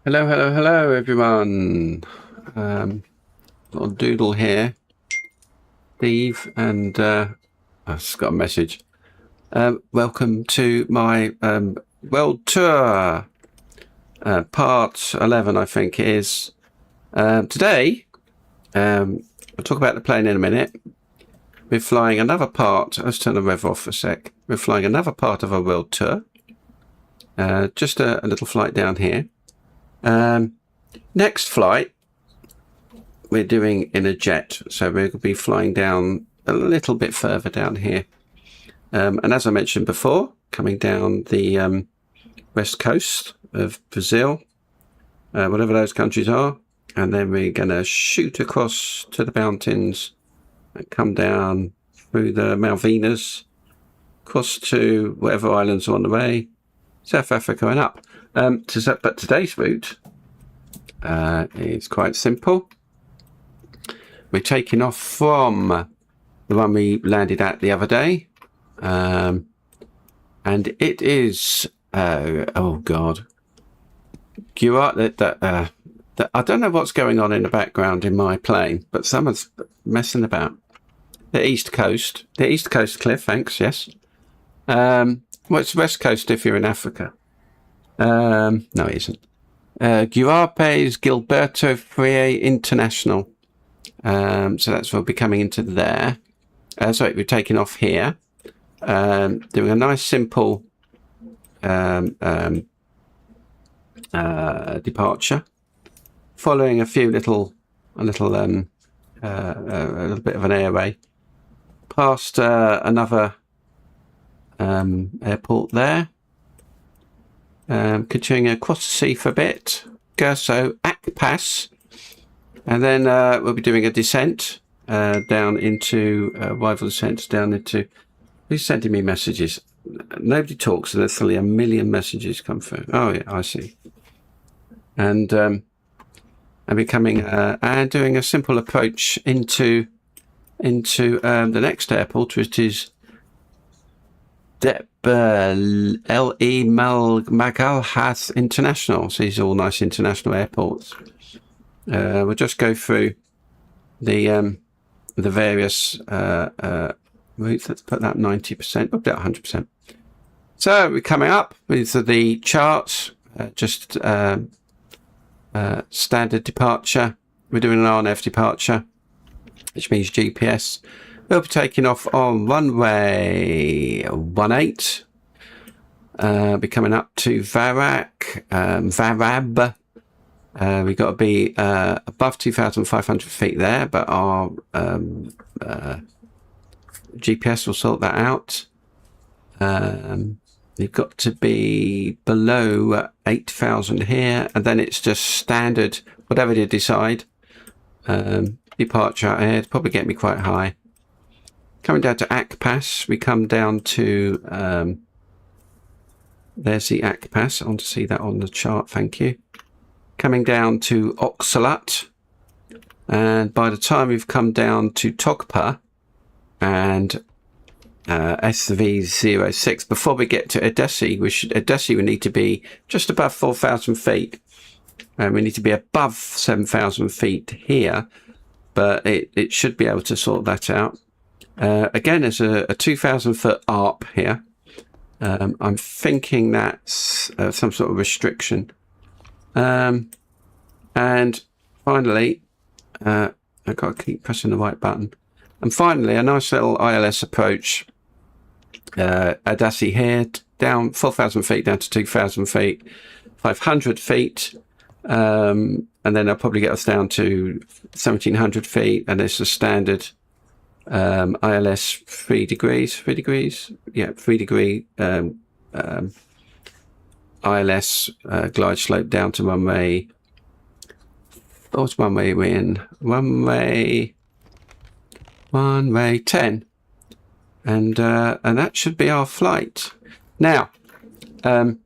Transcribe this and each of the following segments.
Hello, hello, hello, everyone. Little doodle here, Steve, and I've just got a message. Welcome to my world tour, part 11, I think it is. Today, we'll talk about the plane in a minute. We're flying another part. Let's turn the rev off for a sec. We're flying another part of our world tour. Just a little flight down here. Next flight we're doing in a jet, so we're going to be flying down a little bit further down here, and as I mentioned before, coming down the west coast of Brazil, whatever those countries are, and then we're going to shoot across to the mountains and come down through the Malvinas, across to whatever islands are on the way, South Africa and up. But today's route is quite simple. We're taking off from the one we landed at the other day, and it is oh god, I don't know what's going on in the background in my plane, but someone's messing about. The East Coast Cliff, thanks. Yes. Well, it's West Coast if you're in Africa. No, it isn't. Guarapes Gilberto Freire International. So that's we'll be coming into there. Sorry, we're taking off here. Doing a nice simple departure, following a little bit of an airway, past another airport there. Continuing across the sea for a bit, Gerso Akpas, and then we'll be doing a descent down into rival descents down into. Who's sending me messages? Nobody talks, and there's suddenly a million messages come through. Oh yeah, I see. And I'm becoming and doing a simple approach into the next airport, which is L.E. Magalhães International. So these are all nice international airports. We'll just go through the various routes. Let's put that 90%, up to 100%. So we're coming up with the charts. Just standard departure. We're doing an RNF departure, which means GPS. We'll be taking off on runway 18. Be coming up to Varab. We've got to be above 2,500 feet there, but our GPS will sort that out. You've got to be below 8,000 here, and then it's just standard, whatever you decide. Departure out here, it'll probably get me quite high. Coming down to Akpas, we come down to, there's the Akpas. I want to see that on the chart, thank you. Coming down to Oxalat, and by the time we've come down to Togpa and SV06, before we get to Edesi, Edesi would need to be just above 4,000 feet. And we need to be above 7,000 feet here, but it should be able to sort that out. Again, there's a 2,000 foot ARP here. I'm thinking that's some sort of restriction. And finally, I've got to keep pressing the right button. And finally, a nice little ILS approach. Adasi here, down 4,000 feet down to 2,000 feet, 500 feet. And then I'll probably get us down to 1,700 feet. And it's a standard ILS 3 degrees, yeah, 3 degree ILS glide slope down to runway. What's runway we're in? Runway 10, and that should be our flight. Now, I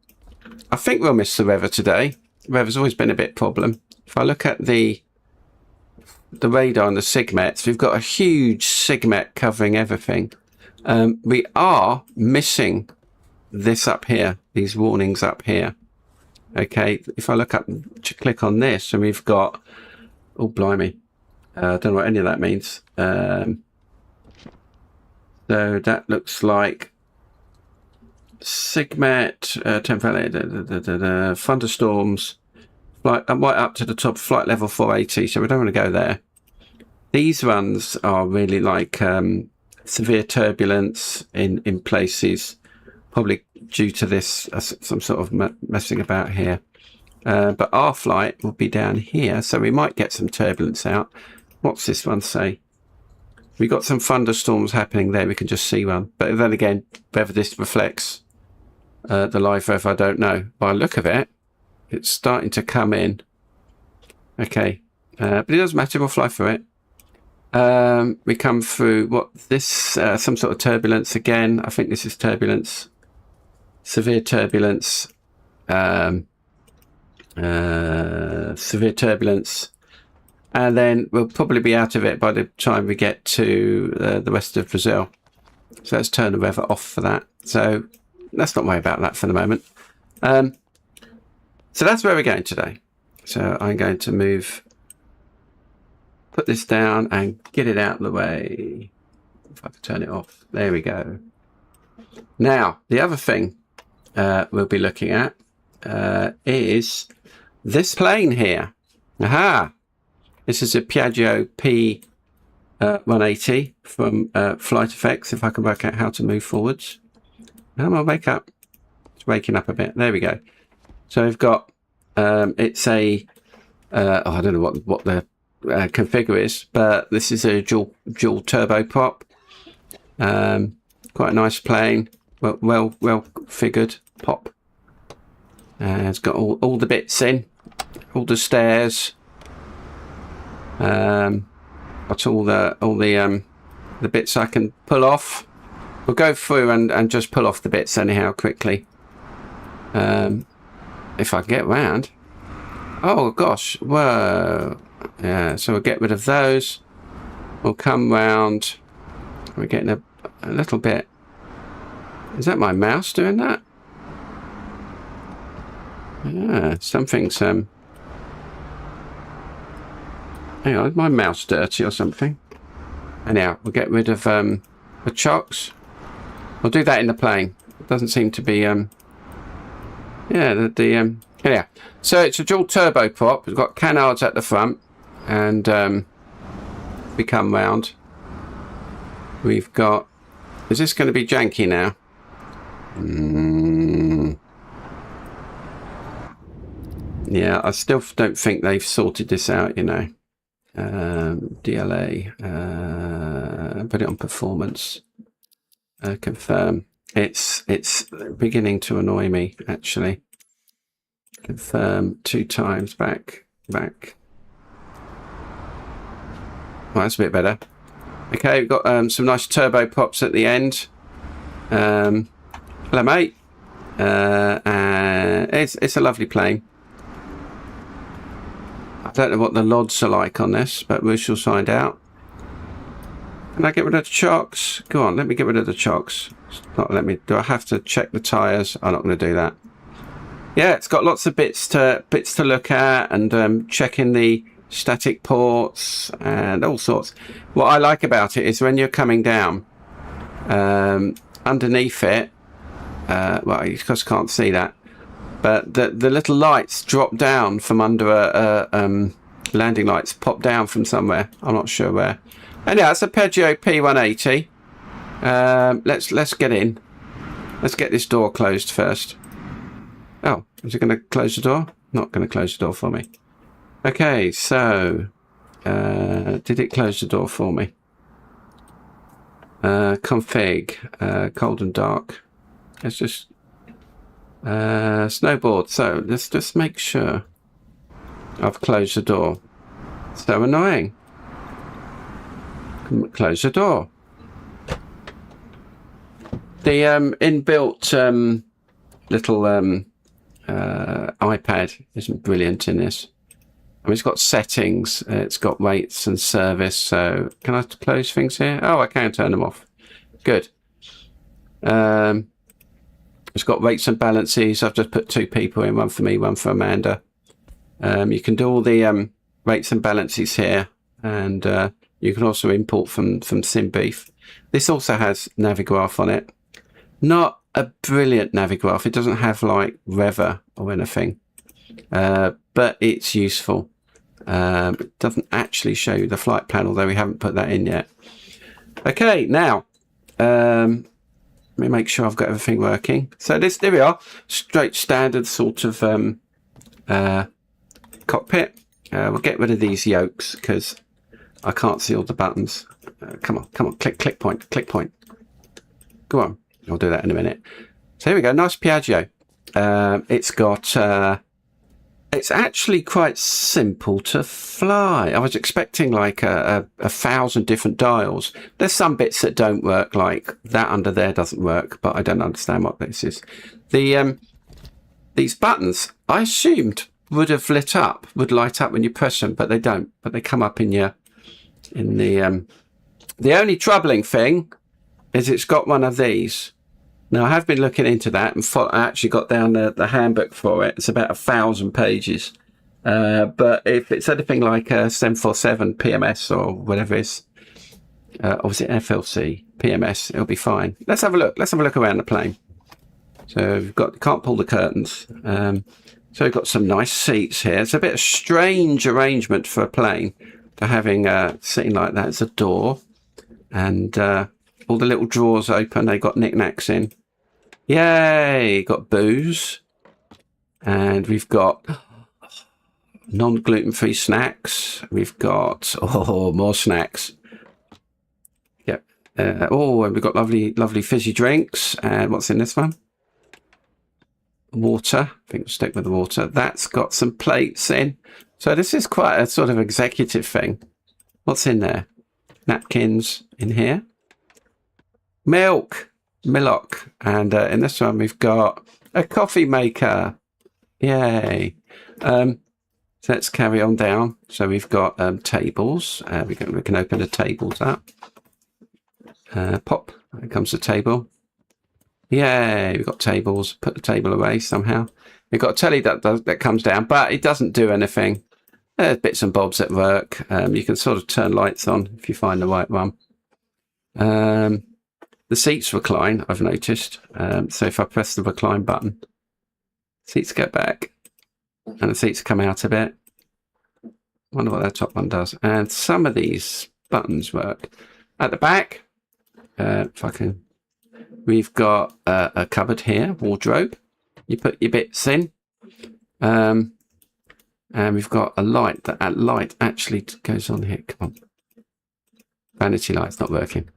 think we'll miss the weather today. The weather's always been a bit problem. If I look at the radar and the SIGMETs, we've got a huge SIGMET covering everything. We are missing this up here, these warnings up here. Okay, if I look up, click on this, and we've got, oh blimey, I don't know what any of that means. So that looks like Sigmet, thunderstorms, flight, I'm right up to the top, flight level 480, so we don't want to go there. These ones are really like severe turbulence in places, probably due to this some sort of messing about here. But our flight will be down here, so we might get some turbulence out. What's this one say? We got some thunderstorms happening there. We can just see one. But then again, whether this reflects the live weather, I don't know. By the look of it, it's starting to come in. Okay, but it doesn't matter. We'll fly through it. We come through what this some sort of turbulence again. I think this is turbulence, severe turbulence. Severe turbulence, and then we'll probably be out of it by the time we get to the west of Brazil. So let's turn the weather off for that. So let's not worry about that for the moment. So that's where we're going today. So I'm going to put this down and get it out of the way. If I can turn it off. There we go. Now, the other thing we'll be looking at is this plane here. Aha! This is a Piaggio P.180 from FlightFX, if I can work out how to move forwards. Come on, wake up. It's waking up a bit. There we go. So we've got, it's a, I don't know what the configure is, but this is a dual turboprop. Quite a nice plane. Well figured pop. It's got all the bits in, all the stairs. Got all the bits I can pull off. We'll go through and just pull off the bits anyhow quickly. If I can get round. Oh gosh, whoa! Yeah, so we'll get rid of those. We'll come round. We're getting a little bit. Is that my mouse doing that? Yeah, something's hang on, is my mouse dirty or something? Anyhow, we'll get rid of the chocks. We'll do that in the plane. It doesn't seem to be yeah, anyhow. So it's a dual turboprop. We've got canards at the front, and we come round. We've got, is this going to be janky now? Yeah, I still don't think they've sorted this out, you know. DLA, put it on performance. Confirm. It's beginning to annoy me, actually. Confirm 2 times back. Well, that's a bit better. Okay, we've got some nice turboprops at the end. Hello, mate. And it's a lovely plane. I don't know what the LODs are like on this, but we shall find out. Can I get rid of the chocks? Go on, let me get rid of the chocks. Not let me. Do I have to check the tyres? I'm not going to do that. Yeah, it's got lots of bits to look at, and checking the static ports and all sorts. What I like about it is when you're coming down, underneath it, well, you just can't see that, but the little lights drop down from under landing lights pop down from somewhere. I'm not sure where. Anyhow, it's a Piaggio P180. Let's get in. Let's get this door closed first. Oh, is it going to close the door? Not going to close the door for me. Okay, so did it close the door for me? Config, cold and dark. Let's just snowboard. So let's just make sure I've closed the door. So annoying. Close the door. The inbuilt little iPad isn't brilliant in this. I mean, it's got settings, it's got weights and service. So can I close things here? Oh, I can turn them off. Good. Just It's got rates and balances. I've just put 2 people in, one for me, one for Amanda. You can do all the rates and balances here, and you can also import from SimBeef. This also has Navigraph on it. Not a brilliant Navigraph. It doesn't have like Rever or anything, but it's useful. It doesn't actually show you the flight plan, although we haven't put that in yet. Okay, now let me make sure I've got everything working. So there we are, straight standard sort of cockpit. We'll get rid of these yokes because I can't see all the buttons. Come on, click point. Go on, I'll do that in a minute. So here we go, nice Piaggio. It's got it's actually quite simple to fly. I was expecting like a 1,000 different dials. There's some bits that don't work, like that under there doesn't work, but I don't understand what this is. These buttons, I assumed would have light up when you press them, but they don't. But they come up in the only troubling thing is it's got one of these. Now, I have been looking into that, and I actually got down the handbook for it. It's about 1,000 pages. But if it's anything like a 747 PMS or whatever it is, or was it FLC PMS, it'll be fine. Let's have a look. Let's have a look around the plane. So we've got, can't pull the curtains. So we've got some nice seats here. It's a bit of strange arrangement for a plane to having sitting like that. It's a door, and all the little drawers open. They've got knickknacks in. Yay! Got booze, and we've got non-gluten-free snacks. We've got more snacks. Yep. And we've got lovely fizzy drinks. And what's in this one? Water. I think we'll stick with the water. That's got some plates in. So this is quite a sort of executive thing. What's in there? Napkins in here. Milk. And in this one we've got a coffee maker. Yay. So let's carry on down. So we've got tables. We can open the tables up. Pop. There comes the table. Yay, we've got tables. Put the table away somehow. We've got a telly that comes down, but it doesn't do anything. There's bits and bobs at work. You can sort of turn lights on if you find the right one. The seats recline, I've noticed. So if I press the recline button, seats go back and the seats come out a bit. Wonder what that top one does. And some of these buttons work. At the back, if I can, we've got a cupboard here, wardrobe. You put your bits in. And we've got a light. That light actually goes on here. Come on. Vanity light's not working.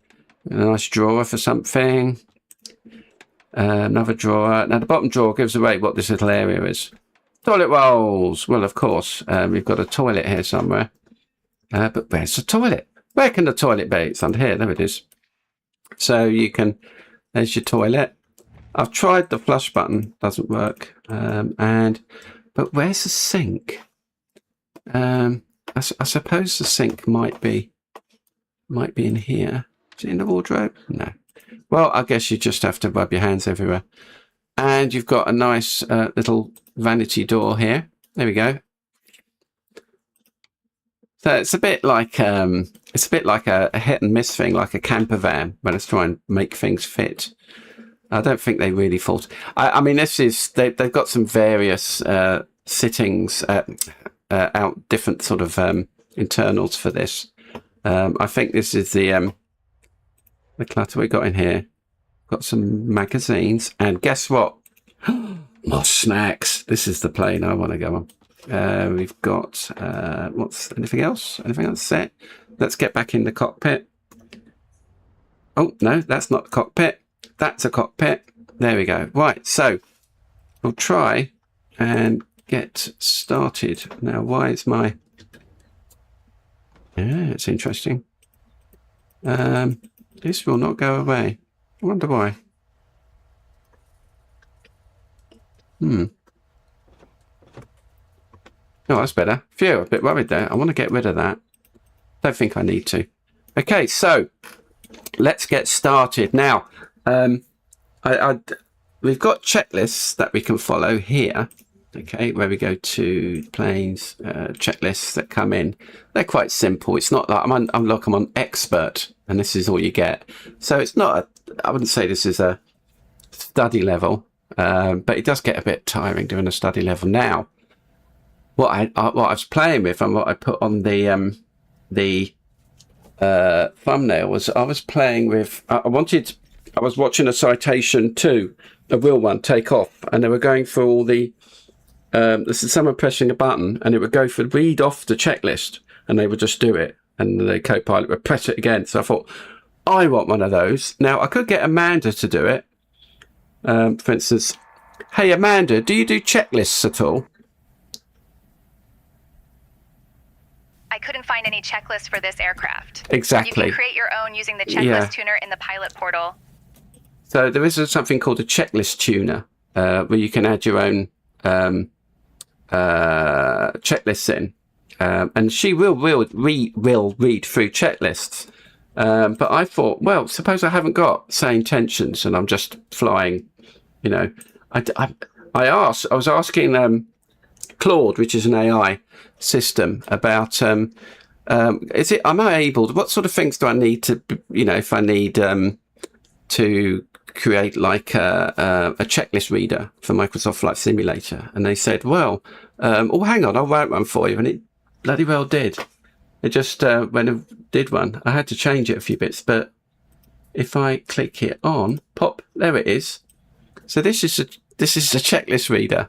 A nice drawer for something. Another drawer. Now the bottom drawer gives away what this little area is. Toilet rolls. Well, of course, we've got a toilet here somewhere. But where's the toilet? Where can the toilet be? It's under here. There it is. So you can, there's your toilet. I've tried the flush button. Doesn't work. But where's the sink? I suppose the sink might be in here. Is it in the wardrobe? No. Well, I guess you just have to rub your hands everywhere. And you've got a nice little vanity door here. There we go. So it's a bit like a hit and miss thing, like a camper van when it's trying to make things fit. I don't think they really thought. I mean, this is they've got some various sittings out, different sort of internals for this. I think this is the clutter we got in here. Got some magazines, and guess what? More snacks. This is the plane I want to go on. We've got what's anything else? Anything else set? Let's get back in the cockpit. Oh no, that's not the cockpit. That's a cockpit. There we go. Right, so we'll try and get started. Now, why is my... Yeah, it's interesting. This will not go away. I wonder why. Oh, that's better. Phew, a bit worried there. I want to get rid of that. Don't think I need to. Okay, so let's get started. Now, I we've got checklists that we can follow here. Okay, where we go to planes, checklists that come in. They're quite simple. It's not like I'm on expert, and this is all you get. So it's not. I wouldn't say this is a study level, but it does get a bit tiring doing a study level. Now, what I was playing with and what I put on the thumbnail was I was playing with. I was watching a Citation 2, a real one, take off, and they were going through all the. This is someone pressing a button, and it would go for read off the checklist, and they would just do it, and the co-pilot would press it again. So I thought, I want one of those. Now I could get Amanda to do it. For instance, hey Amanda, do you do checklists at all? I couldn't find any checklists for this aircraft. Exactly. You can create your own using the checklist tuner in the pilot portal. So there is something called a checklist tuner, where you can add your own checklists in, and she will read through checklists. But I thought, well, suppose I haven't got Sayintentions and I'm just flying. You know, I was asking Claude, which is an AI system, about am I able? What sort of things do I need to, if I need to create like a checklist reader for Microsoft Flight Simulator? And they said, well, hang on, I'll write one for you. And it bloody well did. It just when it did one, I had to change it a few bits, but if I click it on, pop, there it is. So this is a checklist reader,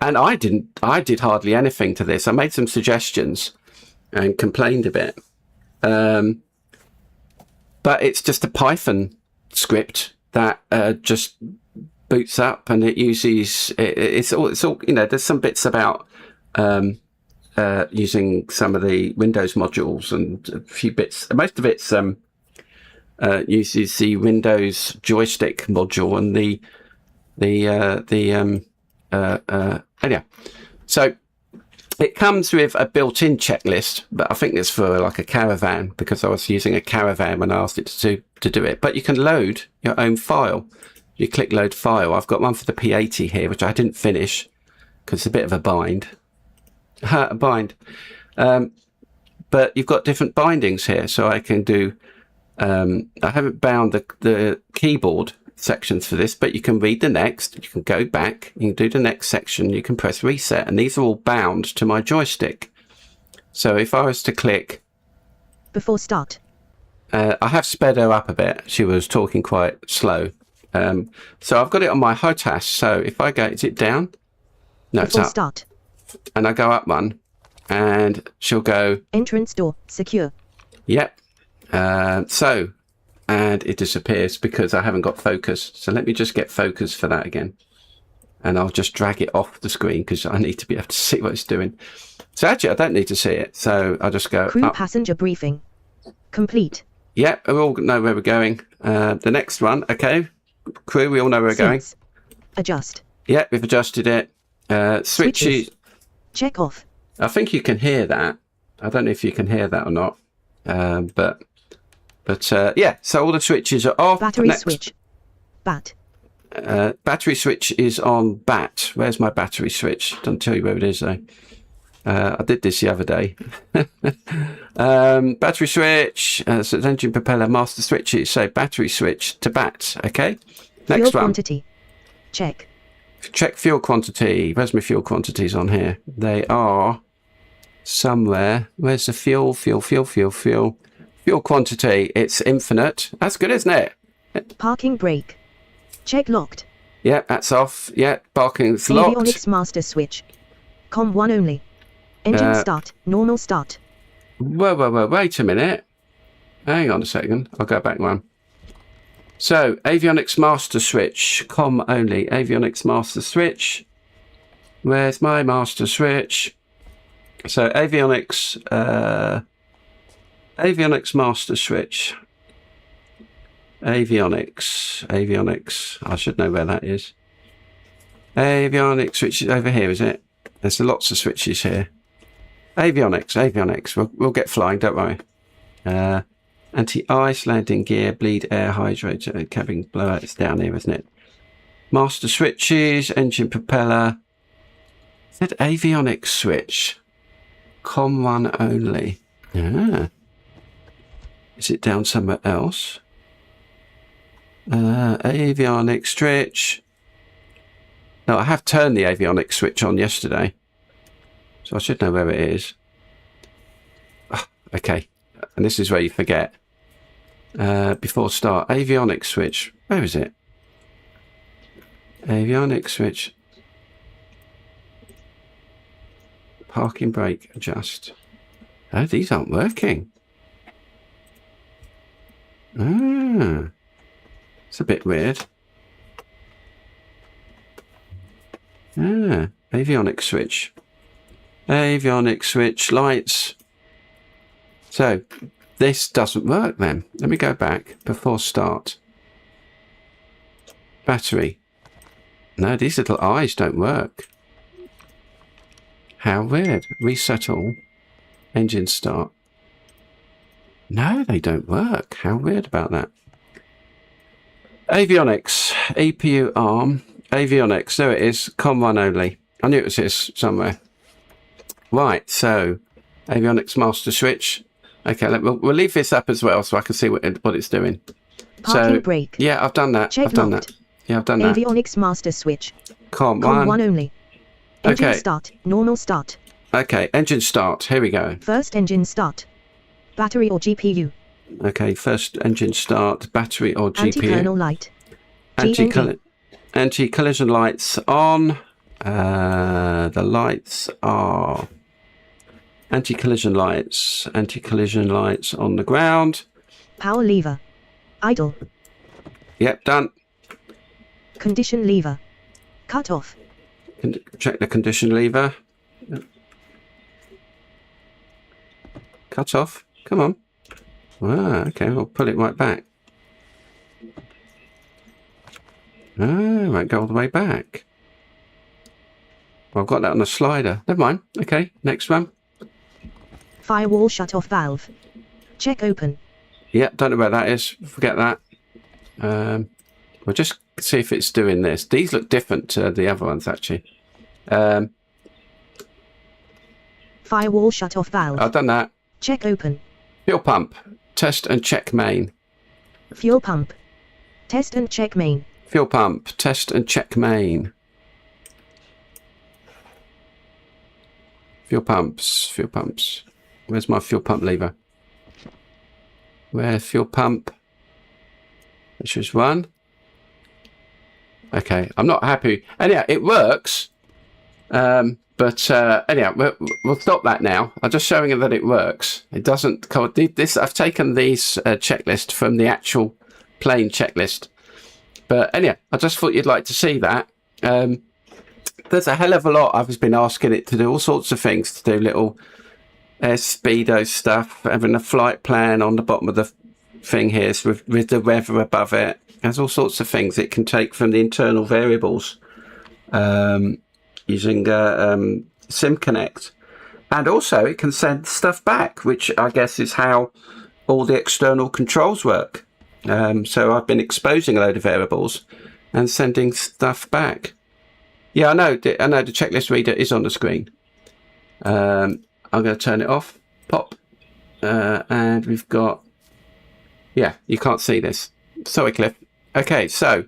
and I did hardly anything to this. I made some suggestions and complained a bit, but it's just a Python script that just boots up, and it uses it's all there's some bits about using some of the Windows modules and a few bits. Most of it's uses the Windows joystick module and anyway. So it comes with a built-in checklist, but I think it's for like a caravan, because I was using a caravan when I asked it to do it. But you can load your own file. You click load file. I've got one for the P80 here, which I didn't finish because it's a bit of a bind. But you've got different bindings here, so I can do. I haven't bound the keyboard sections for this, but you can read the next. You can go back. You can do the next section. You can press reset, and these are all bound to my joystick. So if I was to click before start, I have sped her up a bit. She was talking quite slow. So I've got it on my HOTAS. So if I go, is it down? No, before it's up. Start. And I go up one, and she'll go entrance door secure. Yep. And it disappears because I haven't got focus. So let me just get focus for that again, and I'll just drag it off the screen because I need to be able to see what it's doing. So actually, I don't need to see it. So I'll just go crew up. Passenger briefing complete. Yep, we all know where we're going. The next one, okay. Crew, we all know where we're going. Adjust. Yep, we've adjusted it. Switches. Check off. I think you can hear that. I don't know if you can hear that or not. But yeah, so all the switches are off. Battery switch. BAT. Battery switch is on BAT. Where's my battery switch? Don't tell you where it is though. I did this the other day. Battery switch, so engine propeller master switches. So battery switch to BAT. Okay. Next fuel one. Quantity. Check. Check fuel quantity. Where's my fuel quantities on here? They are somewhere. Where's the fuel? Fuel quantity. It's infinite. That's good, isn't it? Parking brake. Check locked. Yeah, that's off. Yeah, parking's locked. Avionics master switch. COM1 only. Engine start. Normal start. Whoa, wait a minute. Hang on a second. I'll go back one. So, avionics master switch. COM only. Avionics master switch. Where's my master switch? So, avionics master switch. Avionics. I should know where that is. Avionics switch is over here, is it? There's lots of switches here. Avionics. We'll get flying, don't worry. Anti-ice, landing gear, bleed air, hydrator, cabin blowout. It's down here, isn't it? Master switches, engine propeller. Said avionics switch. COM1 only. Ah. Is it down somewhere else? Avionics switch. No, I have turned the avionics switch on yesterday, so I should know where it is. Oh, okay, and this is where you forget. Before start, avionics switch. Where is it? Avionics switch. Parking brake adjust. Oh, these aren't working. Ah, it's a bit weird. Ah, avionics switch. Avionics switch lights. So this doesn't work then. Let me go back before start. Battery. No, these little eyes don't work. How weird. Reset all. Engine start. No, they don't work. How weird about that. Avionics. EPU arm. Avionics. There it is. COM1 only. I knew it was this somewhere. Right, so avionics master switch. Okay, we'll leave this up as well so I can see what it's doing. Parking brake. Yeah, I've done that. Check I've done locked. that. Yeah, I've done that. Avionics master switch. COM1 only. Engine Okay. start. Normal start. Okay, engine start. Here we go. First engine start. Battery or GPU. Okay, first engine start. Battery or GPU. Anti-kernel light. GND. Anti-collision lights on. The lights are anti-collision lights. Anti-collision lights on the ground. Power lever. Idle. Yep, done. Condition lever. Cut off. Check the condition lever. Cut off. Come on. Ah, okay, I'll pull it right back. Ah, won't go all the way back. Well, I've got that on a slider. Never mind. Okay, next one. Firewall shut-off valve. Check open. Yeah, don't know where that is. Forget that. We'll just see if it's doing this. These look different to the other ones, actually. Firewall shut-off valve. I've done that. Check open. Fuel pump. Test and check main. Fuel pump. Test and check main. Fuel pump. Test and check main. Fuel pumps. Fuel pumps. Where's my fuel pump lever? Where's fuel pump? Which is one. Okay, I'm not happy. Anyhow, it works. But anyhow, we'll stop that now. I'm just showing you that it works. It doesn't cover this. I've taken these checklist from the actual plane checklist. But anyhow, I just thought you'd like to see that. There's a hell of a lot. I've been asking it to do all sorts of things, to do little speedo stuff, having a flight plan on the bottom of the thing here with the weather above it. There's all sorts of things it can take from the internal variables using SimConnect. And also it can send stuff back, which I guess is how all the external controls work. So I've been exposing a load of variables and sending stuff back. Yeah, I know the checklist reader is on the screen. I'm going to turn it off. Pop. And we've got... Yeah, you can't see this. Sorry, Cliff. Okay, so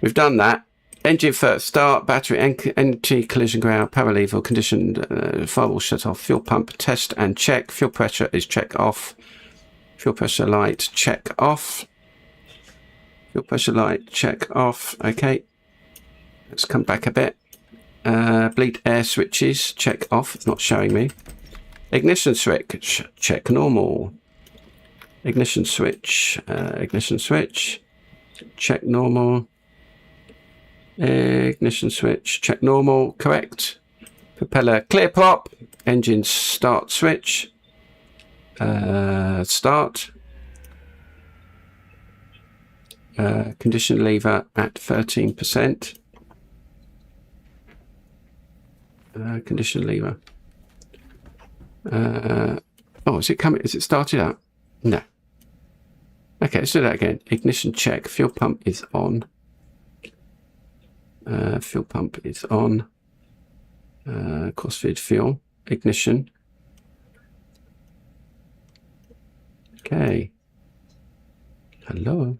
we've done that. Engine first start, battery, anti-collision ground, power lever, conditioned, firewall shut off, fuel pump, test and check. Fuel pressure is check off. Fuel pressure light, check off. Fuel pressure light, check off. Okay. Let's come back a bit. Bleed air switches, check off. It's not showing me. Ignition switch, check normal. Ignition switch, check normal. Ignition switch, check normal, correct. Propeller clear prop. Engine start switch. Start. Condition lever at 13%. Condition lever. Oh, is it coming? Is it started up? No. Okay, let's do that again. Ignition check. Fuel pump is on. Fuel pump is on. Cross-feed fuel. Ignition. Okay. Hello.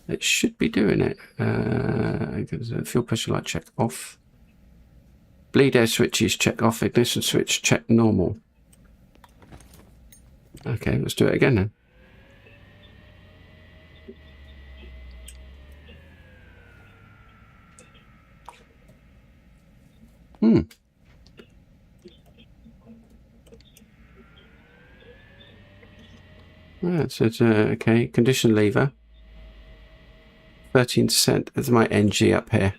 It should be doing it. Fuel pressure light check off. Bleed air switches check off. Ignition switch check normal. Okay, let's do it again then. Right, so it's, okay, condition lever. 13%. There's my NG up here.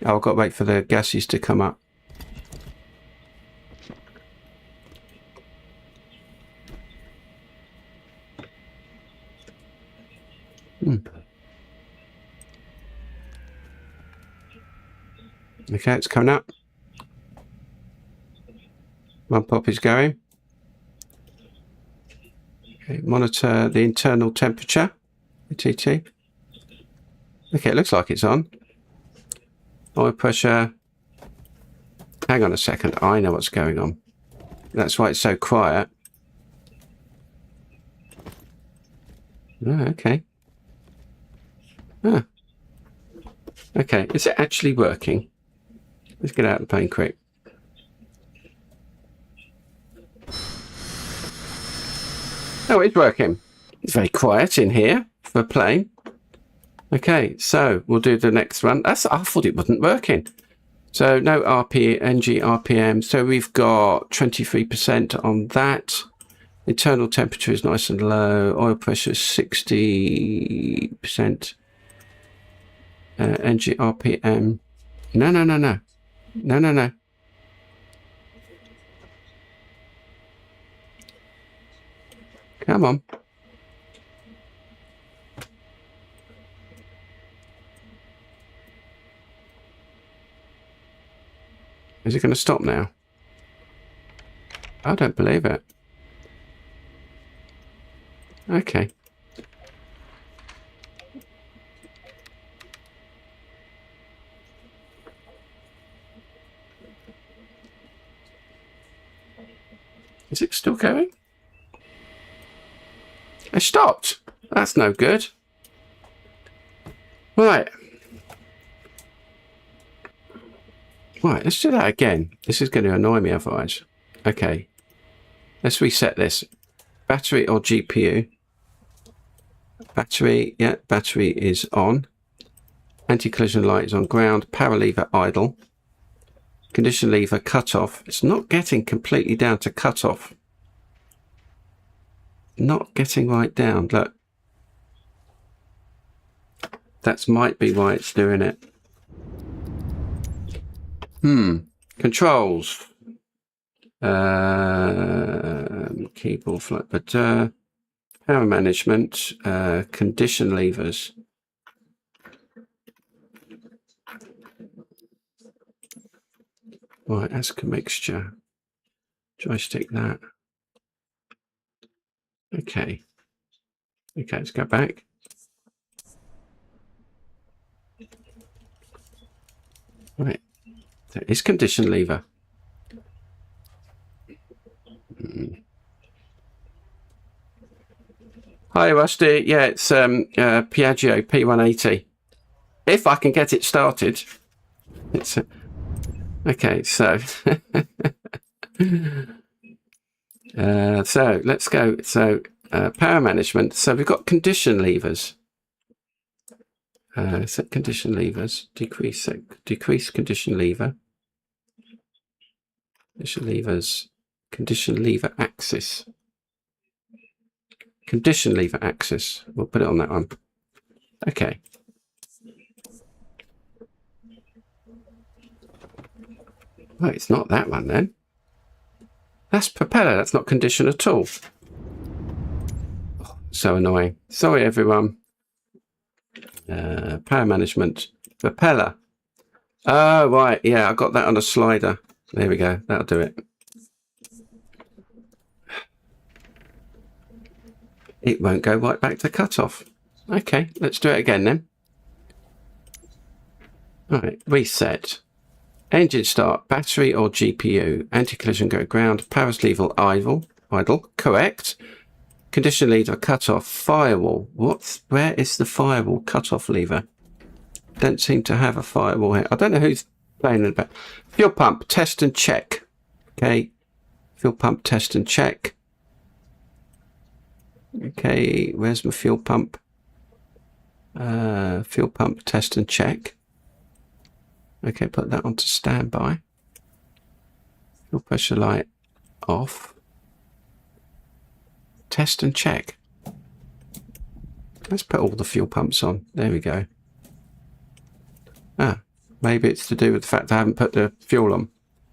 Oh, I've got to wait for the gases to come up. Okay, it's coming up. One pop is going. Okay, monitor the internal temperature. TT. Okay, it looks like it's on. Oil pressure. Hang on a second. I know what's going on. That's why it's so quiet. Oh, okay. Ah. Okay, is it actually working? Let's get out of the plane quick. Oh, it's working. It's very quiet in here for a plane. Okay, so we'll do the next one. I thought it wasn't working. So no NG RPM. So we've got 23% on that. Internal temperature is nice and low. Oil pressure is 60%. NG RPM. No. Come on. Is it going to stop now? I don't believe it. Okay. Is it still going? It stopped. That's no good. Right. Right, let's do that again. This is going to annoy me otherwise. Okay. Let's reset this. Battery or GPU? Battery, yeah, battery is on. Anti-collision light is on ground. Power lever idle. Condition lever cut off. It's not getting completely down to cut off. Not getting right down. Look. That might be why it's doing it. Controls. Keyboard flight, but power management, condition levers. Right, that's a mixture. Joystick that. Okay. Okay, let's go back. Right. There is condition lever. Hi, Rusty. Yeah, it's Piaggio P.180. If I can get it started. It's okay. So, so let's go. So, power management. So we've got condition levers. Set condition levers. Decrease condition lever. Condition levers. Condition lever axis. Condition lever axis. We'll put it on that one. Okay. Well, it's not that one then. That's propeller. That's not condition at all. Oh, so annoying. Sorry, everyone. Power management. Propeller. Oh, right. Yeah, I got that on a slider. There we go. That'll do it. It won't go right back to cutoff. Okay, let's do it again then. All right, reset. Engine start, battery or GPU. Anti-collision go ground, powers level idle. Correct. Condition leader cut off, firewall. Where is the firewall cutoff lever? Don't seem to have a firewall here. I don't know who's playing in the back. Fuel pump, test and check. Okay. Fuel pump, test and check. Okay, where's my fuel pump? Fuel pump, test and check. Okay, put that onto standby. Fuel pressure light off. Test and check. Let's put all the fuel pumps on. There we go. Ah, maybe it's to do with the fact I haven't put the fuel on.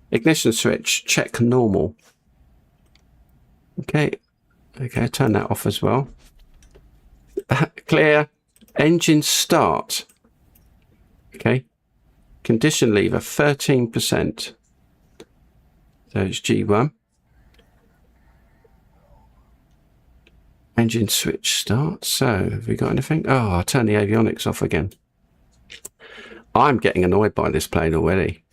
Ignition switch, check normal. Okay, turn that off as well. Clear. Engine start. Okay. Condition lever, 13%. So it's G1. Engine switch start. So, have we got anything? Oh, I'll turn the avionics off again. I'm getting annoyed by this plane already.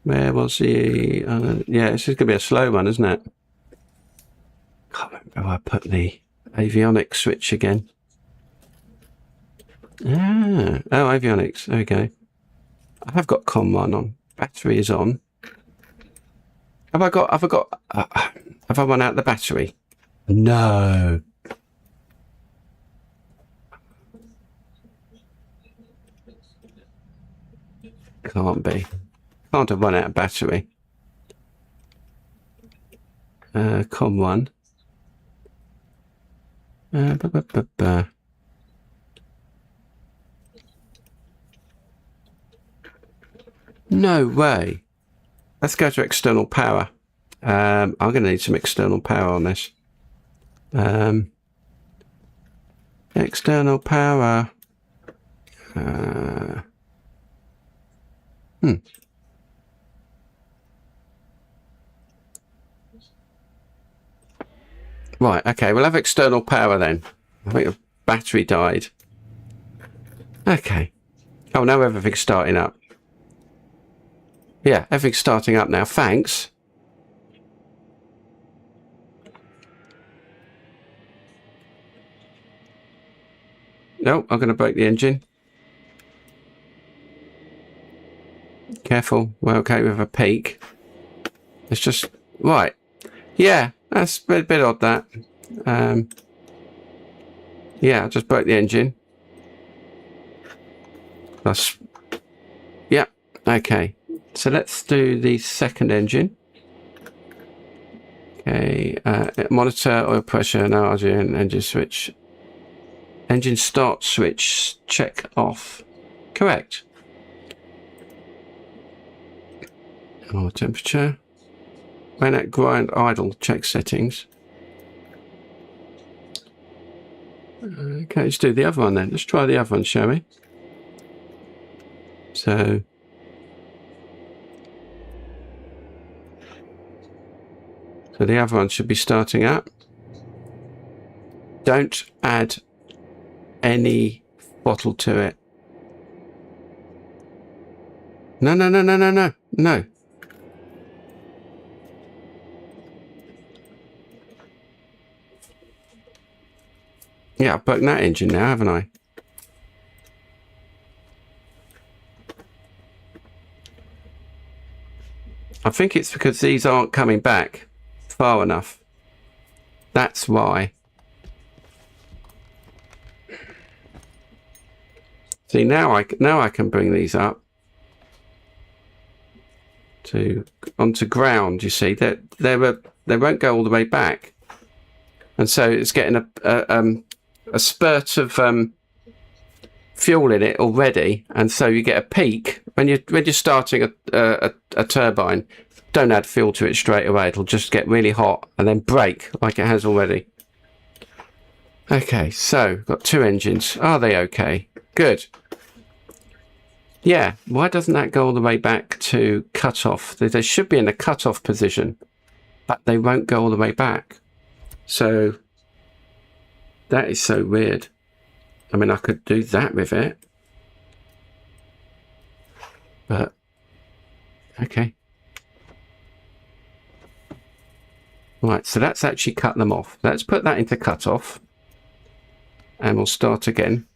Where was he? Yeah, this is going to be a slow one, isn't it? Can't remember where I put the avionics switch again. Oh, avionics. There we go. I have got COM1 on. Battery is on. Have I run out the battery? No. Can't be. Can't have run out of battery. COM1. No way. Let's go to external power. I'm going to need some external power on this. External power. Right, okay, we'll have external power then. I think the battery died. Okay. Oh, now everything's starting up. Yeah, everything's starting up now. Thanks. No, I'm going to break the engine. Careful. We're okay with a peak. It's just... Right. Yeah, that's a bit odd, that. Yeah, I'll just break the engine. That's... Yeah, okay. So let's do the second engine. Okay, monitor oil pressure, no RGN, engine switch. Engine start switch, check off. Correct. Oil temperature. When at grind idle, check settings. Okay, let's do the other one then. Let's try the other one, shall we? So the other one should be starting up. Don't add any bottle to it. No. Yeah, I've broken that engine now, haven't I? I think it's because these aren't coming back far enough. That's why. See, now I can bring these up onto ground. You see that they won't go all the way back, and so it's getting a spurt of fuel in it already, and so you get a peak when you're starting a turbine. Don't add fuel to it straight away. It'll just get really hot and then break like it has already. Okay, so got two engines. Are they okay? Good. Yeah, why doesn't that go all the way back to cut-off? They should be in a cut-off position, but they won't go all the way back. So that is so weird. I mean, I could do that with it. But, okay. Right, so that's actually cut them off. Let's put that into cut off. And we'll start again.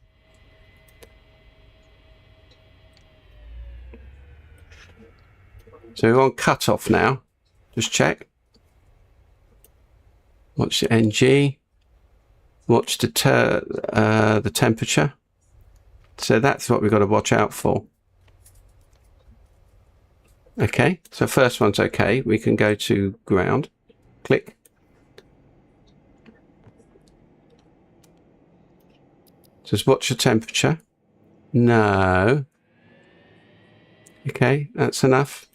So we're on cut off now. Just check. Watch the NG. Watch the temperature. So that's what we've got to watch out for. Okay, so first one's okay. We can go to ground. Click. Just watch the temperature. No. Okay, that's enough.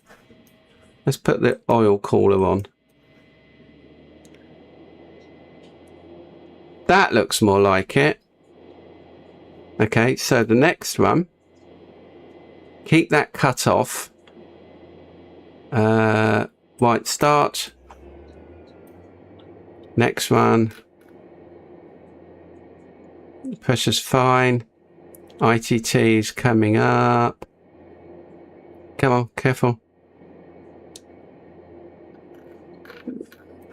Let's put the oil cooler on. That looks more like it. Okay, so the next one, keep that cut off. White start. Next one. Pressure's fine. ITT is coming up. Come on, careful.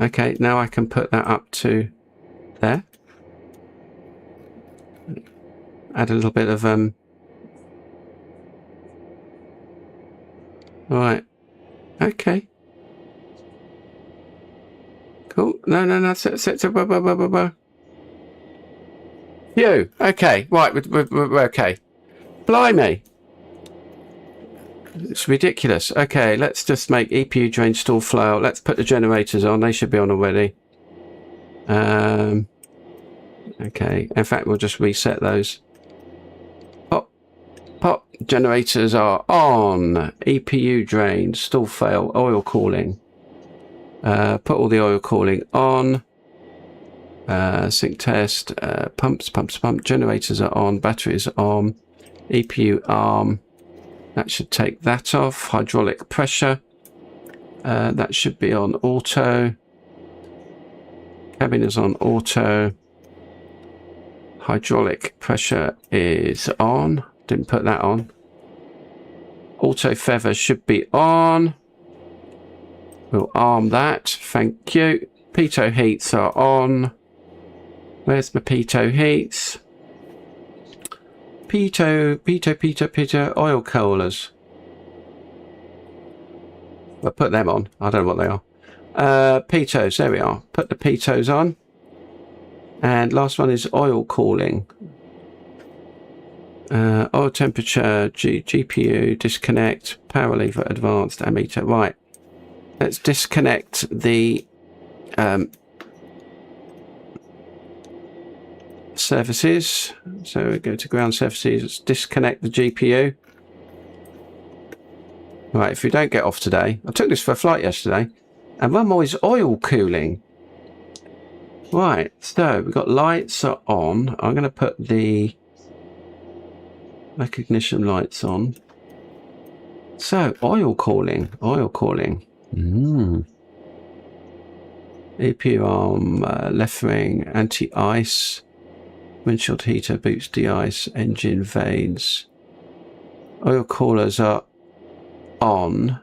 Okay, now I can put that up to there. Add a little bit of Right. Okay. Cool. No. Sit. Phew. Okay. Right. We're okay. Blimey. It's ridiculous. Okay. Let's just make EPU drain stall flow. Let's put the generators on. They should be on already. Okay. In fact, we'll just reset those. Pop. Generators are on. EPU drain, stall fail, oil cooling. Put all the oil cooling on. Sync test. Pumps. Generators are on. Batteries are on. EPU arm. That should take that off. Hydraulic pressure. That should be on auto. Cabin is on auto. Hydraulic pressure is on. Didn't put that on. Auto feather should be on. We'll arm that. Thank you. Pitot heats are on. Where's my pitot heats? Pitot oil coolers. I'll put them on. I don't know what they are. Pitos, there we are. Put the pitos on. And last one is oil cooling. Oil temperature, GPU, disconnect, power lever, advanced, ammeter. Right. Let's disconnect the services. So we go to ground services. Let's disconnect the GPU. Right, if we don't get off today, I took this for a flight yesterday, and one more is oil cooling. Right, so we've got lights are on. I'm going to put the recognition lights on. So oil cooling. EPU arm, left ring, anti-ice, windshield heater, boots de-ice, engine vanes. Oil coolers are on.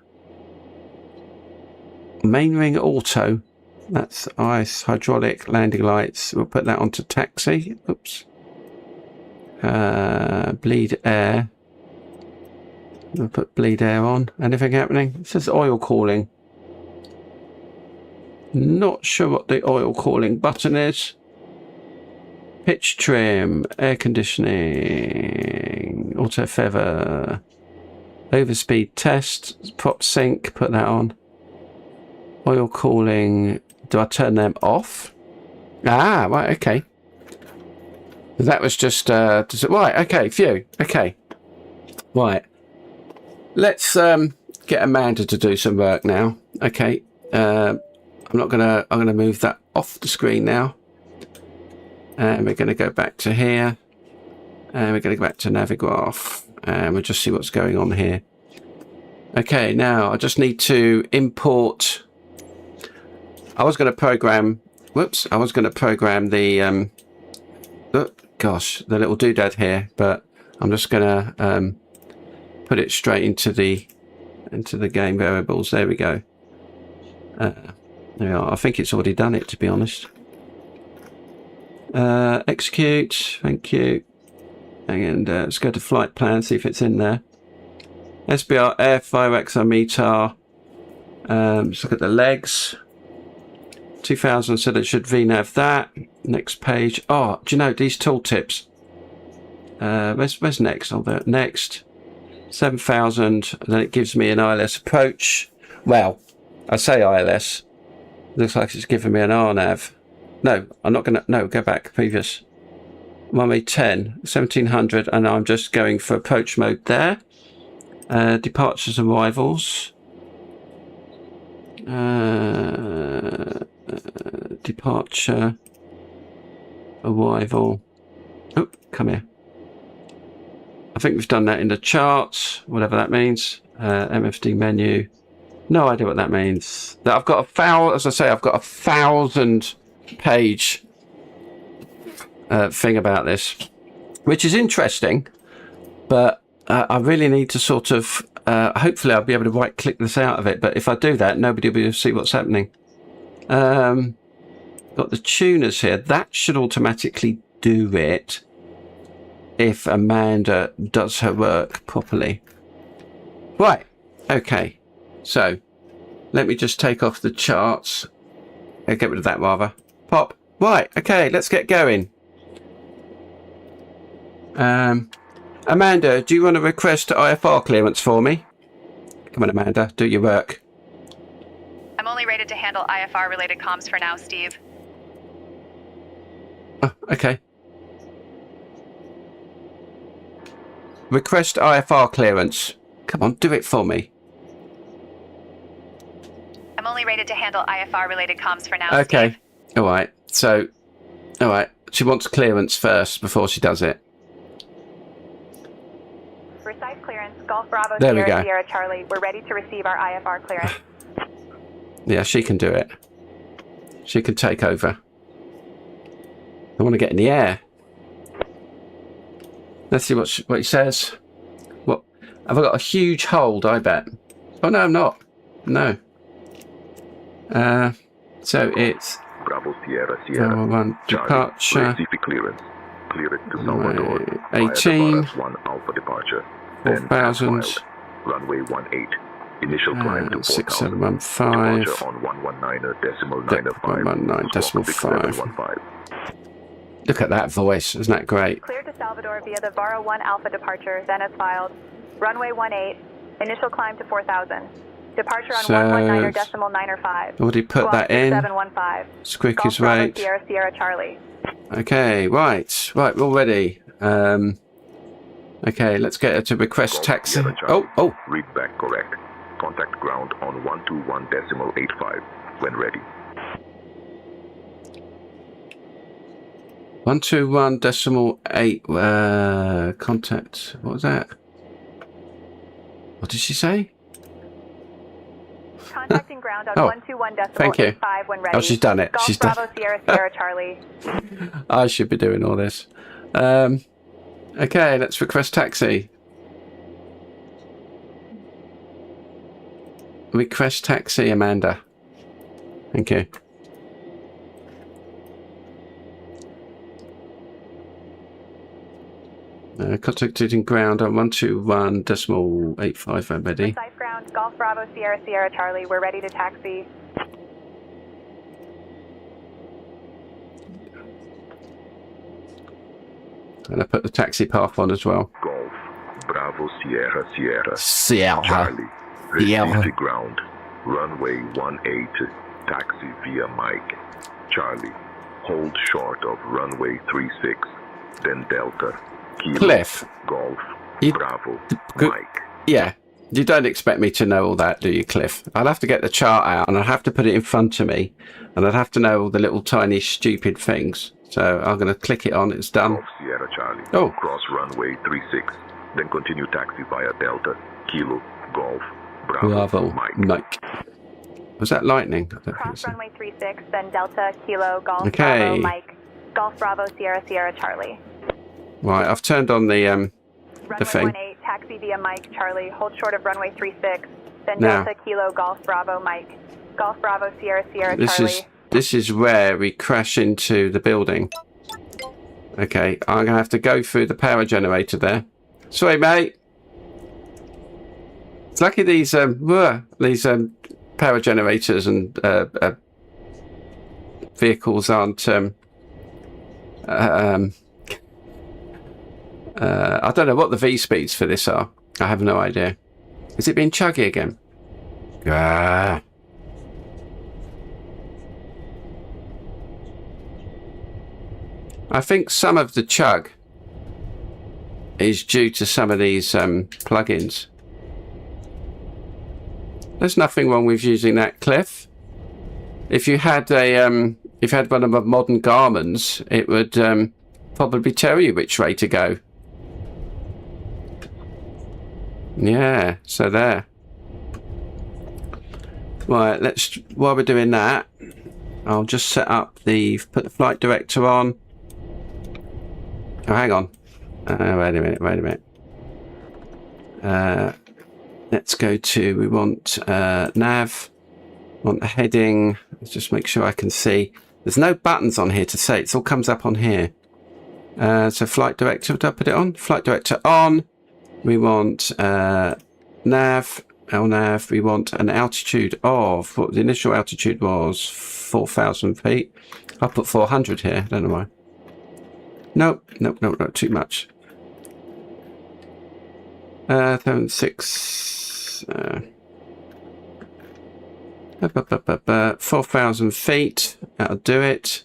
Main ring auto. That's ice, hydraulic, landing lights. We'll put that onto taxi. Oops. Bleed air. We'll put bleed air on. Anything happening? It says oil cooling. Not sure what the oil cooling button is. Pitch trim, air conditioning, auto feather, overspeed test, prop sync, put that on. Oil cooling, do I turn them off? Ah, right, okay. That was just, right, okay, phew, okay. Right. Let's get Amanda to do some work now. Okay. I'm gonna move that off the screen now. And we're gonna go back to here. And we're gonna go back to Navigraph. And we'll just see what's going on here. Okay, now I just need to import. I was gonna program the gosh, the little doodad here, but I'm just going to put it straight into the game variables. There we go. There we are. I think it's already done it, to be honest. Execute. Thank you. And let's go to flight plan, see if it's in there. SBRF, fire accelerometer. Let's look at the legs. 2000, so that should VNAV that. Next page. Oh, do you know these tooltips? Where's next? Oh, there. Next. 7000. And then it gives me an ILS approach. Well, I say ILS. Looks like it's giving me an RNAV. No, I'm not gonna. No, go back. Previous. 110, 1700, and I'm just going for approach mode there. Departures and arrivals. Departure, arrival. Oh, come here. I think we've done that in the charts, whatever that means. MFD menu. No idea what that means. That I've got as I say, I've got 1,000 page thing about this, which is interesting, but I really need to sort of hopefully I'll be able to right click this out of it, but if I do that, nobody will be able to see what's happening. Got the tuners here. That should automatically do it if Amanda does her work properly. Right, okay, so let me just take off the charts. Get rid of that rather. Pop. Right, okay, let's get going. Amanda, do you want to request IFR clearance for me? Come on, Amanda, do your work. I'm only rated to handle IFR related comms for now, Steve. Oh, okay. Request IFR clearance. Come on, do it for me. I'm only rated to handle IFR related comms for now, okay. Steve. All right. So, all right. She wants clearance first before she does it. Precise clearance, Golf Bravo, there we go. Sierra Charlie. We're ready to receive our IFR clearance. Yeah, she can do it. She can take over. I want to get in the air. Let's see what he says. What? Have I got a huge hold, I bet? Oh, no, I'm not. No. So it's Bravo Sierra Sierra. One departure. Clearance. Clear it to Salvador. 18. 1 Alpha departure. 4,000. Runway 18. Initial climb to 4,000. 6715. Departure on 119.5. Look at that voice. Isn't that great? Clear to Salvador via the Vara 1 Alpha departure, then as filed. Runway 18. Initial climb to 4,000. Departure on 119.905. Already put that in. 715. Squeak is right. Sierra Sierra Charlie. Okay, right, we're all ready. Okay, let's get her to request taxi. Oh. Read back correct. Contact ground on 121.85 when ready. 121.8. Contact. What was that? What did she say? Contacting ground on 121.85 when ready. Oh, she's done it. Golf She's Bravo, done. Sierra Sierra Charlie. I should be doing all this. Okay, let's request taxi. Request taxi, Amanda. Thank you. Contacting ground on 121.85. I'm ready. Precise ground, Golf Bravo, Sierra Sierra Charlie. We're ready to taxi. And I put the taxi path on as well. Golf Bravo Sierra Sierra Sierra. Charlie. Receive the ground. Runway 18. Taxi via Mike. Charlie. Hold short of runway 36. Then Delta. Kilo, Cliff. Golf. You, Bravo. good, Mike. Yeah. You don't expect me to know all that, do you, Cliff? I'd have to get the chart out and I'd have to put it in front of me and I'd have to know all the little tiny stupid things. So I'm going to click it on. It's done. Golf Sierra Charlie. Oh. Cross runway 36. Then continue taxi via Delta. Kilo. Golf. Bravo. Mike. Was that lightning? Cross runway 36, then Delta, Kilo, Golf, okay. Bravo, Mike. Golf Bravo, Sierra Sierra Charlie. Right, I've turned on the Runway thing. 18, taxi via Mike, Charlie, hold short of runway 36, then Now. Delta Kilo Golf Bravo Mike, Golf Bravo Sierra Sierra Charlie. This is where we crash into the building. Okay, I'm gonna have to go through the power generator there. Sorry, mate. It's lucky these power generators and vehicles aren't. I don't know what the V speeds for this are. I have no idea. Is it being chuggy again? Ah. I think some of the chug is due to some of these plugins. There's nothing wrong with using that, Cliff. If you had one of the modern Garmin's, it would probably tell you which way to go. Yeah, so there. Right, while we're doing that, I'll just set up put the flight director on. Oh, hang on. Wait a minute. Let's go to, we want nav, want the heading. Let's just make sure I can see. There's no buttons on here to say, it all comes up on here. So flight director, did I put it on? Flight director on. We want nav, LNAV. We want an altitude of, what the initial altitude was, 4,000 feet. I'll put 400 here, don't know why. Nope, too much. 6 4,000 feet, that'll do it.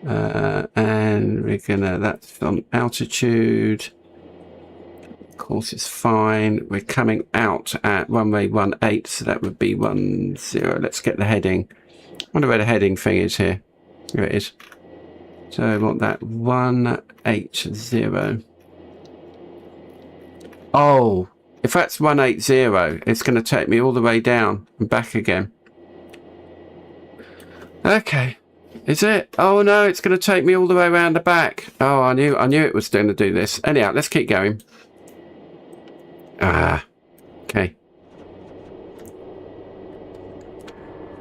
And we're gonna, that's on altitude. Of course, it's fine. We're coming out at runway 18, so that would be 10. Let's get the heading. I wonder where the heading thing is here. Here it is. So I want that 180. Oh, if that's 180, it's going to take me all the way down and back again. Okay, is it? Oh no, it's going to take me all the way around the back. Oh, I knew it was going to do this. Anyhow, let's keep going. Okay.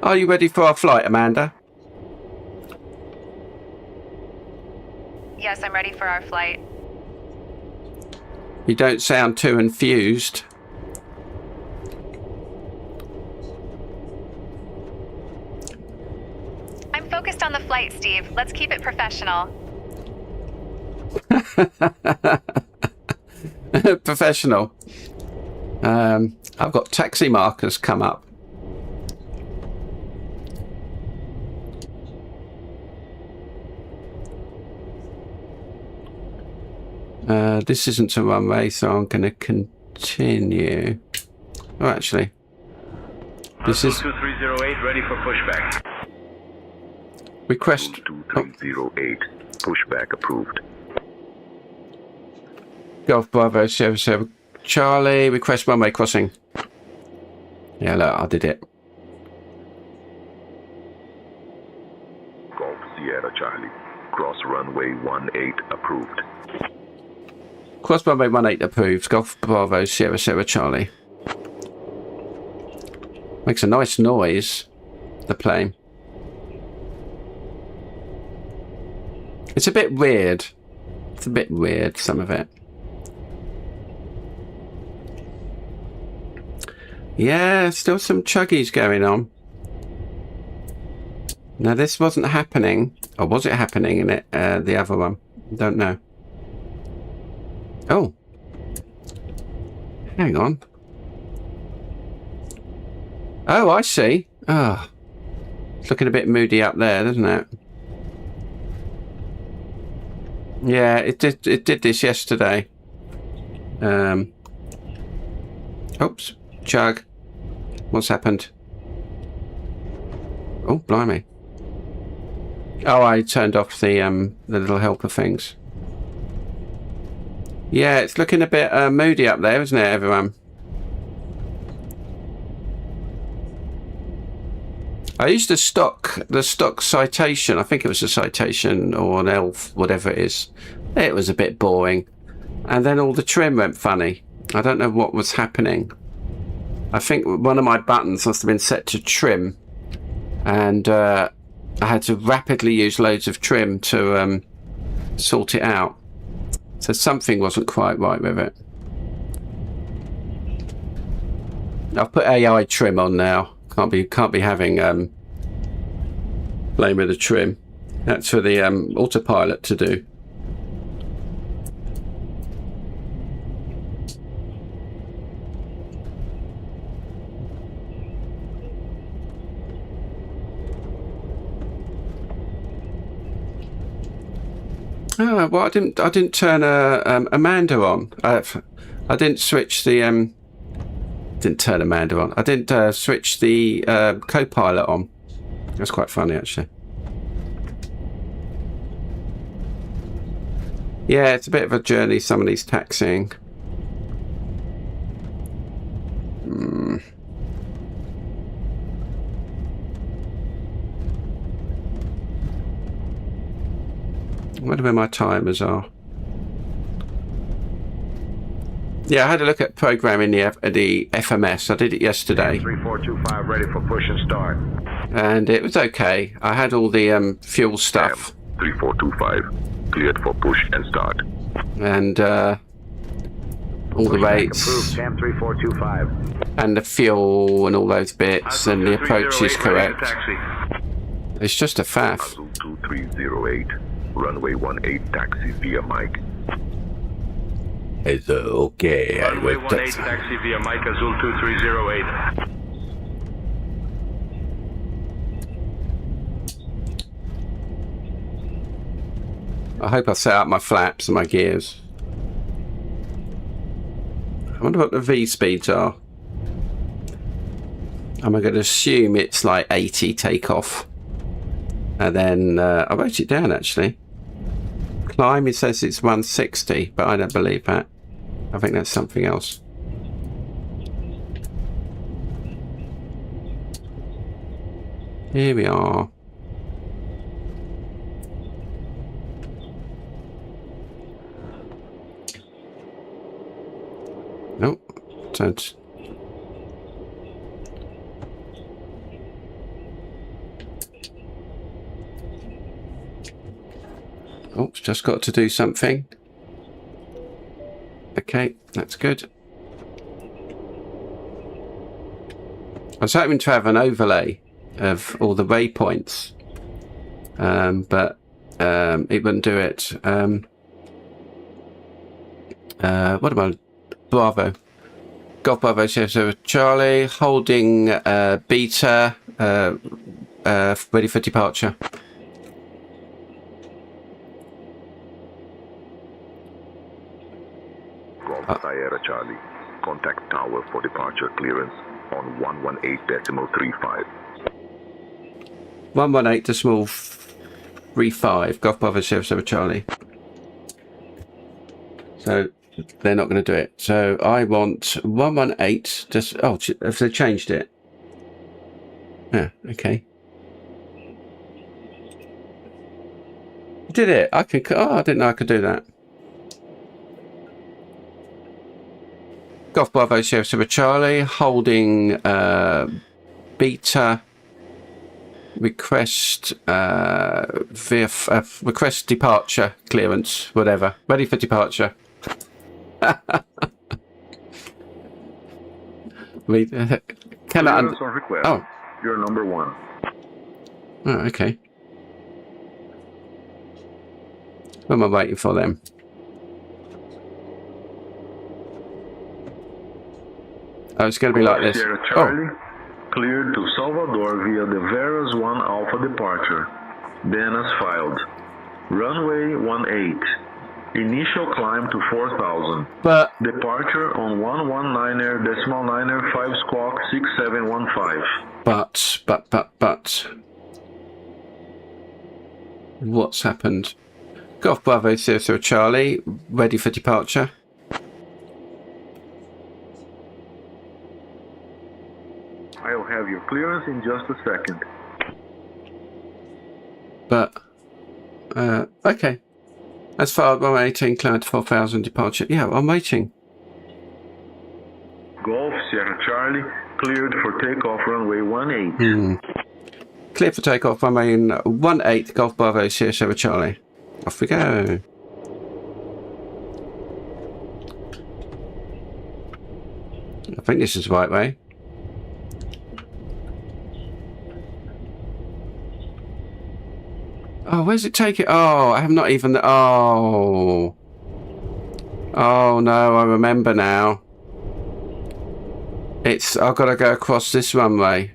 Are you ready for our flight, Amanda? Yes, I'm ready for our flight. You don't sound too enthused. I'm focused on the flight, Steve. Let's keep it professional. Professional. I've got taxi markers come up. This isn't a runway, so I'm going to continue. Oh, actually, this is 2308 ready for pushback. Request 2308 pushback approved. Golf Bravo 77 Charlie. Request runway crossing. Yeah, look, I did it. Golf Sierra Charlie. Cross runway 18 approved. Cross runway 18 approved. Golf Bravo Sierra Sierra Charlie. Makes a nice noise, the plane. It's a bit weird. It's a bit weird, some of it. Yeah, still some chuggies going on. Now this wasn't happening, or was it happening in it? The other one, don't know. Oh, hang on. Oh, I see. Oh, it's looking a bit moody up there, doesn't it? Yeah, it did this yesterday. Oops, chug. What's happened? Oh, blimey. Oh, I turned off the little helper things. Yeah, it's looking a bit moody up there, isn't it, everyone? I used the stock citation. I think it was a citation or an ELF, whatever it is, it was a bit boring. And then all the trim went funny. I don't know what was happening. I think one of my buttons must have been set to trim, and I had to rapidly use loads of trim to sort it out. So something wasn't quite right with it. I've put AI trim on now. Can't be having playing with the trim. That's for the autopilot to do. Oh, well, I didn't turn Amanda on. I didn't switch the didn't turn Amanda on. I didn't switch the co-pilot on. That's quite funny, actually. Yeah, it's a bit of a journey, some of these taxiing. I wonder where my timers are. Yeah, I had a look at programming the FMS. I did it yesterday. 3425 ready for push and start. And it was okay. I had all the fuel stuff. 3425 cleared for push and start. And all the rates. Approved, Cam 3425. And the fuel and all those bits. And the approach is correct. It's just a faff. Azul 2308. Runway 18 taxi via Mike. It's okay. Runway 18 taxi via Mike Azul 2308. I hope I set up my flaps and my gears. I wonder what the V speeds are. I'm going to assume it's like 80 takeoff. And then I wrote it down actually. Climb, it says it's 160, but I don't believe that. I think that's something else. Here we are. Nope. Don't. Oh, just got to do something. Okay, that's good. I was hoping to have an overlay of all the waypoints, but it wouldn't do it. What about Bravo? Golf Bravo Sierra Charlie, holding beta, ready for departure. Sierra Charlie, contact tower for departure clearance on 118.35. 118.35, Golf Bravo Sierra Charlie. So they're not going to do it. So I want 118. Just have they changed it? Yeah, okay. Did it? I could. Oh, I didn't know I could do that. Golf Bravo Sierra Charlie, holding beta, request request departure clearance, whatever, ready for departure. We cannot. Oh, you're number one. Oh, okay. What am I waiting for them? Oh, it's going to be like this. Charlie, cleared to Salvador via the Veras 1 Alpha departure. Then as filed. Runway 18. Initial climb to 4,000. But departure on 119.9er 5 squawk 6715. But. What's happened? Golf Bravo Sierra Charlie, ready for departure. I'll have your clearance in just a second. But, okay. As far as 118, climb to 4,000, departure. Yeah, I'm waiting. Golf Sierra Charlie, cleared for takeoff runway 18. Clear for takeoff, runway 18, Golf Bravo, Sierra Charlie. Off we go. I think this is the right way. Oh, where's it take it? Oh, I have not even... Oh. Oh, no, I remember now. It's... I've got to go across this runway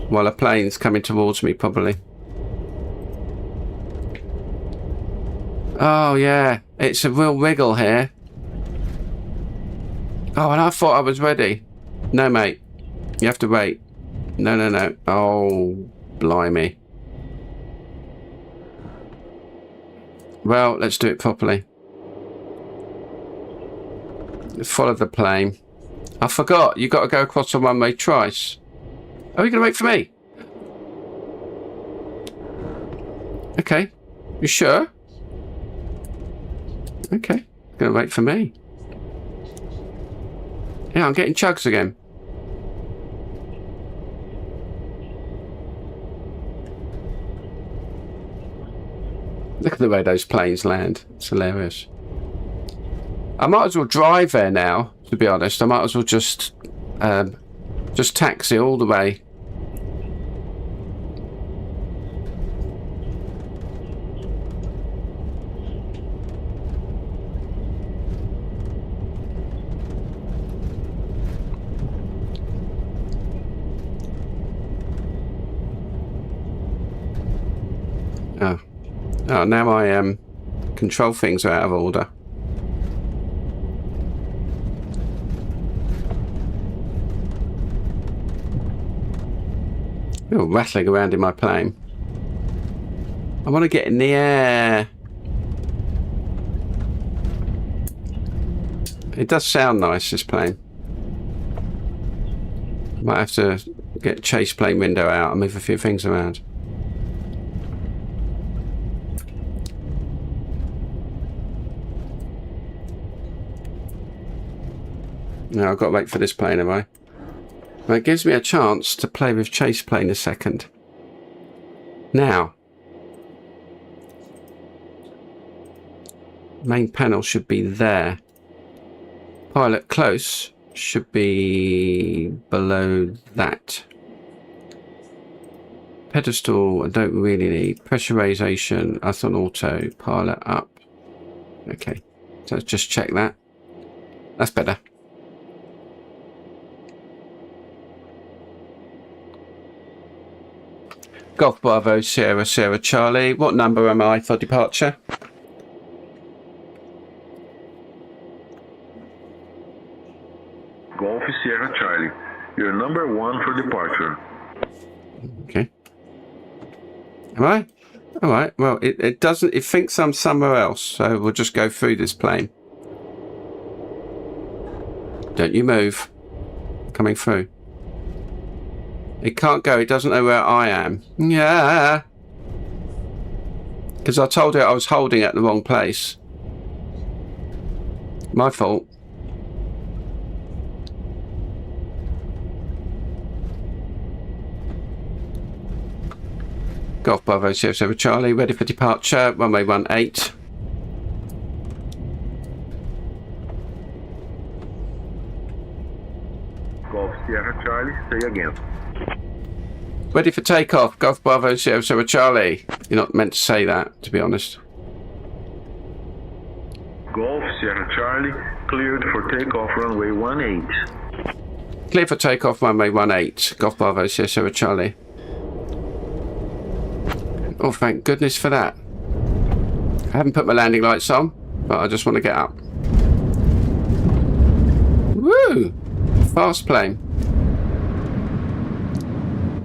while a plane's coming towards me, probably. Oh, yeah. It's a real wiggle here. Oh, and I thought I was ready. No, mate. You have to wait. No, no, no. Oh, blimey. Well, let's do it properly. Follow the plane. I forgot. You got to go across the one-way twice. Are you going to wait for me? Okay. You sure? Okay. Going to wait for me. Yeah, I'm getting chugs again. Look at the way those planes land. It's hilarious. I might as well drive there now, to be honest. I might as well just taxi all the way. Oh, now my control things are out of order. You're rattling around in my plane. I want to get in the air. It does sound nice, this plane. Might have to get chase plane window out and move a few things around. No, I've got to wait for this plane, have I? Well, it gives me a chance to play with chase plane a second. Now. Main panel should be there. Pilot close should be below that. Pedestal, I don't really need. Pressurization, that's on auto. Pilot up. Okay, so let's just check that. That's better. Golf Bravo, Sierra, Sierra Charlie. What number am I for departure? Golf Sierra Charlie. You're number 1 for departure. Okay. Am I? Alright, well, it doesn't... It thinks I'm somewhere else, so we'll just go through this plane. Don't you move. Coming through. It can't go. It doesn't know where I am. Yeah. Because I told it I was holding at the wrong place. My fault. Golf Bravo, Sierra Charlie, ready for departure. Runway 18. Golf Sierra Charlie, say again. Ready for takeoff. Golf Bravo, Sierra Charlie. You're not meant to say that, to be honest. Golf Sierra Charlie, cleared for takeoff runway 18. Clear for takeoff, runway 18. Golf Bravo, Sierra Charlie. Oh, thank goodness for that. I haven't put my landing lights on, but I just want to get up. Woo! Fast plane.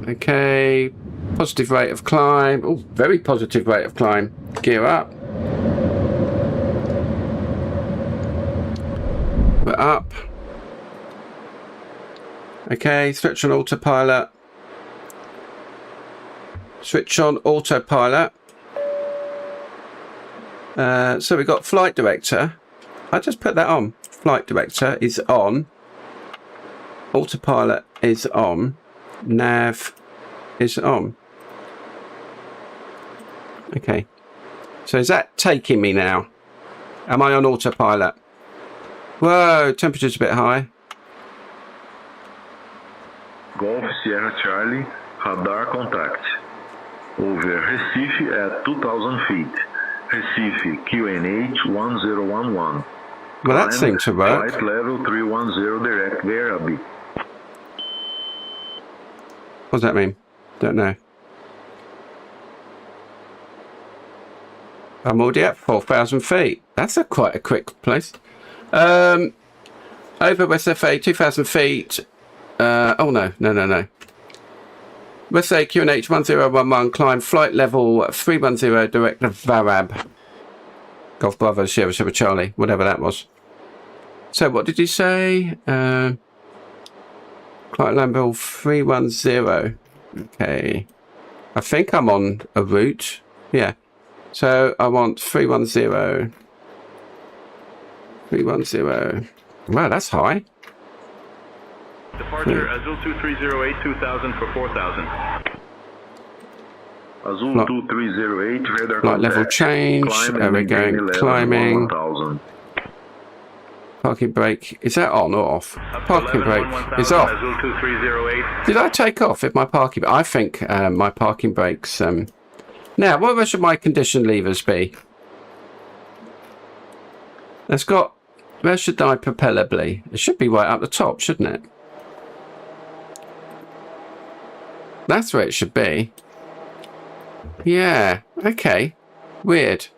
Okay, positive rate of climb. Oh, very positive rate of climb. Gear up. We're up. Okay, switch on autopilot. Switch on autopilot. So we've got flight director. I just put that on. Flight director is on. Autopilot is on. Nav is on. Okay. So is that taking me now? Am I on autopilot? Whoa, temperature's a bit high. Golf Sierra Charlie, radar contact. Over Recife at 2,000 feet. Recife QNH 1011. Well, that seemed to work. Flight level 310 direct variable. What does that mean? Don't know. I'm already at 4,000 feet. That's quite a quick place. Over MSFS 2,000 feet. Oh no. Let's say QNH 1011, climb flight level 310, direct VARAB. Golf Bravo, Sierra Charlie, whatever that was. So what did you say? Flight level 310. Okay. I think I'm on a route. Yeah. So I want 310. 310. Wow, that's high. Departure Azul 2308, 2000 for 4000. Azul 2308, radar Flight level change. There we go. Climbing. 1000. Parking brake. Is that on or off? Parking brake is off. Azul 2308. Did I take off if my parking... I think my parking brakes... Now, where should my condition levers be? It's got... Where should my propeller be? It should be right up the top, shouldn't it? That's where it should be. Yeah, okay. Weird.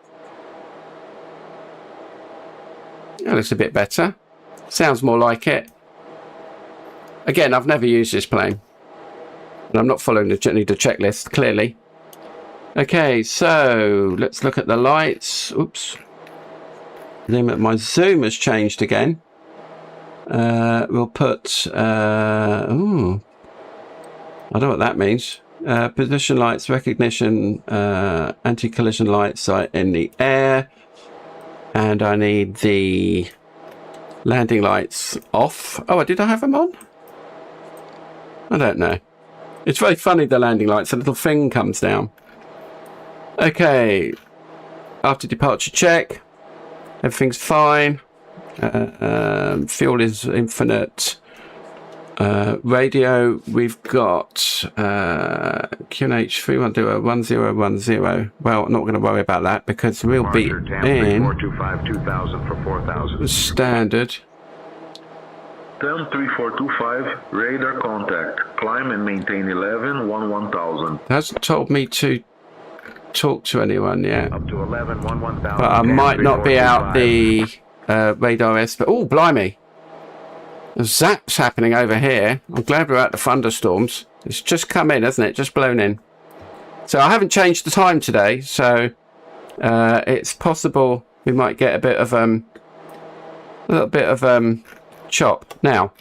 That looks a bit better. Sounds more like it. Again, I've never used this plane. And I'm not following the checklist, clearly. Okay, so let's look at the lights. Oops. My zoom has changed again. We'll put... ooh. I don't know what that means. Position lights, recognition, anti-collision lights are in the air. And I need the landing lights off. Oh, did I have them on? I don't know. It's very funny, the landing lights. A little thing comes down. Okay. After departure check. Everything's fine. Fuel is infinite. Radio, we've got QNH 3101010. Well, I'm not going to worry about that because we'll be in 425 for 4000. standard. 103425, radar contact. Climb and maintain 1000. Hasn't told me to talk to anyone yet. Up to 1000. But I might not be out the radar S. But oh, blimey. The zap's happening over here. I'm glad we're out the thunderstorms. It's just come in, hasn't it? Just blown in. So I haven't changed the time today, so it's possible we might get a little bit of chop. Now,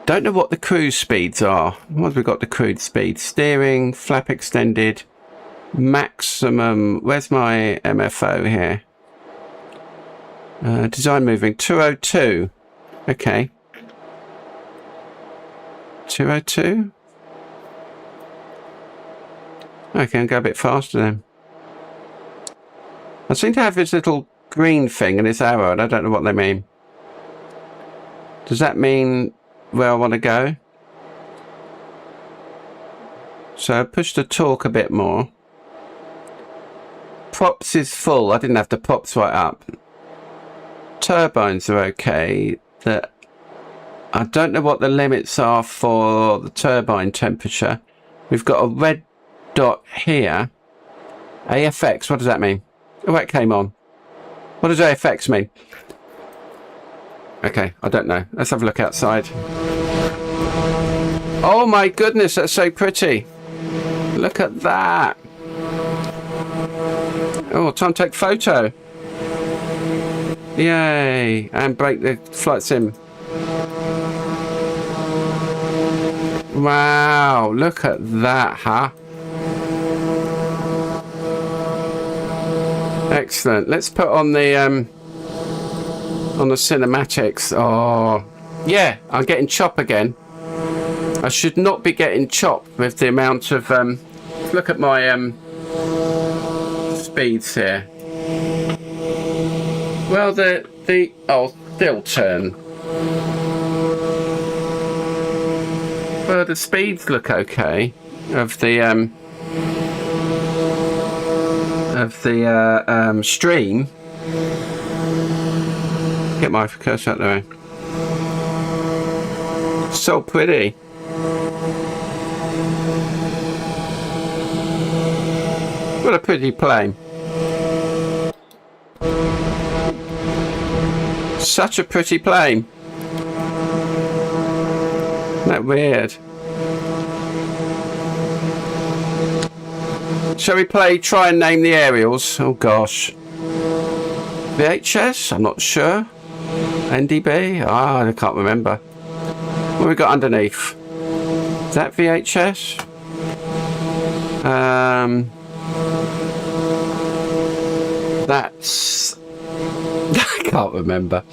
don't know what the cruise speeds are. What have we got? The cruise speed, steering, flap extended, maximum. Where's my MFO here? Design moving 202. Okay. 202. Okay, I'll go a bit faster then. I seem to have this little green thing and this arrow, and I don't know what they mean. Does that mean where I want to go? So I push the torque a bit more. Props is full. I didn't have the props right up. Turbines are okay. I don't know what the limits are for the turbine temperature. We've got a red dot here. AFX, what does that mean? Oh, that came on. What does AFX mean? Okay, I don't know. Let's have a look outside. Oh my goodness, that's so pretty. Look at that. Oh, time to take photo. Yay! And break the flight sim. Wow, look at that, huh? Excellent. Let's put on the cinematics. Oh, yeah, I'm getting chop again. I should not be getting chop with the amount of look at my speeds here. Well, they'll turn. Well, the speeds look okay of the stream. Get my cursor out there. So pretty. What a pretty plane. Such a pretty plane. Isn't that weird? Shall we try and name the aerials? Oh gosh. VHS? I'm not sure. NDB? I can't remember. What have we got underneath? Is that VHS? That's... I can't remember.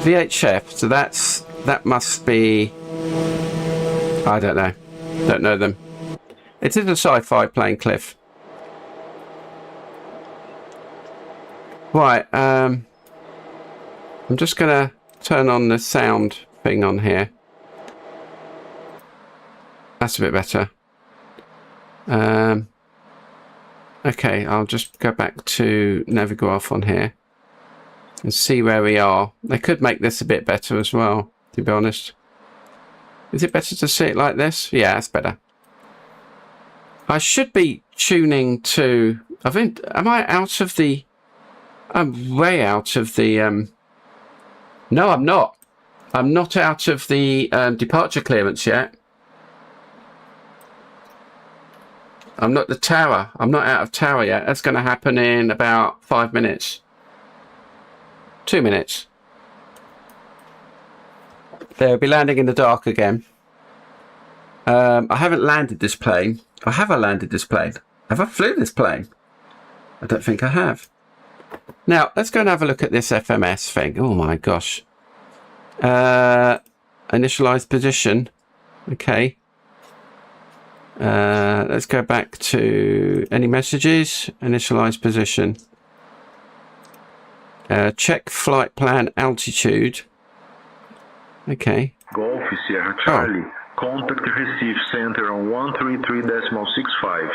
VHF, so that must be... I don't know. Don't know them. It is a sci-fi plane, Cliff. Right, I'm just gonna turn on the sound thing on here. That's a bit better. Okay, I'll just go back to Navigraph on here and see where we are. They could make this a bit better as well, to be honest. Is it better to see it like this? Yeah, that's better. I should be tuning to... am I out of the... I'm way out of the... No, I'm not. I'm not out of the departure clearance yet. I'm not the tower. I'm not out of tower yet. That's going to happen in about 5 minutes. 2 minutes. They'll be landing in the dark again. I haven't landed this plane. Or have I landed this plane? Have I flew this plane? I don't think I have. Now, let's go and have a look at this FMS thing. Oh my gosh. Initialized position. Okay. Let's go back to any messages. Initialized position. Check flight plan altitude. Okay. Golf Sierra Charlie. Contact receive center on 133.65.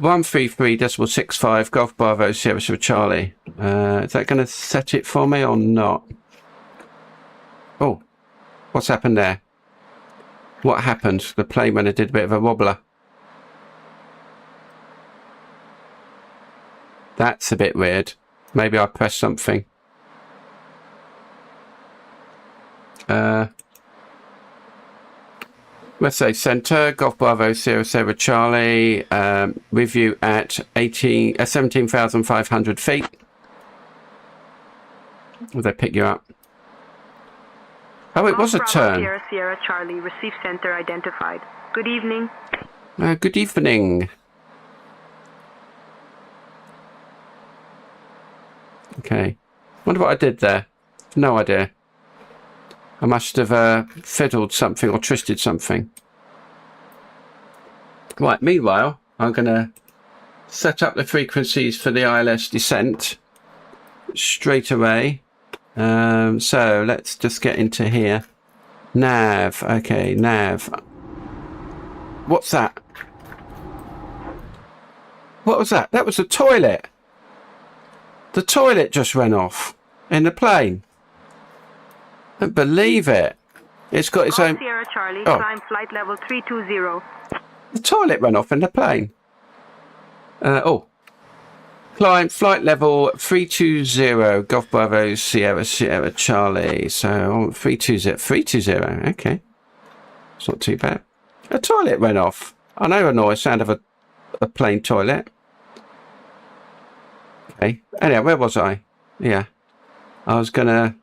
133.65 Golf Bravo Sierra Charlie. Is that going to set it for me or not? Oh, what's happened there? What happened? The plane when it did a bit of a wobbler. That's a bit weird. Maybe I pressed something. Let's say center, Golf Bravo Sierra Charlie, review at 17,500 feet. Will they pick you up? Oh, it was a turn. Sierra Charlie, receive center identified. Good evening. Good evening. Okay. Wonder what I did there. No idea. I must have fiddled something or twisted something. Right, meanwhile, I'm going to set up the frequencies for the ILS descent straight away. So let's just get into here. Nav. Okay, nav. What's that? What was that? That was the toilet. The toilet just went off in the plane. I don't believe it. It's got its own... Sierra Charlie, climb flight level 320. The toilet ran off in the plane. Climb flight level 320, Golf Bravo Sierra Charlie. So 320. Okay. It's not too bad. A toilet went off. I know a noise, sound of a plane toilet. Okay. Anyway, where was I? Yeah. I was going to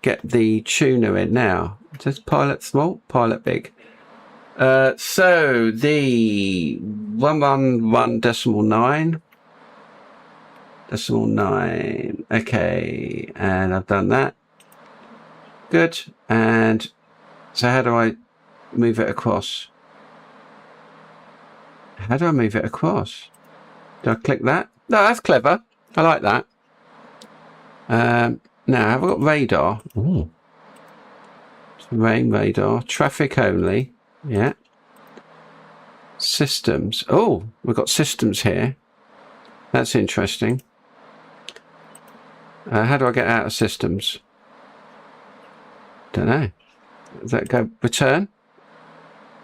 get the tuner in now. Just pilot small, pilot big. So the 111.9. Decimal 9. Okay, and I've done that. Good. And so how do I move it across? How do I move it across? Do I click that? No, that's clever. I like that. Now, have I got radar? Ooh. Terrain radar. Traffic only. Yeah. Systems. Oh, we've got systems here. That's interesting. How do I get out of systems? Don't know. Does that go return?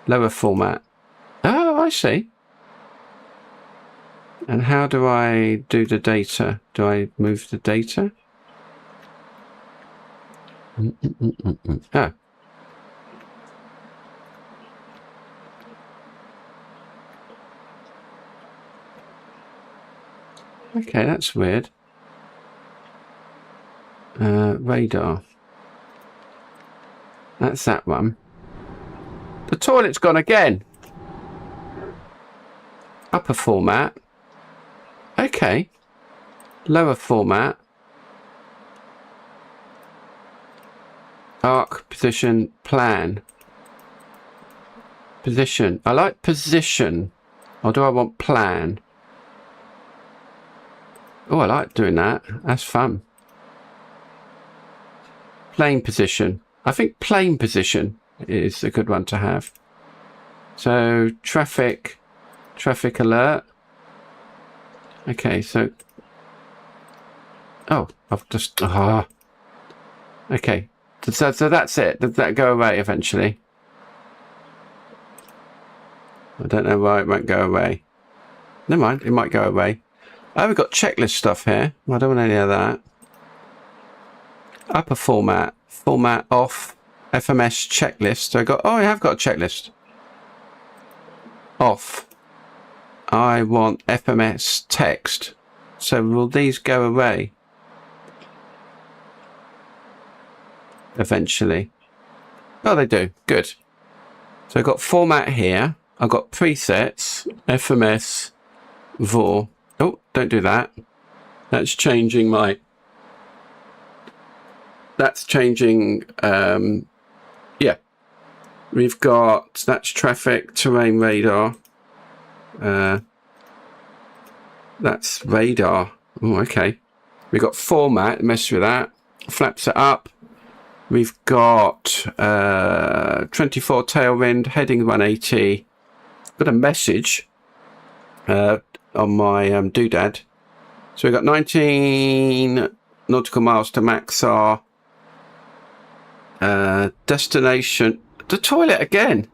Lower format. Oh, I see. And how do I do the data? Do I move the data? Oh. Okay, that's weird. Radar. That's that one. The toilet's gone again. Upper format. Okay. Lower format. Arc, position, plan. Position. I like position. Or do I want plan? Oh, I like doing that. That's fun. Plane position. I think plane position is a good one to have. So traffic alert. Okay, so I've just okay. So that's it. Does that go away eventually? I don't know why it won't go away. Never mind, it might go away. Oh, we've got checklist stuff here. I don't want any of that. Upper format. Format off. FMS checklist. So I have got a checklist. Off. I want FMS text. So will these go away? Eventually. Oh, they do. Good. So I've got format here. I've got presets. FMS. VOR. Oh, don't do that. That's changing my... That's changing... yeah. We've got... That's traffic, terrain radar. That's radar. Oh, okay. We've got format. Mess with that. Flaps it up. We've got 24 tailwind, heading 180. Got a message on my doodad. So we've got 19 nautical miles to max R. Destination. The toilet again.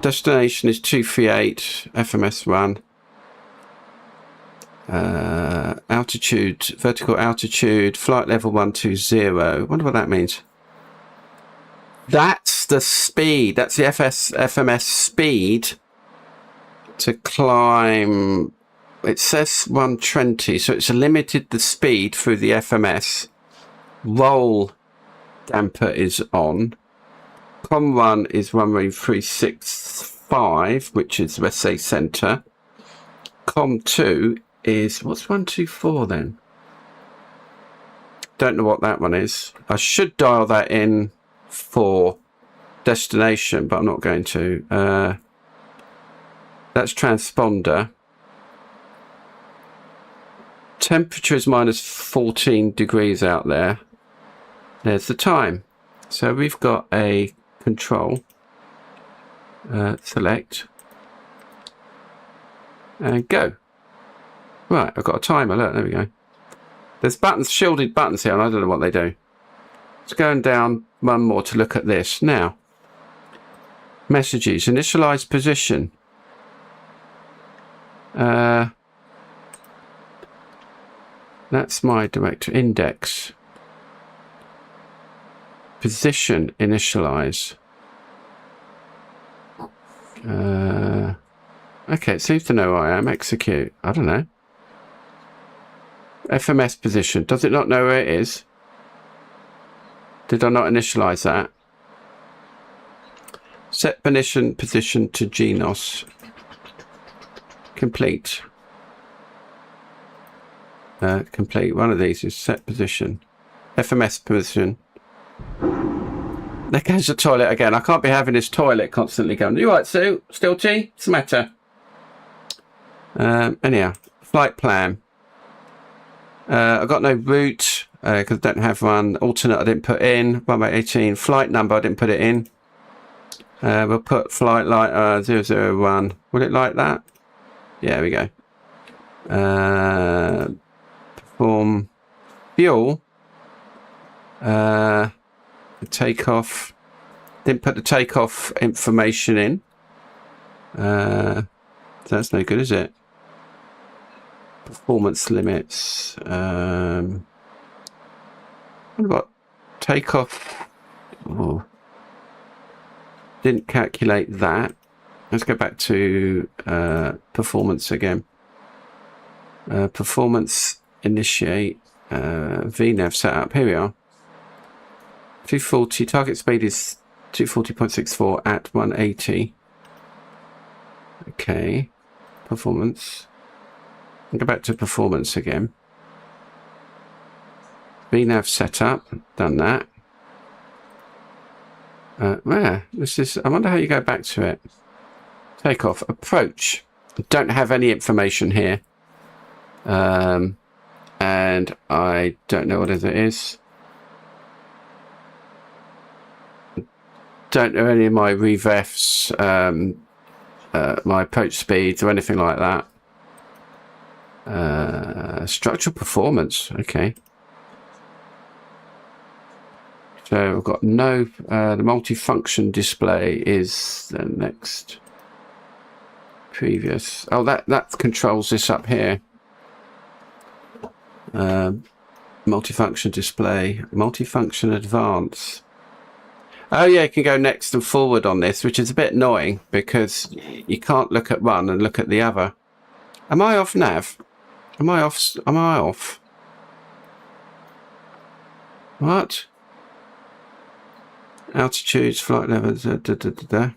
Destination is 238 FMS 1. Altitude, vertical altitude, flight level 120. Wonder what that means. That's the speed. That's the FMS speed to climb. It says 120, so it's limited the speed through the FMS. Roll damper is on. Com1 is runway 365, which is, let's say, center. Com2 is, what's 124 then? Don't know what that one is. I should dial that in for destination, but I'm not going to. That's transponder. Temperature is minus 14 degrees out there. There's the time. So we've got a control. Select. And go. Right, I've got a timer. Look, there we go. There's buttons, shielded buttons here, and I don't know what they do. Let's go down one more to look at this. Now, messages, initialize position. That's my director index. Position, initialize. Okay, it seems to know where I am. Execute. I don't know. FMS position. Does it not know where it is? Did I not initialize that? Set position to Genos. complete. Complete. One of these is set position. FMS position. There goes the toilet again. I can't be having this toilet constantly going. You right, Sue? Still tea? What's the matter? Anyhow, flight plan. I've got no route because I don't have one. Alternate I didn't put in. Runway 18. Flight number I didn't put it in. We'll put flight light 001. Will it like that? Yeah, there we go. Perform fuel. The takeoff. Didn't put the takeoff information in. So that's no good, is it? Performance limits. What about takeoff? Oh. Didn't calculate that. Let's go back to performance again. Performance initiate VNAV setup. Here we are. 240 target speed is 240.64 at 180. Okay. Performance. I'll go back to performance again. VNAV setup. Done that. Where? This is. I wonder how you go back to it. Takeoff. Approach. Don't have any information here. And I don't know what it is. Don't know any of my revefs, my approach speeds or anything like that. Structural performance. Okay. So we've got no, the multifunction display is the next previous. Oh, that controls this up here. Multifunction display, multifunction advance. Oh yeah, you can go next and forward on this, which is a bit annoying because you can't look at one and look at the other. Am I off nav? Am I off? Am I off? What? Altitudes, flight levels. Have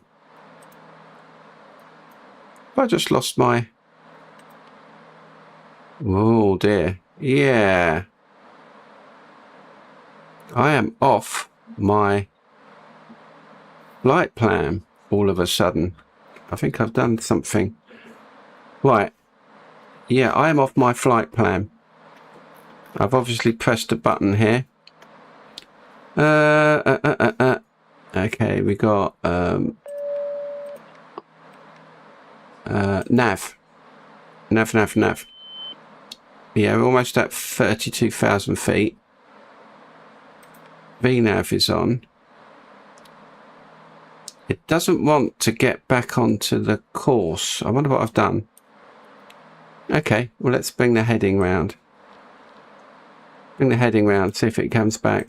I just lost my? Oh dear. Yeah. I am off my flight plan all of a sudden. I think I've done something. Right. Yeah, I am off my flight plan. I've obviously pressed a button here. Okay, we got nav. Nav. Yeah, we're almost at 32,000 feet. VNAV is on. It doesn't want to get back onto the course. I wonder what I've done. Okay, well let's bring the heading round. Bring the heading round, see if it comes back.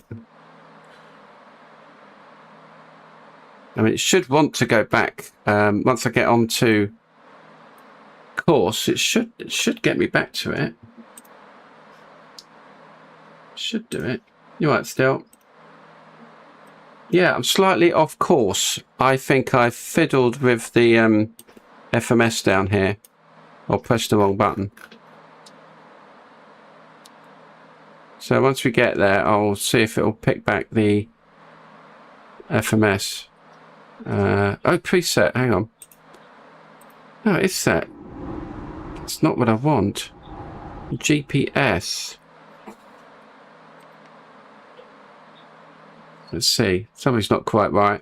I mean, it should want to go back. Once I get onto course, it should get me back to it. Should do it. You right still? Yeah, I'm slightly off course. I think I fiddled with the FMS down here. Or pressed the wrong button. So once we get there, I'll see if it'll pick back the FMS. Oh, preset. Hang on. No, it's set. It's not what I want. GPS. Let's see. Something's not quite right.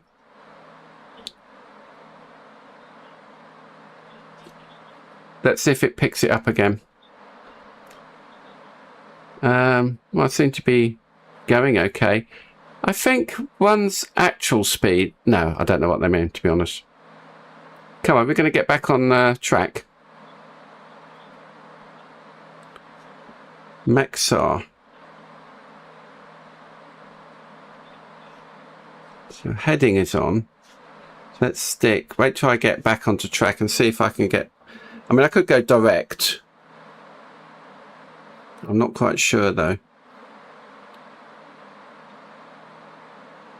Let's see if it picks it up again. Well, I seem to be going okay. I think one's actual speed... No, I don't know what they mean, to be honest. Come on, we're going to get back on track. Maxar. So heading is on. Let's stick. Wait till I get back onto track and see if I can get... I mean, I could go direct. I'm not quite sure, though.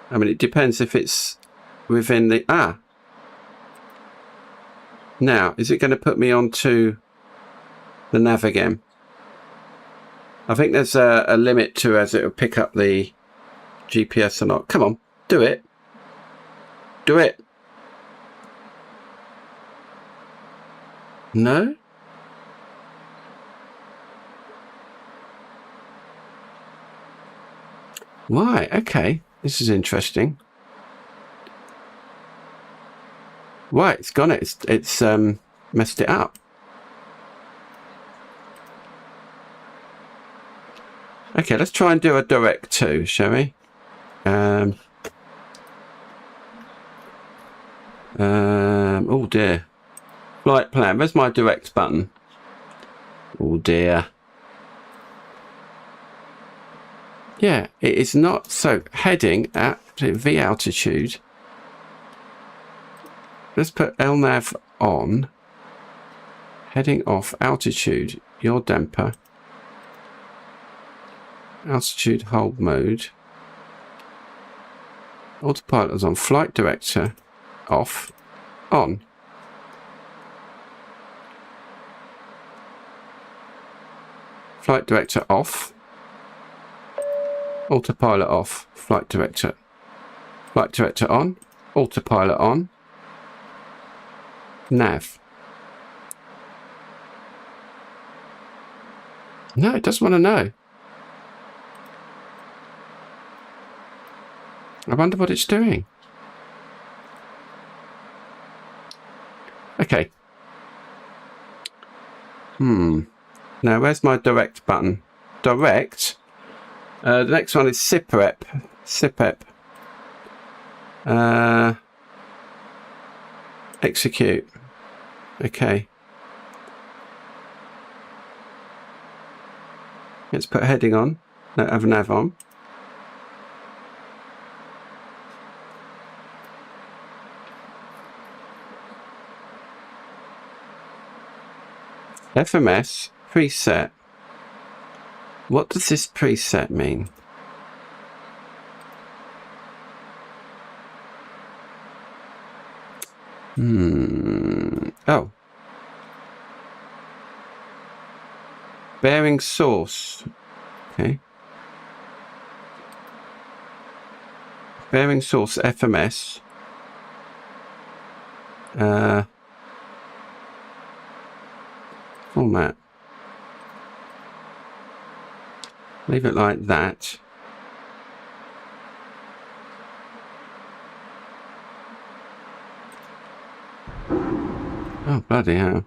I mean, it depends if it's within the... Ah! Now, is it going to put me onto the nav again. I think there's a limit to as it will pick up the GPS or not. Come on, do it. Do it. No? Why? Okay, this is interesting. Right, it's gone. It's messed it up. Okay, let's try and do a direct 2, shall we? Oh dear. Flight plan. Where's my direct button? Oh dear. Yeah, it is not. So heading at V altitude. Let's put LNAV on. Heading off altitude. Your damper. Altitude hold mode. Autopilot is on. Flight director off. On. Flight director off. Autopilot off. Flight director. Flight director on. Autopilot on. Nav. No, it doesn't want to know. I wonder what it's doing. Okay. Now, where's my direct button? Direct. The next one is SBRF. SBRF. Execute. Okay. Let's put heading on. No, have nav on. FMS preset. What does this preset mean? Oh. Bearing source. Okay. Bearing source FMS. Format. Leave it like that. Oh, bloody hell.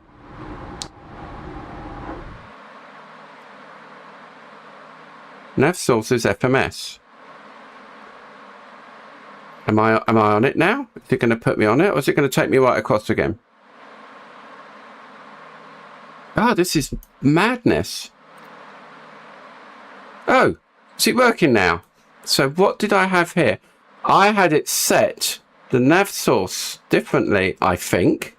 Nav source is FMS. Am I on it now? Is it going to put me on it, or is it going to take me right across again? Oh, this is madness. Oh, is it working now? So what did I have here? I had it set, the nav source, differently, I think.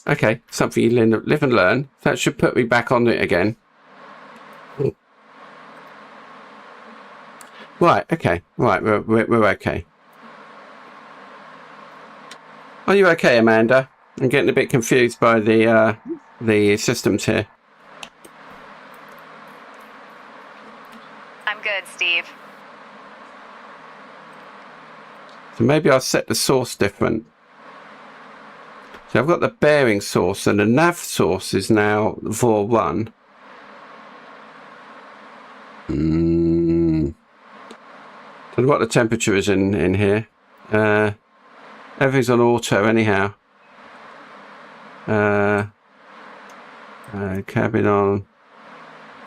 Okay, something you live and learn. That should put me back on it again. Right, okay. Right, we're okay. Are you okay, Amanda? I'm getting a bit confused by the systems here. I'm good, Steve. So maybe I'll set the source different. So I've got the bearing source, and the nav source is now VOR1. Don't know what the temperature is in here. Everything's on auto anyhow. Cabin on.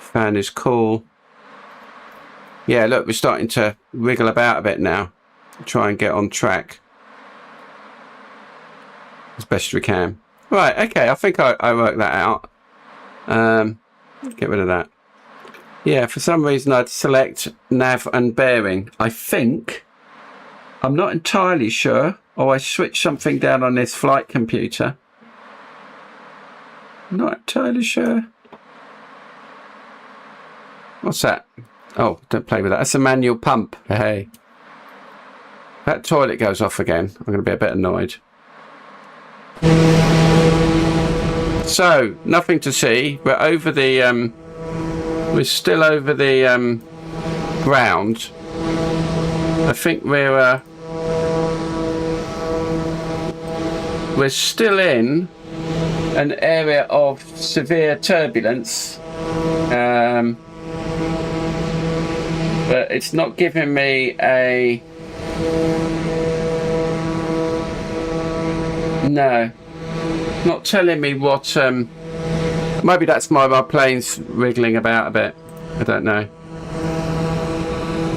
Fan is cool. Yeah, look, we're starting to wriggle about a bit now. Try and get on track as best we can. Right, okay, I think I worked that out. Get rid of that. Yeah, for some reason I'd select nav and bearing. I think, I'm not entirely sure, or I switched something down on this flight computer. Not entirely sure. What's that? Oh, don't play with that. That's a manual pump. Hey. That toilet goes off again. I'm going to be a bit annoyed. So, nothing to see. We're over the, we're still over the ground. I think we're still in an area of severe turbulence. But it's not giving me a... No. Not telling me what... maybe that's my plane's wriggling about a bit. I don't know.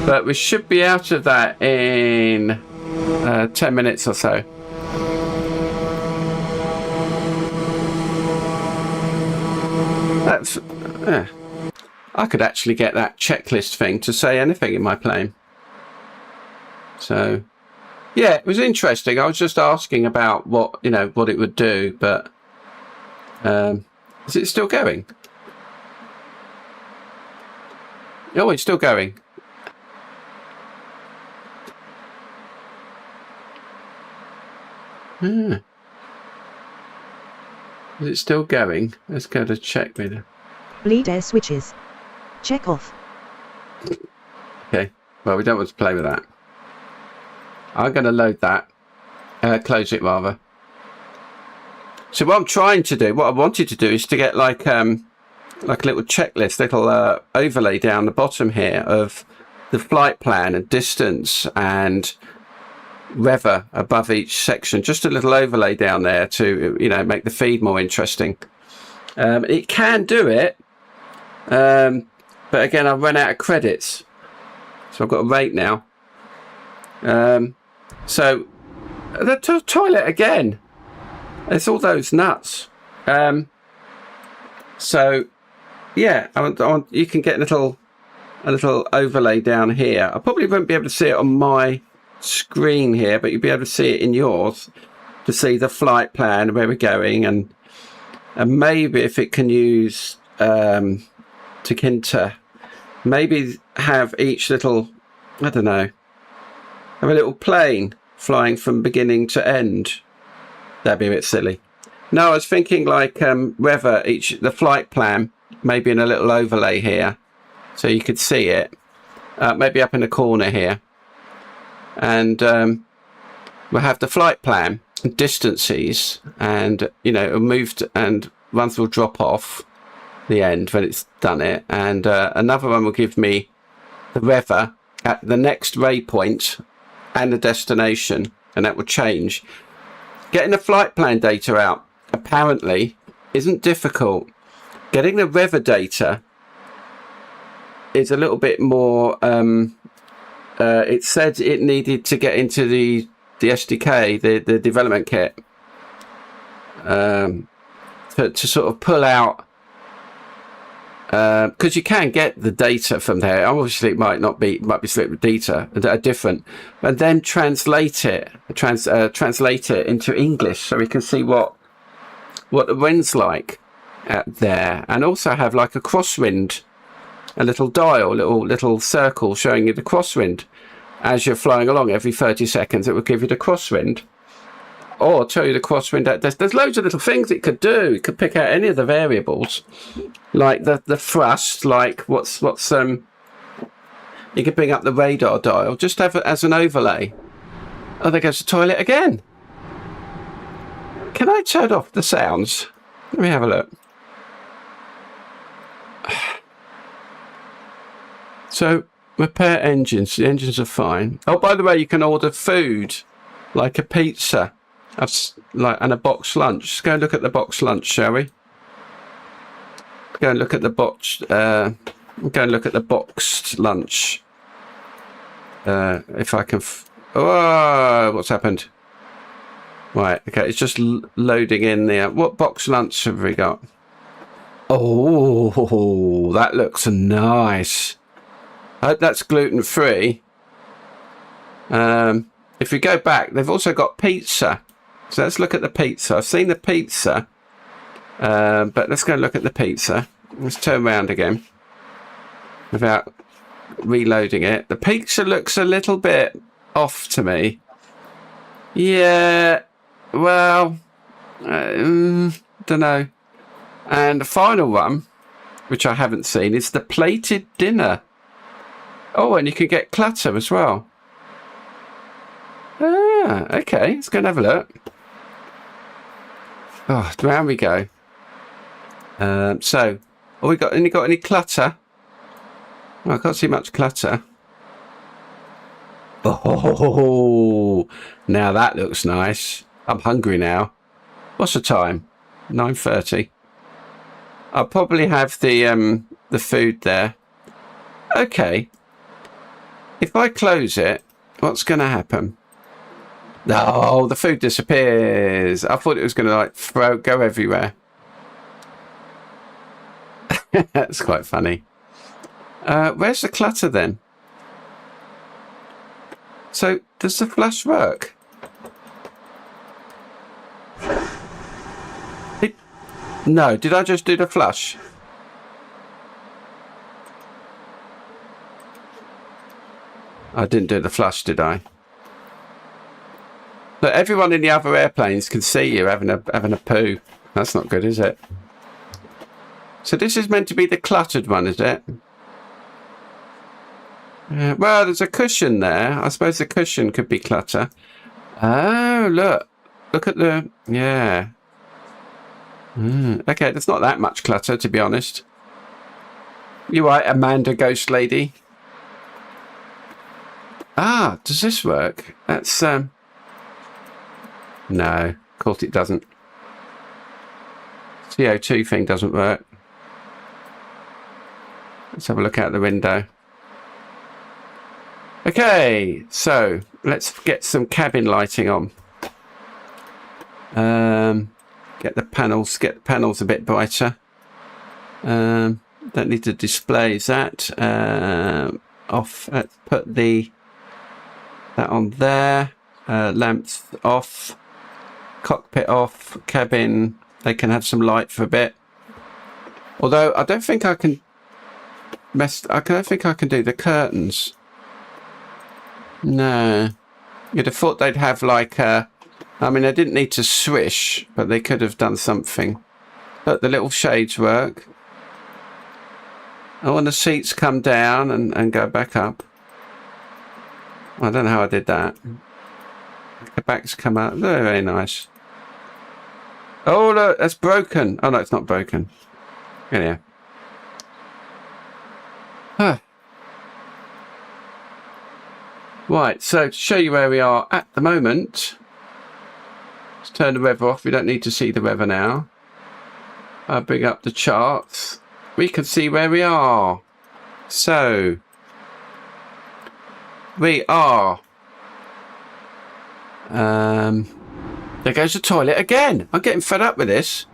But we should be out of that in 10 minutes or so. That's... I could actually get that checklist thing to say anything in my plane. So, yeah, it was interesting. I was just asking about what, you know, what it would do, but is it still going? Oh, it's still going. Is it still going? Let's go to check with it. Bleed air switches. Check off. Okay, well, we don't want to play with that. I'm going to load that. Close it, rather. So what I'm trying to do, what I wanted to do is to get like a little checklist, little overlay down the bottom here of the flight plan and distance and weather above each section. Just a little overlay down there to, you know, make the feed more interesting. It can do it. But again, I've run out of credits, so I've got a rate now. So the toilet again. It's all those nuts. So yeah, I want you can get a little overlay down here. I probably won't be able to see it on my screen here, but you'll be able to see it in yours to see the flight plan, where we're going, and maybe if it can use Sayintentions, maybe have each little, I don't know, have a little plane flying from beginning to end. That'd be a bit silly. No, I was thinking like whether the flight plan maybe in a little overlay here, so you could see it, maybe up in the corner here, and we'll have the flight plan, distances, and you know, it'll move to, and ones will drop off the end when it's done it, and another one will give me the weather at the next waypoint and the destination, and that will change. Getting the flight plan data out apparently isn't difficult. Getting the weather data is a little bit more. It said it needed to get into the SDK, the development kit, to sort of pull out, because you can get the data from there. Obviously, it might be split data that are different, and then translate it into English, so we can see what the wind's like out there, and also have like a crosswind, a little dial, little circle showing you the crosswind as you're flying along. Every 30 seconds, it will give you the crosswind, or tell you the crosswind. There's loads of little things it could do. It could pick out any of the variables, like the thrust, like what's you could bring up the radar dial, just have it as an overlay. Oh, there goes the toilet again. Can I turn off the sounds? Let me have a look. So repair engines. The engines are fine. Oh, by the way, you can order food like a pizza. And a box lunch. Let's go and look at the box lunch, shall we? Go and look at the boxed. Go and look at the boxed lunch. If I can. Oh, what's happened? Right. Okay, it's just loading in there. What box lunch have we got? Oh, that looks nice. I hope that's gluten free. If we go back, they've also got pizza. So let's look at the pizza. I've seen the pizza, but let's go and look at the pizza. Let's turn around again without reloading it. The pizza looks a little bit off to me. Yeah, well, don't know. And the final one, which I haven't seen, is the plated dinner. Oh, and you can get clutter as well. Ah, okay, let's go and have a look. Oh, down we go. So, we got any clutter? Oh, I can't see much clutter. Oh, now that looks nice. I'm hungry now. What's the time? 9:30. I'll probably have the food there. Okay. If I close it, what's going to happen? Oh, the food disappears. I thought it was going to like go everywhere. That's quite funny. Where's the clutter then? So, does the flush work? No, did I just do the flush? I didn't do the flush, did I? Look, everyone in the other airplanes can see you having a poo. That's not good, is it? So this is meant to be the cluttered one, is it? Well, there's a cushion there. I suppose the cushion could be clutter. Oh, look. Look at the... Yeah. Okay, there's not that much clutter, to be honest. You right, Amanda Ghost Lady? Ah, does this work? That's... No, of course it doesn't. CO2 thing doesn't work. Let's have a look out the window. Okay, so let's get some cabin lighting on. Get the panels a bit brighter. Don't need to display that. Off. Let's put that on there. Lamps off. Cockpit off. Cabin. They can have some light for a bit. Although I don't think I can I don't think I can do the curtains. No. You'd have thought they'd have like a... I mean, they didn't need to swish, but they could have done something. Look, the little shades work. Oh, and the seats come down and go back up. I don't know how I did that. The backs come out. Very, very nice. Oh, look, that's broken. Oh, no, it's not broken. Yeah. Huh. Right, so to show you where we are at the moment, let's turn the weather off. We don't need to see the weather now. I'll bring up the charts. We can see where we are. So, we are... there goes the toilet again. I'm getting fed up with this.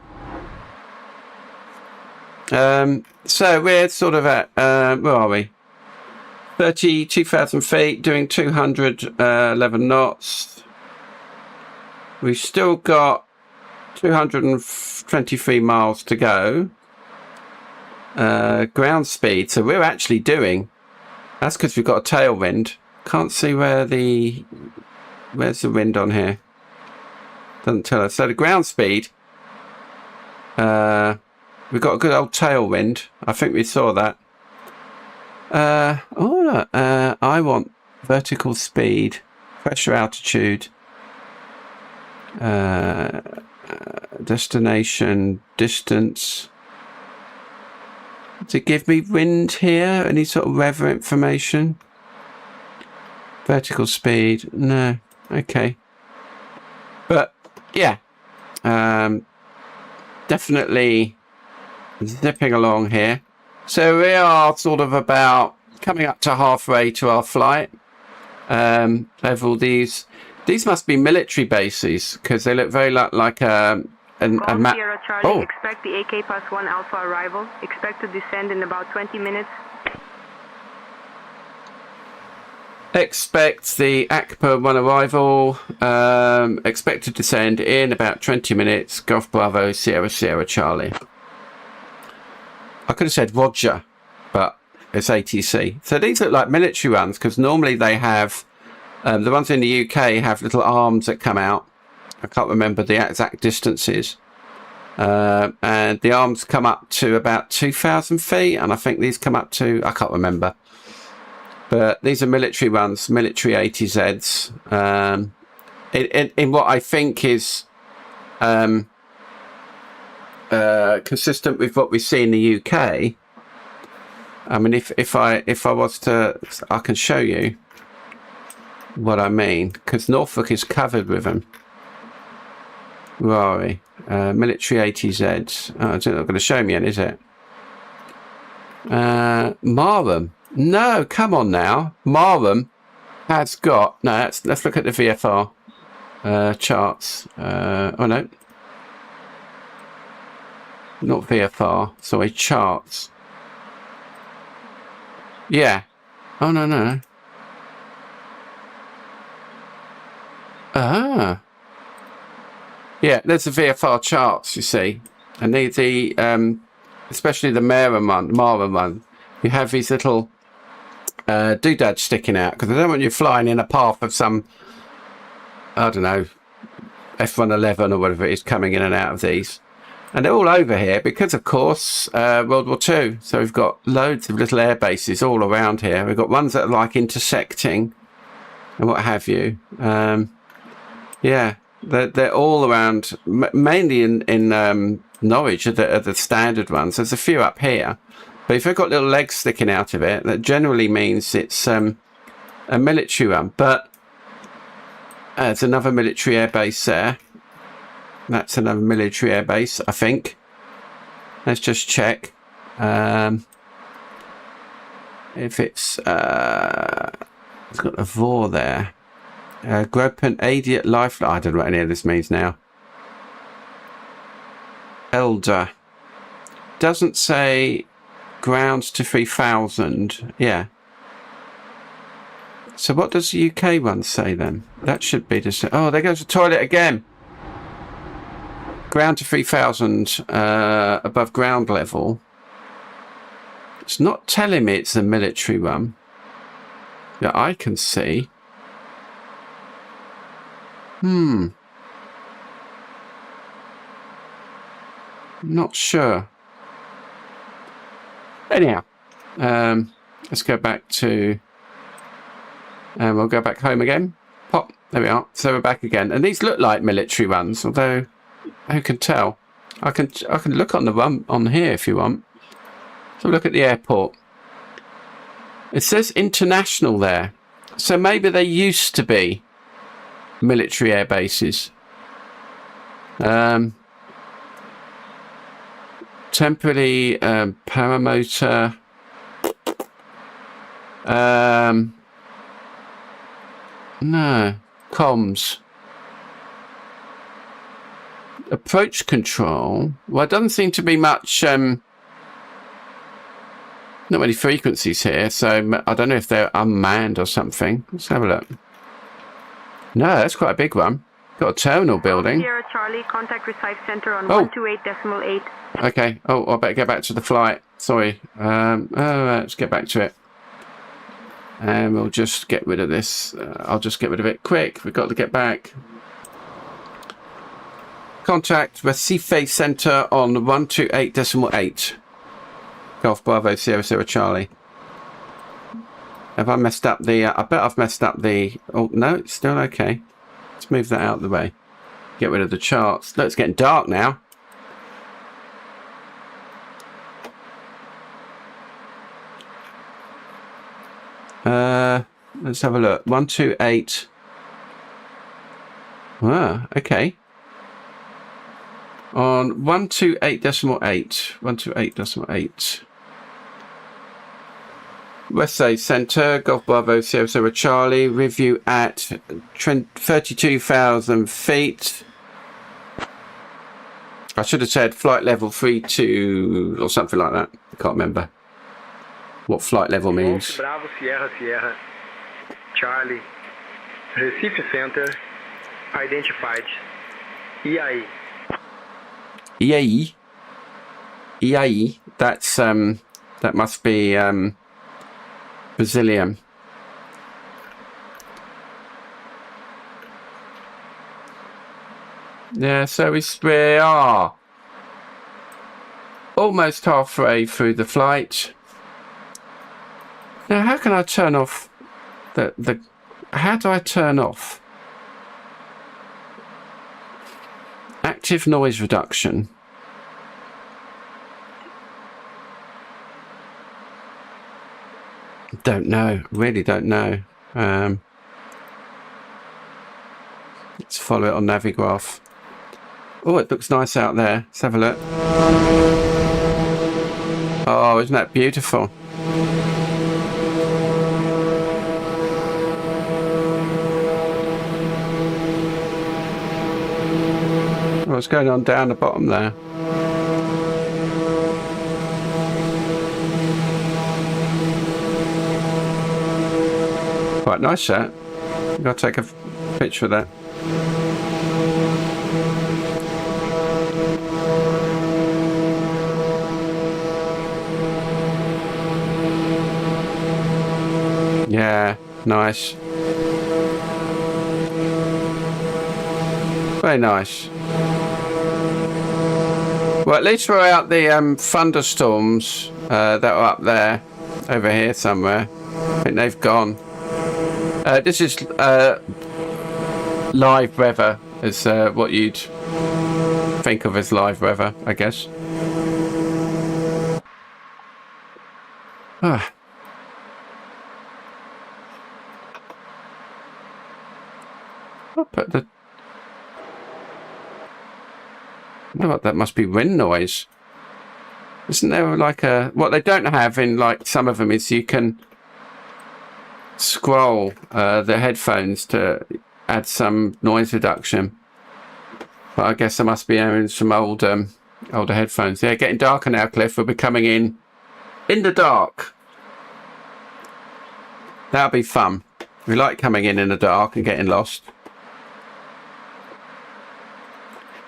So we're sort of at, where are we? 32,000 feet, doing 211 knots. We've still got 223 miles to go. Ground speed, so we're actually doing, that's because we've got a tailwind. Can't see where's the wind on here. Doesn't tell us. So the ground speed, we've got a good old tailwind. I think we saw that. I want vertical speed, pressure altitude, destination, distance. To give me wind here? Any sort of weather information? Vertical speed? No. Okay. But, yeah. Definitely zipping along here. So we are sort of about coming up to halfway to our flight. Over all these must be military bases because they look very like a map. Sierra Charlie, expect the AK+1 Alpha arrival. Expect to descend in about 20 minutes. Expect the ACPA-1 arrival. Expect to descend in about 20 minutes. Golf Bravo, Sierra Sierra Charlie. I could have said Roger, but it's ATC. So these look like military ones because normally they have, the ones in the UK have little arms that come out. I can't remember the exact distances. and the arms come up to about 2,000 feet, and I think these come up to, I can't remember, but these are military ones, military ATZs, in what I think is consistent with what we see in the UK. I mean, if I was to, I can show you what I mean, because Norfolk is covered with them. Where are we? Military ATZs. Oh, it's not going to show me any, is it? Marham. No, come on now. Marham has got, no, let's look at the VFR charts. Oh no, not VFR, sorry, charts. Yeah. Oh no. Ah. Yeah, there's the VFR charts, you see, and the especially the Marham one, you have these little doodads sticking out, because I don't want you flying in a path of some, I don't know, F-111 or whatever it is coming in and out of these. And they're all over here because, of course, World War II. So we've got loads of little air bases all around here. We've got ones that are like intersecting and what have you. Yeah, they're all around, mainly in Norwich are the standard ones. There's a few up here. But if they've got little legs sticking out of it, that generally means it's a military one. But there's another military air base there. That's another military air base, I think. Let's just check. If it's got a VOR there. Gropen Idiot Life. I don't know what any of this means now. Elder. Doesn't say grounds to 3,000. Yeah. So what does the UK one say then? That should be the... Oh, there goes the toilet again. Ground to 3,000 above ground level. It's not telling me it's a military one that I can see. Not sure. Anyhow, let's go back to, and we'll go back home again. Pop, there we are. So we're back again, and these look like military ones, although who can tell? I can look on the one on here if you want. So look at the airport. It says international there, so maybe they used to be military air bases. Temporary paramotor. No, comms. Approach control. Well, it doesn't seem to be much. Not many frequencies here, so I don't know if they're unmanned or something. Let's have a look. No, that's quite a big one. Got a terminal building. Sierra Charlie, contact Receive Center on 128.8. Okay. Oh, I better get back to the flight. Sorry. Let's get back to it. And we'll just get rid of this. I'll just get rid of it quick. We've got to get back. Contact Recife Center on 128.8. Golf Bravo Sierra Sierra Charlie. Have I messed up the... I bet I've messed up the... Oh, no, it's still okay. Let's move that out of the way. Get rid of the charts. Look, it's getting dark now. Let's have a look. 128. Ah, okay. On 128.8. 128.8. Westside Center, Golf Bravo Sierra Sierra Charlie. Review at 32,000 feet. I should have said flight level 32 or something like that. I can't remember what flight level means. Bravo Sierra Sierra Charlie. Recife Center identified. E aí? EAE. EAE. That's that must be Brazilian. Yeah, so we are almost halfway through the flight. Now, how can I turn off how do I turn off active noise reduction? Don't know, really don't know. Let's follow it on Navigraph. Oh, it looks nice out there. Let's have a look. Oh, isn't that beautiful? What's going on down the bottom there? Quite nice that. I've got to take a picture of that. Yeah, nice. Very nice. Well, at least we're out the thunderstorms that were up there, over here somewhere. I think they've gone. This is live weather, is what you'd think of as live weather, I guess. Ah. I'll put the... I wonder what that must be. Wind noise. Isn't there like a... What they don't have in like some of them is you can scroll the headphones to add some noise reduction. But I guess I must be having some older headphones. Yeah, getting darker now, Cliff. We'll be coming in the dark. That'll be fun. We like coming in the dark and getting lost.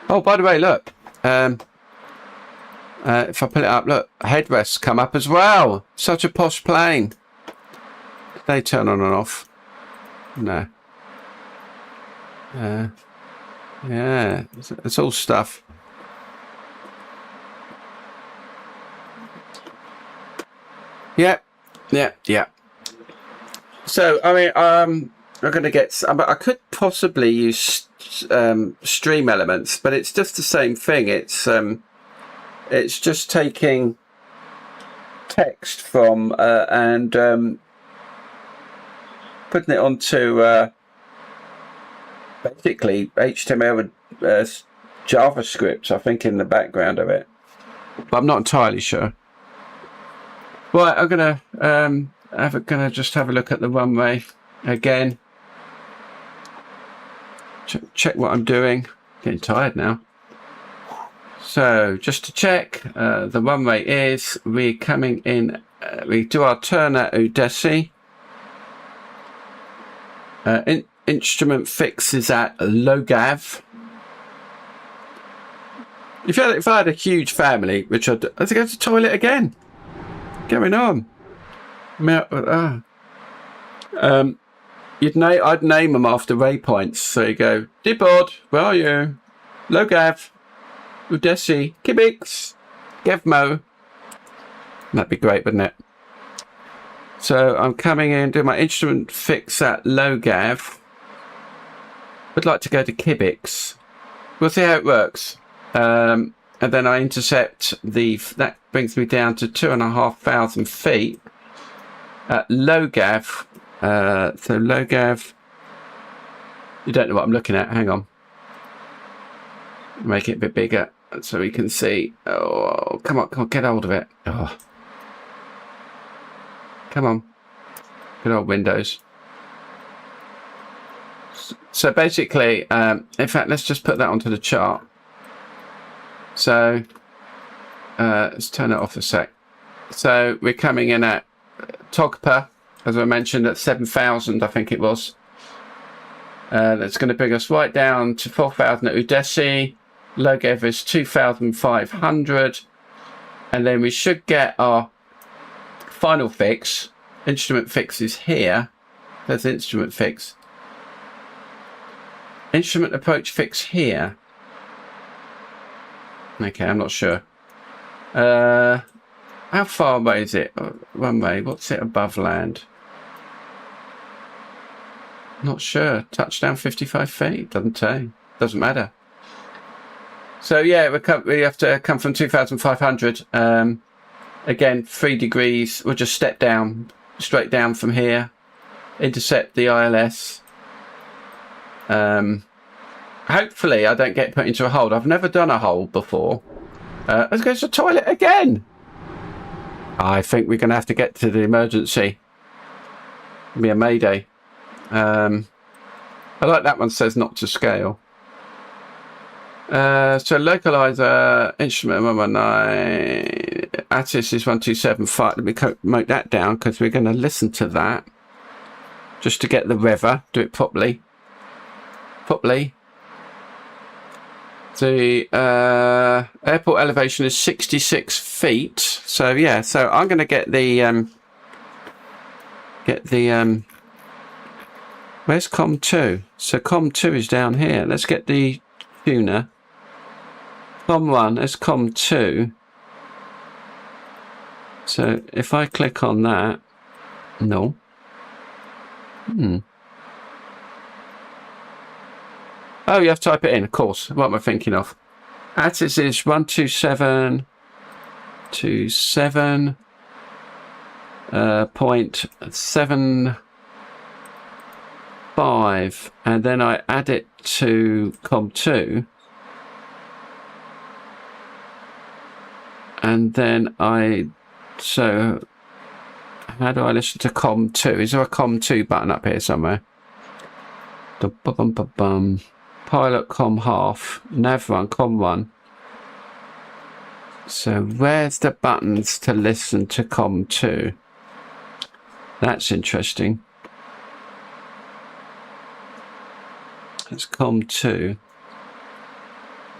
Oh, by the way, look. If I pull it up, look, headrests come up as well. Such a posh plane. They turn on and off. No. Yeah, it's all stuff. Yeah. So, I mean, I'm going to get... I could possibly use stream elements, but it's just the same thing. It's just taking text from and putting it onto basically HTML and JavaScript, I think, in the background of it. But I'm not entirely sure. Right, I'm gonna just have a look at the runway again. Check what I'm doing. Getting tired now. So just to check, the runway is we're coming in. We do our turn at Udesi. Instrument fix is at low gav. If I had a huge family, which I'd have to go to the toilet again. Going on. I'd name them after waypoints. So you go, Dipod, where are you? Low gav, Udesi, Kibix, Gevmo. That'd be great, wouldn't it? So I'm coming in, doing my instrument fix at low gav. Would like to go to Kibix. We'll see how it works. And then I intercept that brings me down to 2,500 feet at low gav. So low gav. You don't know what I'm looking at. Hang on. Make it a bit bigger so we can see. Oh, come on, get hold of it. Oh. Come on. Good old Windows. So basically, in fact, let's just put that onto the chart. So let's turn it off a sec. So we're coming in at Togpa, as I mentioned, at 7,000, I think it was. That's going to bring us right down to 4,000 at Udesi. Low gav is 2,500. And then we should get our final fix. Instrument fix is here. There's instrument fix. Instrument approach fix here. Okay, I'm not sure. How far away is it? Runway. What's it above land? Not sure. Touchdown 55 feet. Doesn't say. Doesn't matter. So yeah, we have to come from 2,500. Again, 3 degrees. We'll just step down, straight down from here. Intercept the ILS. Hopefully I don't get put into a hold. I've never done a hold before. Let's go to the toilet again. I think we're going to have to get to the emergency. It'll be a mayday. I like that one says not to scale. So localizer instrument 119 ATIS is 1275. Let me note that down because we're going to listen to that just to get the rever. Do it properly. The airport elevation is 66 feet. So yeah, so I'm going to get the where's COM2? So COM2 is down here. Let's get the tuner. COM1, there's COM2. So if I click on that, no. Oh, you have to type it in, of course. What am I thinking of? ATIS is 127.75, and then I add it to COM2, and then so how do I listen to COM2? Is there a COM2 button up here somewhere? Pilot COM half, nav run COM 1. So where's the buttons to listen to COM 2? That's interesting. It's COM 2.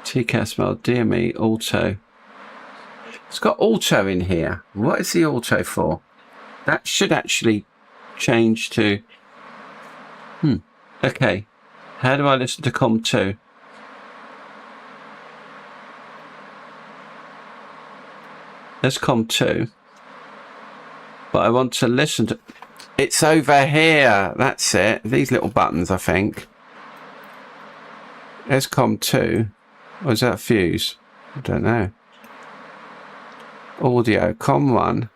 TCAS mode, DME, auto. It's got auto in here. What is the auto for? That should actually change to... Okay. How do I listen to COM 2? There's COM 2. But I want to listen to... It's over here. That's it. These little buttons, I think. There's COM 2. Or is that a fuse? I don't know. Audio. COM 1.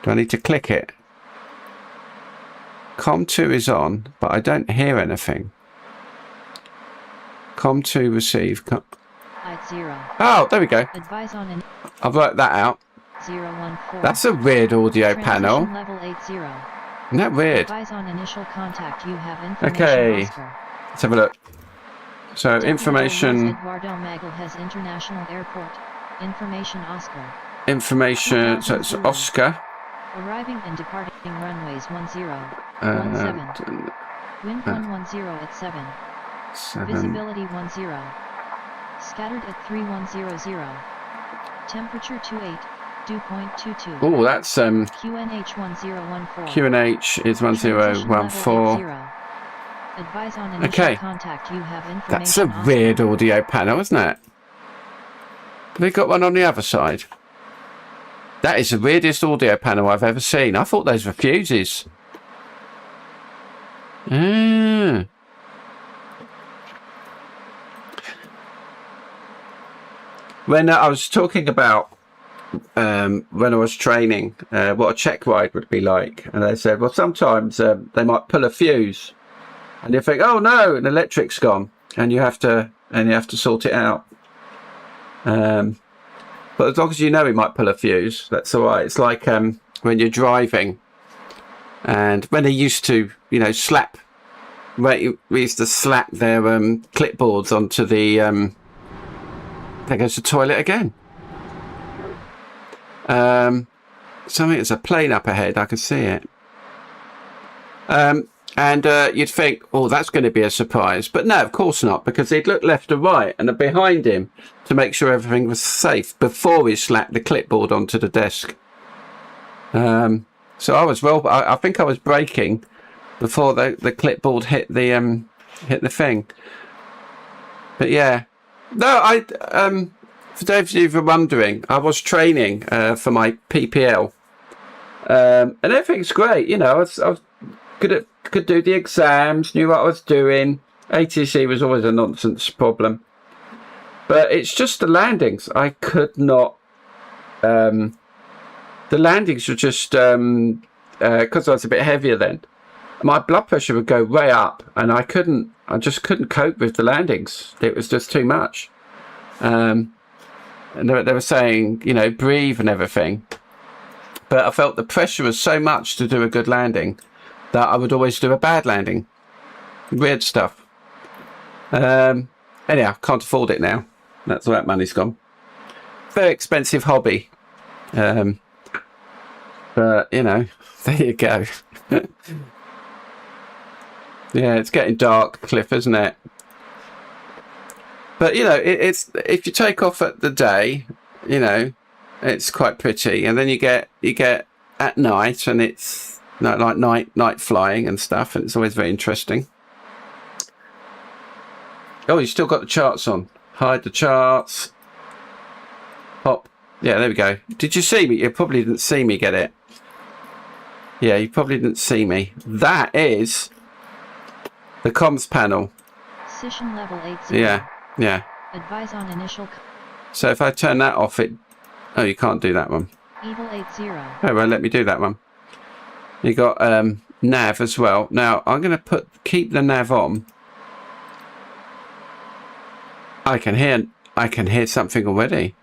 Do I need to click it? COM 2 is on, but I don't hear anything. COM 2 receive. Oh, there we go. I've worked that out. That's a weird audio panel. Isn't that weird? Okay, let's have a look. So information. Information. So it's Oscar. Arriving and departing runways 10, 17. Wind 110 at 7. Visibility 10. Scattered at 3100. Temperature 28, dew point 22. Oh, that's QNH 1014. QNH is 1014. Advise on initial contact. You have information. That's a weird audio panel, isn't it? Have they got one on the other side? That is the weirdest audio panel I've ever seen. I thought those were fuses. When I was talking about when I was training what a check ride would be like, and they said, well, sometimes they might pull a fuse, and you think, oh no, an electric's gone, and you have to sort it out. But as long as you know it might pull a fuse, that's all right. It's like when you're driving, and when they used to, slap. We used to slap their clipboards onto the. There goes the toilet again. Something. There's a plane up ahead. I can see it. And you'd think, oh, that's going to be a surprise. But no, of course not, because he'd look left and right and behind him to make sure everything was safe before he slapped the clipboard onto the desk. So I think I was braking before the clipboard hit the thing. But yeah, no, for those of you who are wondering, I was training for my PPL, and everything's great. You know, I was could do the exams, knew what I was doing. ATC was always a nonsense problem, but it's just the landings. I could not. The landings were just because I was a bit heavier then. My blood pressure would go way up, and I just couldn't cope with the landings. It was just too much. And they were saying, you know, breathe and everything. But I felt the pressure was so much to do a good landing that I would always do a bad landing. Weird stuff. Anyhow, can't afford it now. That's where that money's gone. Very expensive hobby. But, you know, there you go. Yeah, it's getting dark, Cliff, isn't it? But, you know, it's if you take off at the day, you know, it's quite pretty. And then you get at night, and it's like night flying and stuff. And it's always very interesting. Oh, you still got the charts on. Hide the charts. Pop. Yeah, there we go. Did you see me? You probably didn't see me get it. Yeah, you probably didn't see me. That is the comms panel. Position level 80. Yeah. Advise on initial. So if I turn that off, it... Oh, you can't do that one. Evil 80. Oh, well, let me do that one. You got nav as well. Now, I'm going to keep the nav on. I can hear something already.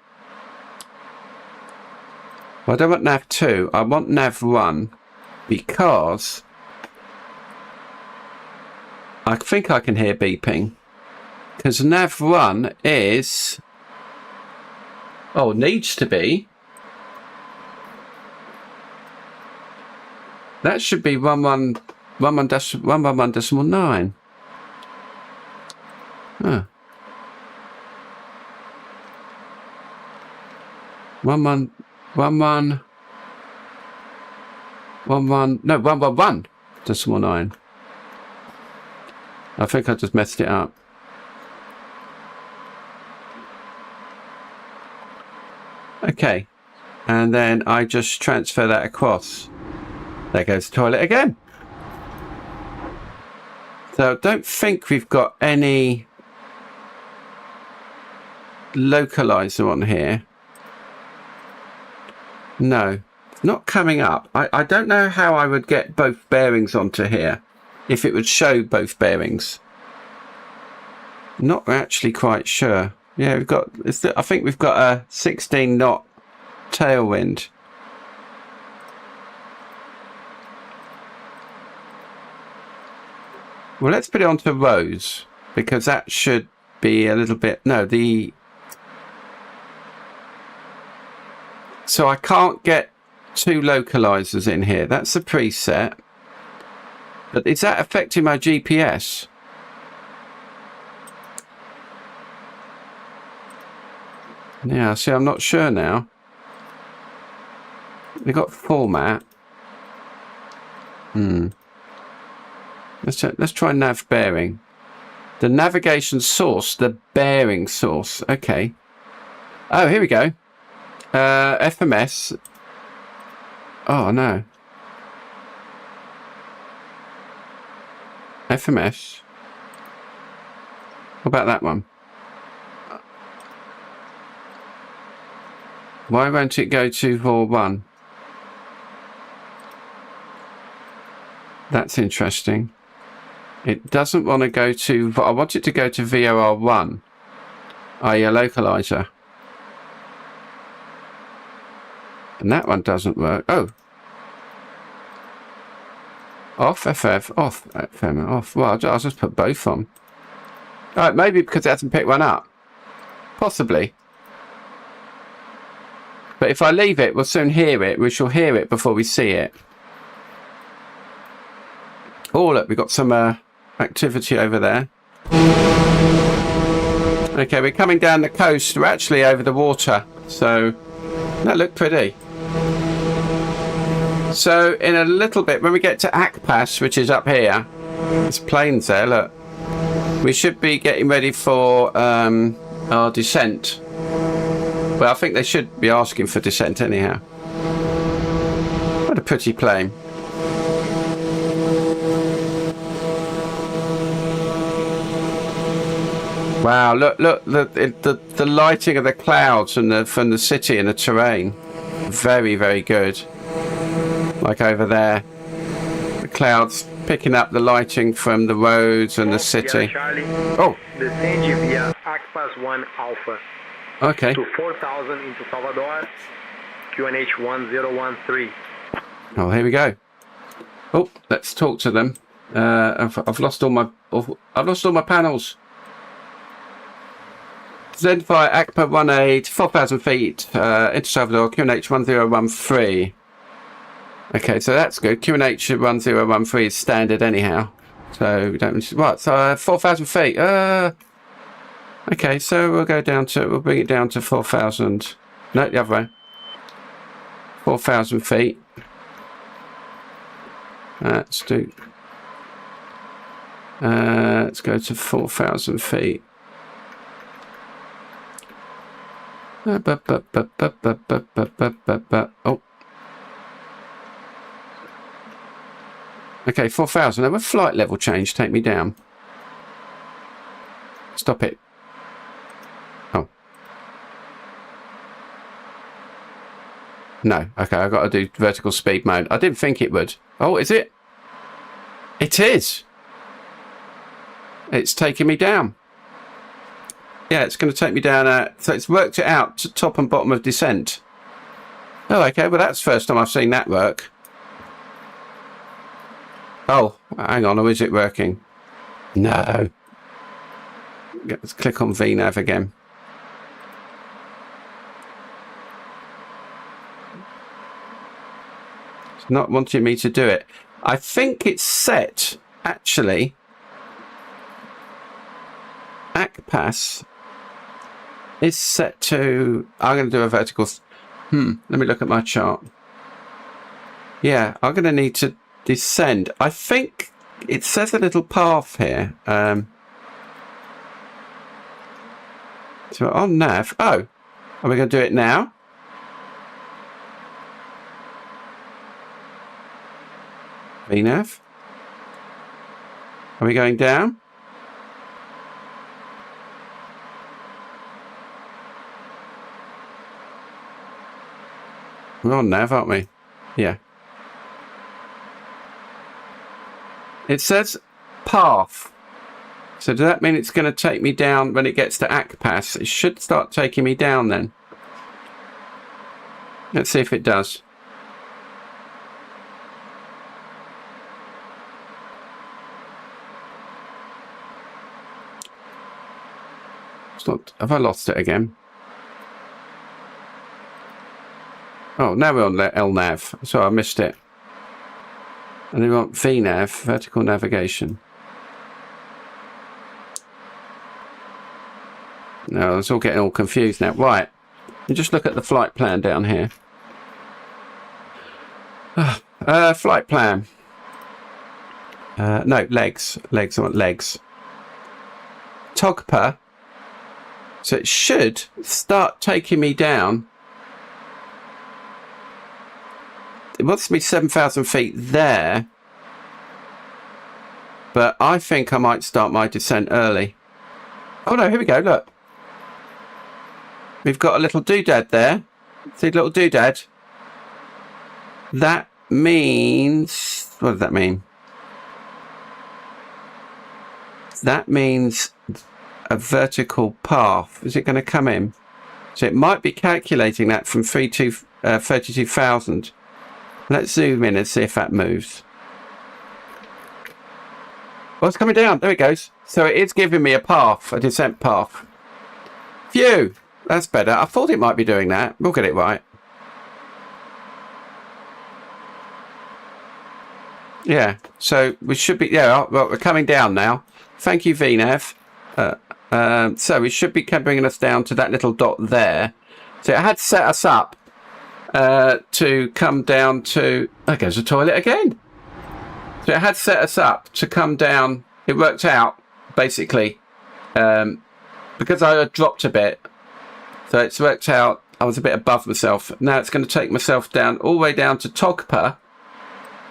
Well, I don't want nav 2. I want nav 1 because I think I can hear beeping. Because nav 1 is... Oh, needs to be. That should be 111.9. Huh. 111.9. I think I just messed it up. Okay, and then I just transfer that across. There goes the toilet again. So I don't think we've got any localizer on here. No, it's not coming up. I don't know how I would get both bearings onto here. If it would show both bearings. Not actually quite sure. Yeah, I think we've got a 16 knot tailwind. Well, let's put it onto Rose, because that should be a little bit... No, So I can't get 2 localizers in here. That's the preset. But is that affecting my GPS? Yeah, see, I'm not sure now. We've got format. Let's try nav bearing. The navigation source, the bearing source. Okay. Oh, here we go. FMS. Oh, no. FMS. What about that one? Why won't it go to VOR1? That's interesting. It doesn't want to go to... I want it to go to VOR1. i.e. a localizer. And that one doesn't work. Oh. Off FF. Off FM. Off. Well, I'll just put both on. Alright, maybe because it hasn't picked one up. Possibly. But if I leave it, we'll soon hear it. We shall hear it before we see it. Oh, look, we've got some activity over there. Okay, we're coming down the coast. We're actually over the water. So, that looked pretty. So, in a little bit, when we get to Akpas, which is up here, there's planes there, look. We should be getting ready for our descent. Well, I think they should be asking for descent anyhow. What a pretty plane. Wow, look, the lighting of the clouds from the city and the terrain. Very, very good. Like over there. The clouds picking up the lighting from the roads and the city. Charlie, Oh. descend via ACPAS 1 Alpha Okay. to 4,000 into Salvador, QNH 1013. Oh, here we go. Oh, let's talk to them. I've lost all my panels. Zenfire ACPA 18, 4,000 feet, into Salvador, QNH 1013. Okay, so that's good. QNH 1013 is standard anyhow. So we don't. What? So 4,000 feet. Okay, so we'll bring it down to 4,000. No, the other way. 4,000 feet. Let's do. Let's go to 4,000 feet. Oh. Okay, 4,000. Now, with flight level change, take me down. Stop it. Oh. No. Okay, I've got to do vertical speed mode. I didn't think it would. Oh, is it? It is. It's taking me down. Yeah, it's going to take me down. So it's worked it out to top and bottom of descent. Oh, okay. Well, that's the first time I've seen that work. Oh, hang on. Or is it working? No. Let's click on VNav again. It's not wanting me to do it. I think it's set, actually. ACPAS is set to... I'm going to do a vertical... Let me look at my chart. Yeah, I'm going to need to descend. I think it says a little path here. So on nav... Oh, are we going to do it now? VNav? Are we going down? We're on nav, aren't we? Yeah. It says path. So does that mean it's going to take me down when it gets to ACPAS? It should start taking me down then. Let's see if it does. It's not, have I lost it again? Oh, now we're on LNAV. So I missed it. And we want VNav, vertical navigation. No, it's all getting all confused now. Right. And just look at the flight plan down here. Flight plan. No, legs. Legs, I want legs. TOGPA. So it should start taking me down. It wants to be 7,000 feet there. But I think I might start my descent early. Oh no, here we go, look. We've got a little doodad there. See the little doodad? That means... What does that mean? That means a vertical path. Is it going to come in? So it might be calculating that from 32,000. Let's zoom in and see if that moves. Oh, it's coming down. There it goes. So it is giving me a path, a descent path. Phew. That's better. I thought it might be doing that. We'll get it right. Yeah. So we should be... Yeah, well, we're coming down now. Thank you, VNav. So we should be bringing us down to that little dot there. So it had set us up to come down to... There goes the toilet again. So it had set us up to come down. It worked out, basically, because I had dropped a bit. So it's worked out I was a bit above myself. Now it's going to take myself down all the way down to Togpa,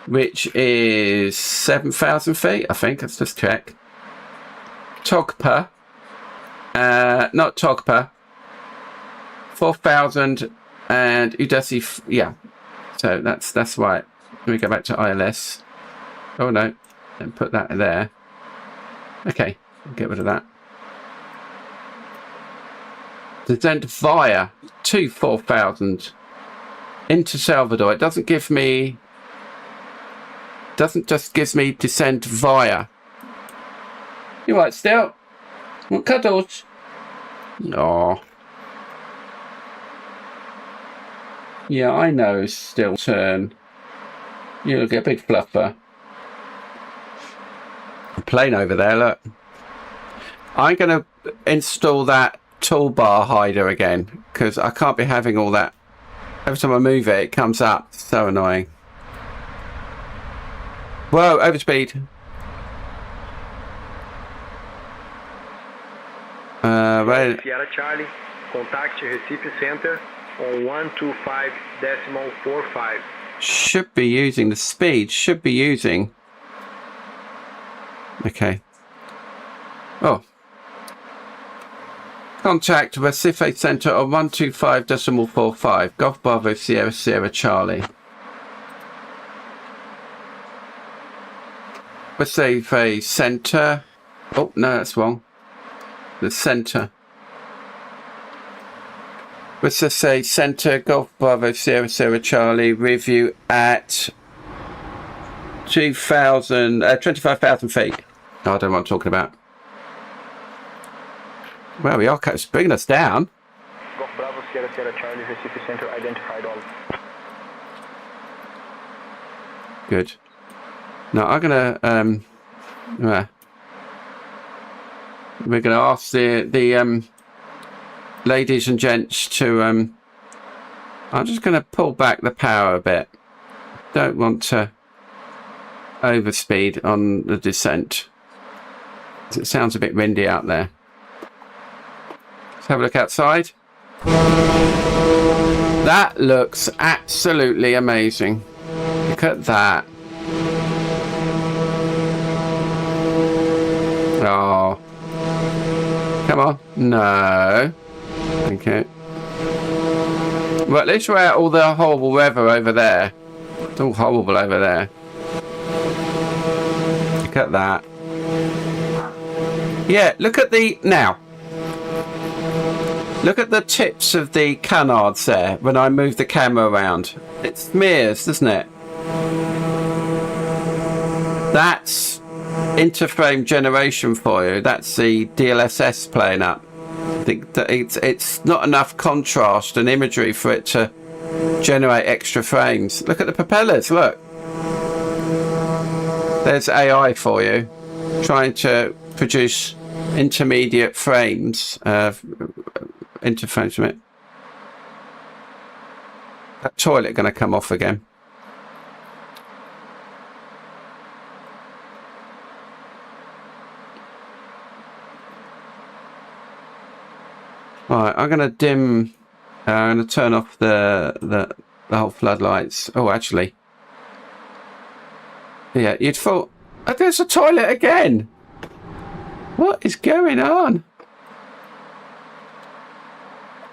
which is 7,000 feet, I think. Let's just check. Togpa, not Togpa, 4,000 and Udesi, yeah. So that's right. Let me go back to ILS. Oh no, and put that there. Okay, get rid of that. Descend via to 4,000 into Salvador. It doesn't give me, doesn't just gives me descend via. You right still? What cuddles? Oh. Yeah, I know. Still turn. You look a big fluffer. A plane over there. Look. I'm gonna install that toolbar hider again because I can't be having all that. Every time I move it, it comes up. So annoying. Whoa! Overspeed. Right. Sierra Charlie, contact Recife Center on 125.45. Should be using the speed. Should be using. Okay. Oh. Contact Recife Center on 125.45. Golf Bravo Sierra Sierra Charlie. Recife Center. Oh no, that's wrong. The center. Recife Center, Golf Bravo Sierra Sierra Charlie. Review at 25,000 feet. Oh, I don't know what I'm talking about. Well, we are bringing us down. Golf Bravo Sierra Sierra Charlie, Recife Center identified all. Good. Now I'm gonna we're gonna ask the ladies and gents to I'm just gonna pull back the power a bit. Don't want to overspeed on the descent. It sounds a bit windy out there. Let's have a look outside. That looks absolutely amazing. Look at that. Oh. Come on. No. Okay. Well, at least we're out all the horrible weather over there. It's all horrible over there. Look at that. Yeah, look at the... Now. Look at the tips of the canards there when I move the camera around. It smears, doesn't it? That's interframe generation for you. That's the DLSS playing up. I think that it's not enough contrast and imagery for it to generate extra frames. Look at the propellers, look. There's AI for you, trying to produce intermediate frames, interframes from it. That toilet going to come off again. Right, I'm going to dim. I'm going to turn off the whole floodlights. Oh, actually, yeah, you'd thought. Oh, there's a toilet again. What is going on?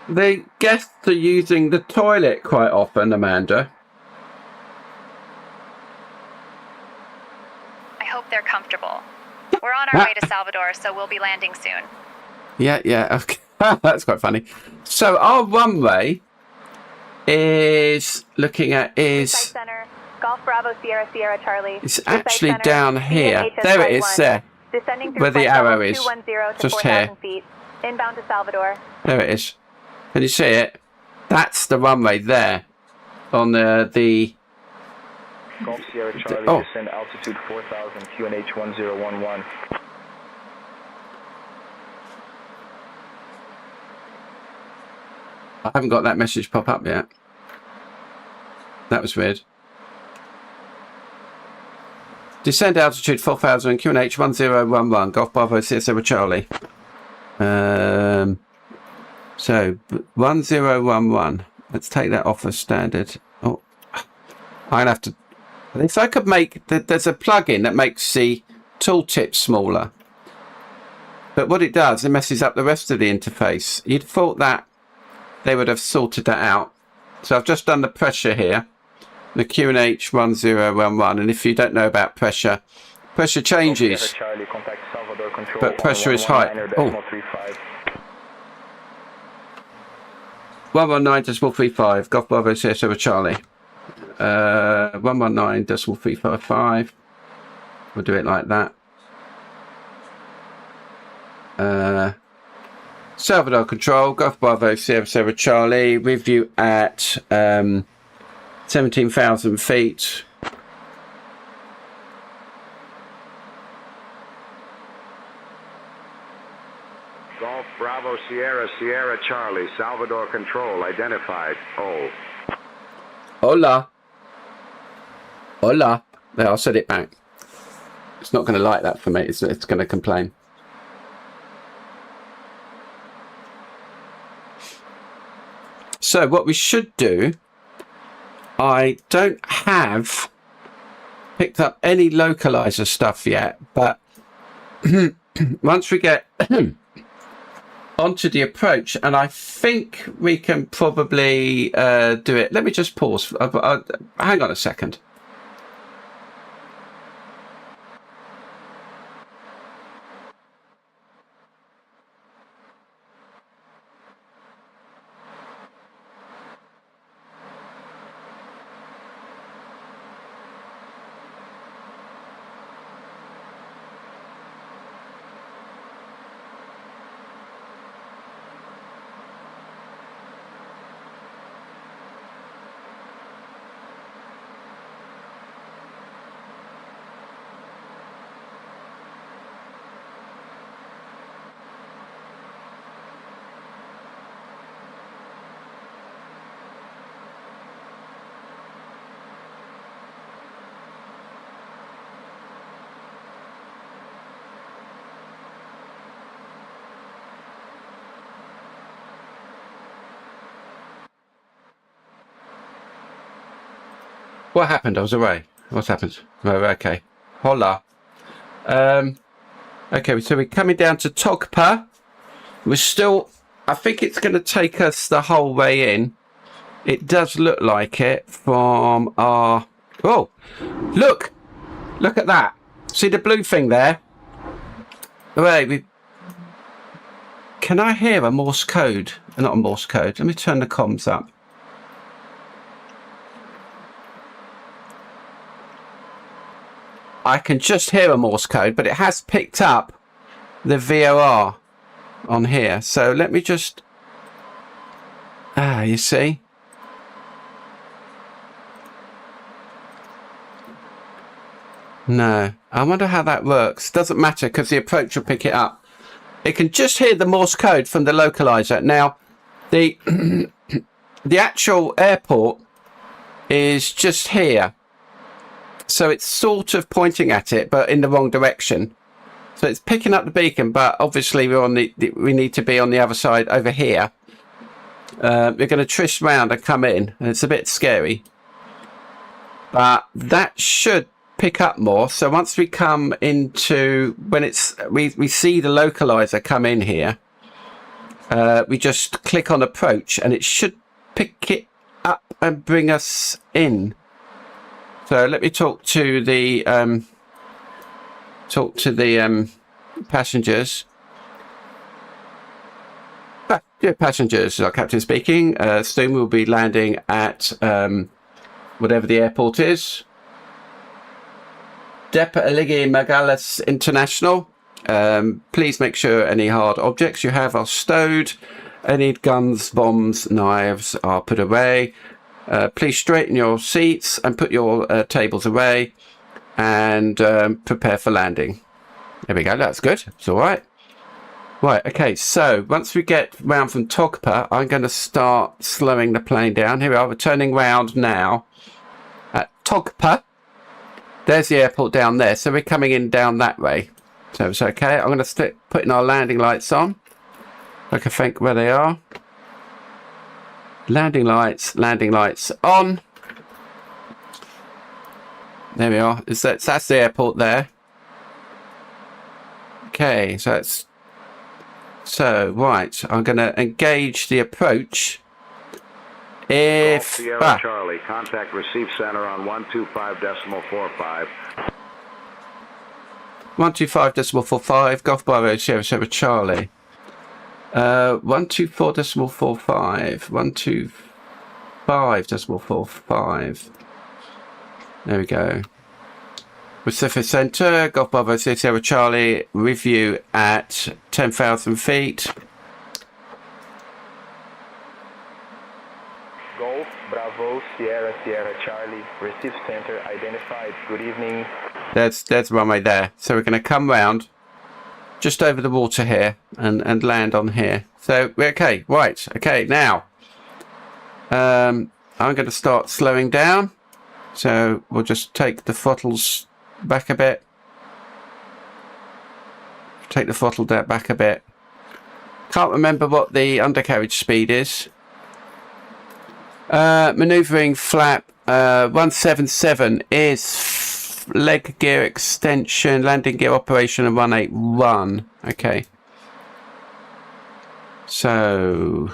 The guests are using the toilet quite often, Amanda. I hope they're comfortable. We're on our way to Salvador, so we'll be landing soon. Yeah, okay. That's quite funny. So our runway is looking at Center, Golf Bravo Sierra Sierra Charlie. It's actually down here. There it is, there. Descending through Where the arrow is. 210 to Just 4,000 here. feet. Inbound to Salvador. There it is. Can you see it? That's the runway there. On the Golf Sierra Charlie, oh. descend altitude 4,000, QNH 1011. I haven't got that message pop up yet. That was weird. Descend altitude 4,000, QNH 1011, Golf Bravo Sierra Charlie. So 1011. Let's take that off as standard. Oh, I'll have to. If I could make, there's a plugin that makes the tooltip smaller. But what it does, it messes up the rest of the interface. You'd thought that they would have sorted that out. So I've just done the pressure here, the QNH 1011. And if you don't know about pressure, pressure changes, but pressure is high. Oh. 119.355, Golf Bravo CS over Charlie. 119.355. We'll do it like that. Salvador Control, Golf Bravo Sierra Charlie, review at 17,000 feet. Golf Bravo Sierra Charlie, Salvador Control identified. Oh. Hola. Hola. There, I'll set it back. It's not going to like that for me. It's going to complain. So what we should do, I don't have picked up any localizer stuff yet, but once we get onto the approach, and I think we can probably do it. Let me just pause. Hang on a second. What happened? I was away. What's happened? Oh, okay. Hola. Okay, so we're coming down to Togpa. We're still, I think it's going to take us the whole way in. It does look like it from our... Oh, look. Look at that. See the blue thing there? Wait, can I hear a Morse code? Not a Morse code. Let me turn the comms up. I can just hear a Morse code, but it has picked up the VOR on here. So let me just... you see? No. I wonder how that works. Doesn't matter because the approach will pick it up. It can just hear the Morse code from the localizer. Now, the the actual airport is just here. So it's sort of pointing at it, but in the wrong direction. So it's picking up the beacon, but obviously we're on we need to be on the other side over here. We're going to twist round and come in, and it's a bit scary. But that should pick up more. So once we come into, when it's, we see the localizer come in here, we just click on approach, and it should pick it up and bring us in. So let me talk to the passengers. Dear passengers, our captain speaking. Soon we'll be landing at whatever the airport is. Depa Aligi Magalas International. Please make sure any hard objects you have are stowed. Any guns, bombs, knives are put away. Please straighten your seats and put your tables away, and prepare for landing. There we go. That's good. It's all right. Right. Okay. So once we get round from Togpa, I'm going to start slowing the plane down. Here we are. We're turning round now at Togpa. There's the airport down there. So we're coming in down that way. So it's okay. I'm going to put in our landing lights on. I can think where they are. Landing lights on. There we are. That's the airport there. Okay, so right, I'm going to engage the approach. Golf Sierra Charlie, contact receive center on 125.45. 125.45, Golf Bravo Sierra Sierra Charlie. 124.45, 125.45. There we go. Pacific Center, Golf Bravo Sierra Charlie, review at 10,000 feet. Golf Bravo Sierra Sierra Charlie, receive center identified. Good evening. There's runway there. So we're going to come round just over the water here and land on here. So we're okay. Right. Okay. Now, I'm going to start slowing down. So we'll just take the throttles back a bit. Take the throttle back a bit. Can't remember what the undercarriage speed is. Maneuvering flap 177 is leg gear extension, landing gear operation of 181. Okay. So.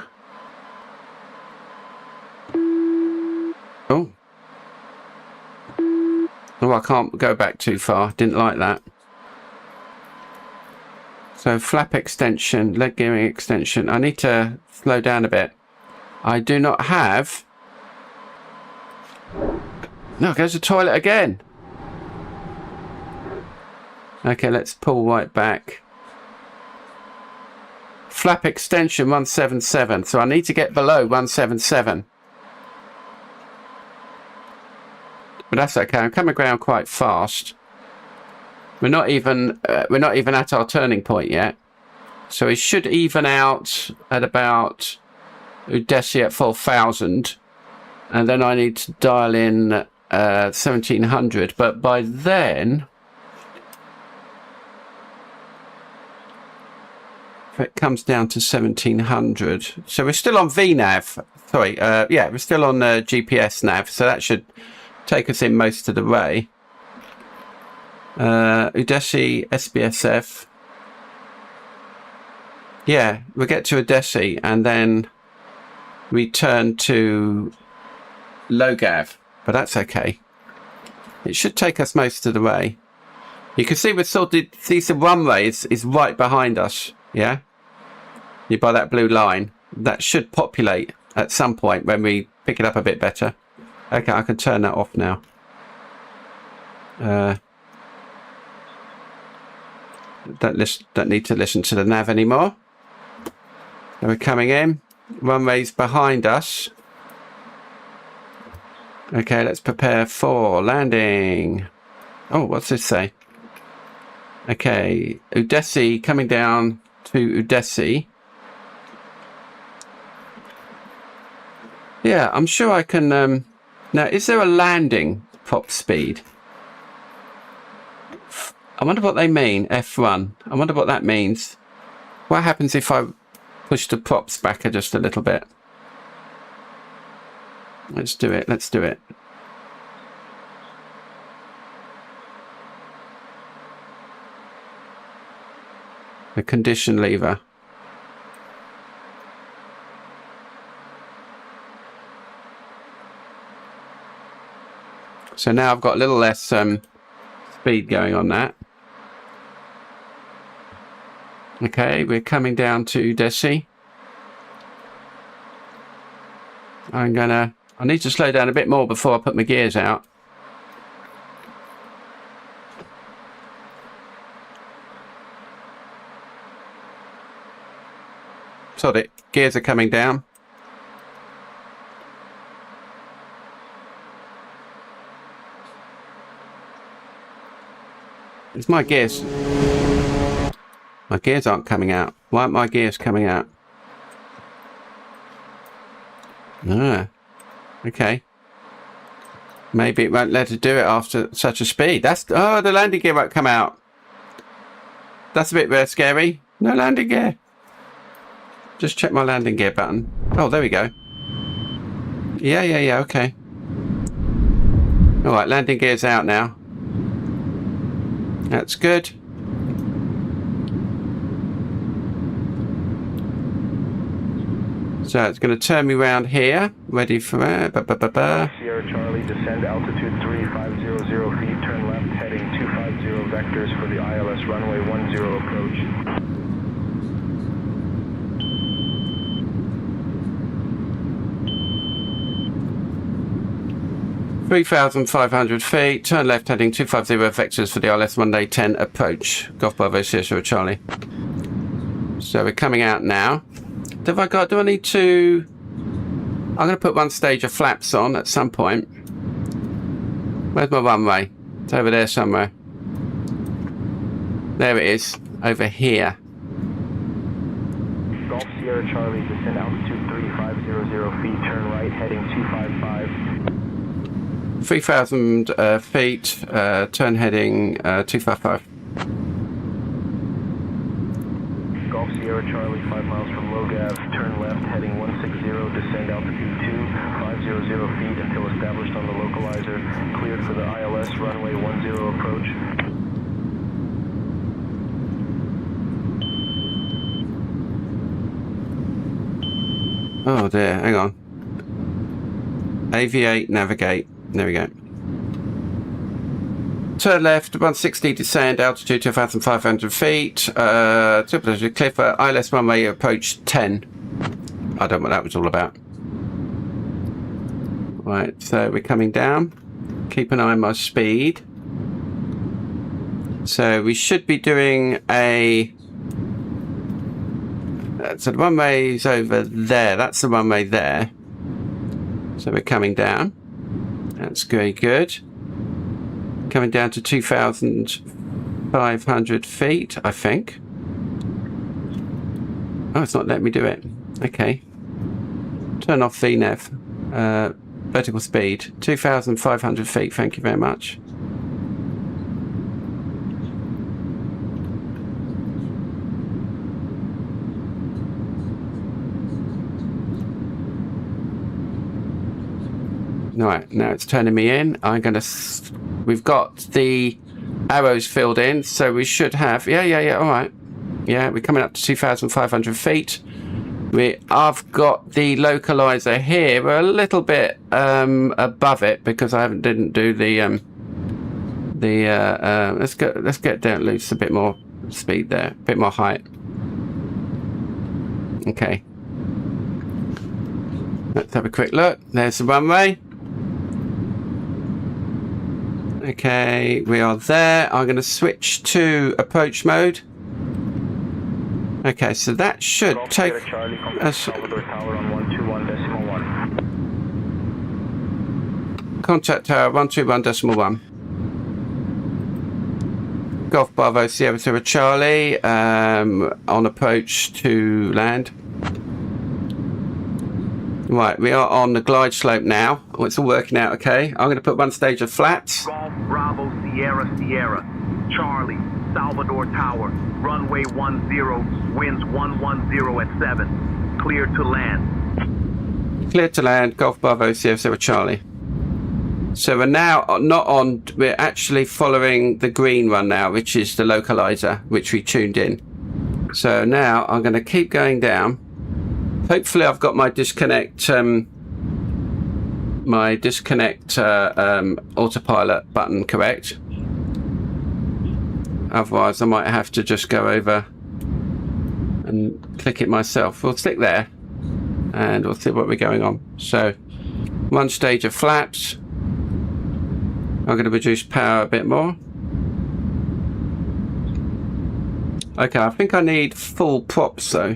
Oh, I can't go back too far. Didn't like that. So flap extension, leg gearing extension. I need to slow down a bit. I do not have. No, go to the toilet again. Okay, let's pull right back. Flap extension 177. So I need to get below 177. But that's okay. I'm coming around quite fast. We're not even at our turning point yet. So it should even out at about Udesi at 4,000. And then I need to dial in 1,700. But by then, if it comes down to 1,700. So we're still on VNAV. Sorry, yeah, we're still on GPS nav. So that should take us in most of the way. Udesi, SBSF. Yeah, we'll get to Udesi and then we turn to Logav, but that's okay. It should take us most of the way. You can see we're sort of, see some runway is right behind us. Yeah, you by that blue line. That should populate at some point when we pick it up a bit better. Okay, I can turn that off now. Don't need to listen to the nav anymore. So we're coming in. Runway's behind us. Okay, let's prepare for landing. Oh, what's this say? Okay, Udesi coming down to Udesi. Yeah, I'm sure I can. Now, is there a landing prop speed? I wonder what they mean, F1. I wonder what that means. What happens if I push the props back just a little bit? Let's do it. Let's do it. The condition lever. So now I've got a little less speed going on that. Okay, we're coming down to Udesi. I need to slow down a bit more before I put my gears out. Sod it, gears are coming down. It's my gears. My gears aren't coming out. Why aren't my gears coming out? Ah, okay. Maybe it won't let it do it after such a speed. Oh, the landing gear won't come out. That's a bit scary. No landing gear. Just check my landing gear button. Oh, there we go. Yeah, okay. Alright, landing gear's out now. That's good. So it's going to turn me around here. Ready for that. Sierra Charlie, descend altitude 3500 feet, turn left, heading 250 vectors for the ILS runway 10 approach. 3,500 feet, turn left heading 250 vectors for the ILS Monday 10 approach. Golf Bravo Sierra Charlie. So we're coming out now. Do I need to... I'm going to put one stage of flaps on at some point. Where's my runway? It's over there somewhere. There it is, over here. Golf Sierra Charlie, descend altitude 3500 feet, turn right heading 255. 3,000 feet, turn heading 255. Golf Sierra Charlie, 5 miles from Logav, turn left heading 160, descend altitude 2500 feet until established on the localizer, cleared for the ILS runway 10 approach. Oh dear, hang on. Aviate, navigate. There we go. Turn left, 160, descend, altitude 2,500 feet. Clear for ILS runway approach 10. I don't know what that was all about. Right, so we're coming down. Keep an eye on my speed. So we should be doing a... So the runway's over there. That's the runway there. So we're coming down. That's very good. Coming down to 2,500 feet, I think. Oh, it's not letting me do it. Okay. Turn off VNAV. Vertical speed. 2,500 feet, thank you very much. Right, now it's turning me in. We've got the arrows filled in, so we should have... Yeah, all right. Yeah, we're coming up to 2,500 feet. I've got the localizer here. We're a little bit above it because I didn't do the let's get down loose a bit more speed there, a bit more height. Okay. Let's have a quick look. There's the runway. Okay, we are there. I'm going to switch to approach mode. Okay, so that should take us... Contact tower 121.1. Golf Bravo Sierra Sierra Charlie on approach to land. Right, we are on the glide slope now. Oh, it's all working out okay. I'm going to put one stage of flats. Golf Bravo Sierra Sierra Charlie Salvador Tower, runway 10, winds 110 at 7. Clear to land. Clear to land, Golf Bravo Sierra Sierra Charlie. So we're now not on, we're actually following the green one now, which is the localizer, which we tuned in. So now I'm going to keep going down. Hopefully I've got my disconnect autopilot button correct. Otherwise I might have to just go over and click it myself. We'll stick there and we'll see what we're going on. So one stage of flaps. I'm going to reduce power a bit more. Okay, I think I need full props though.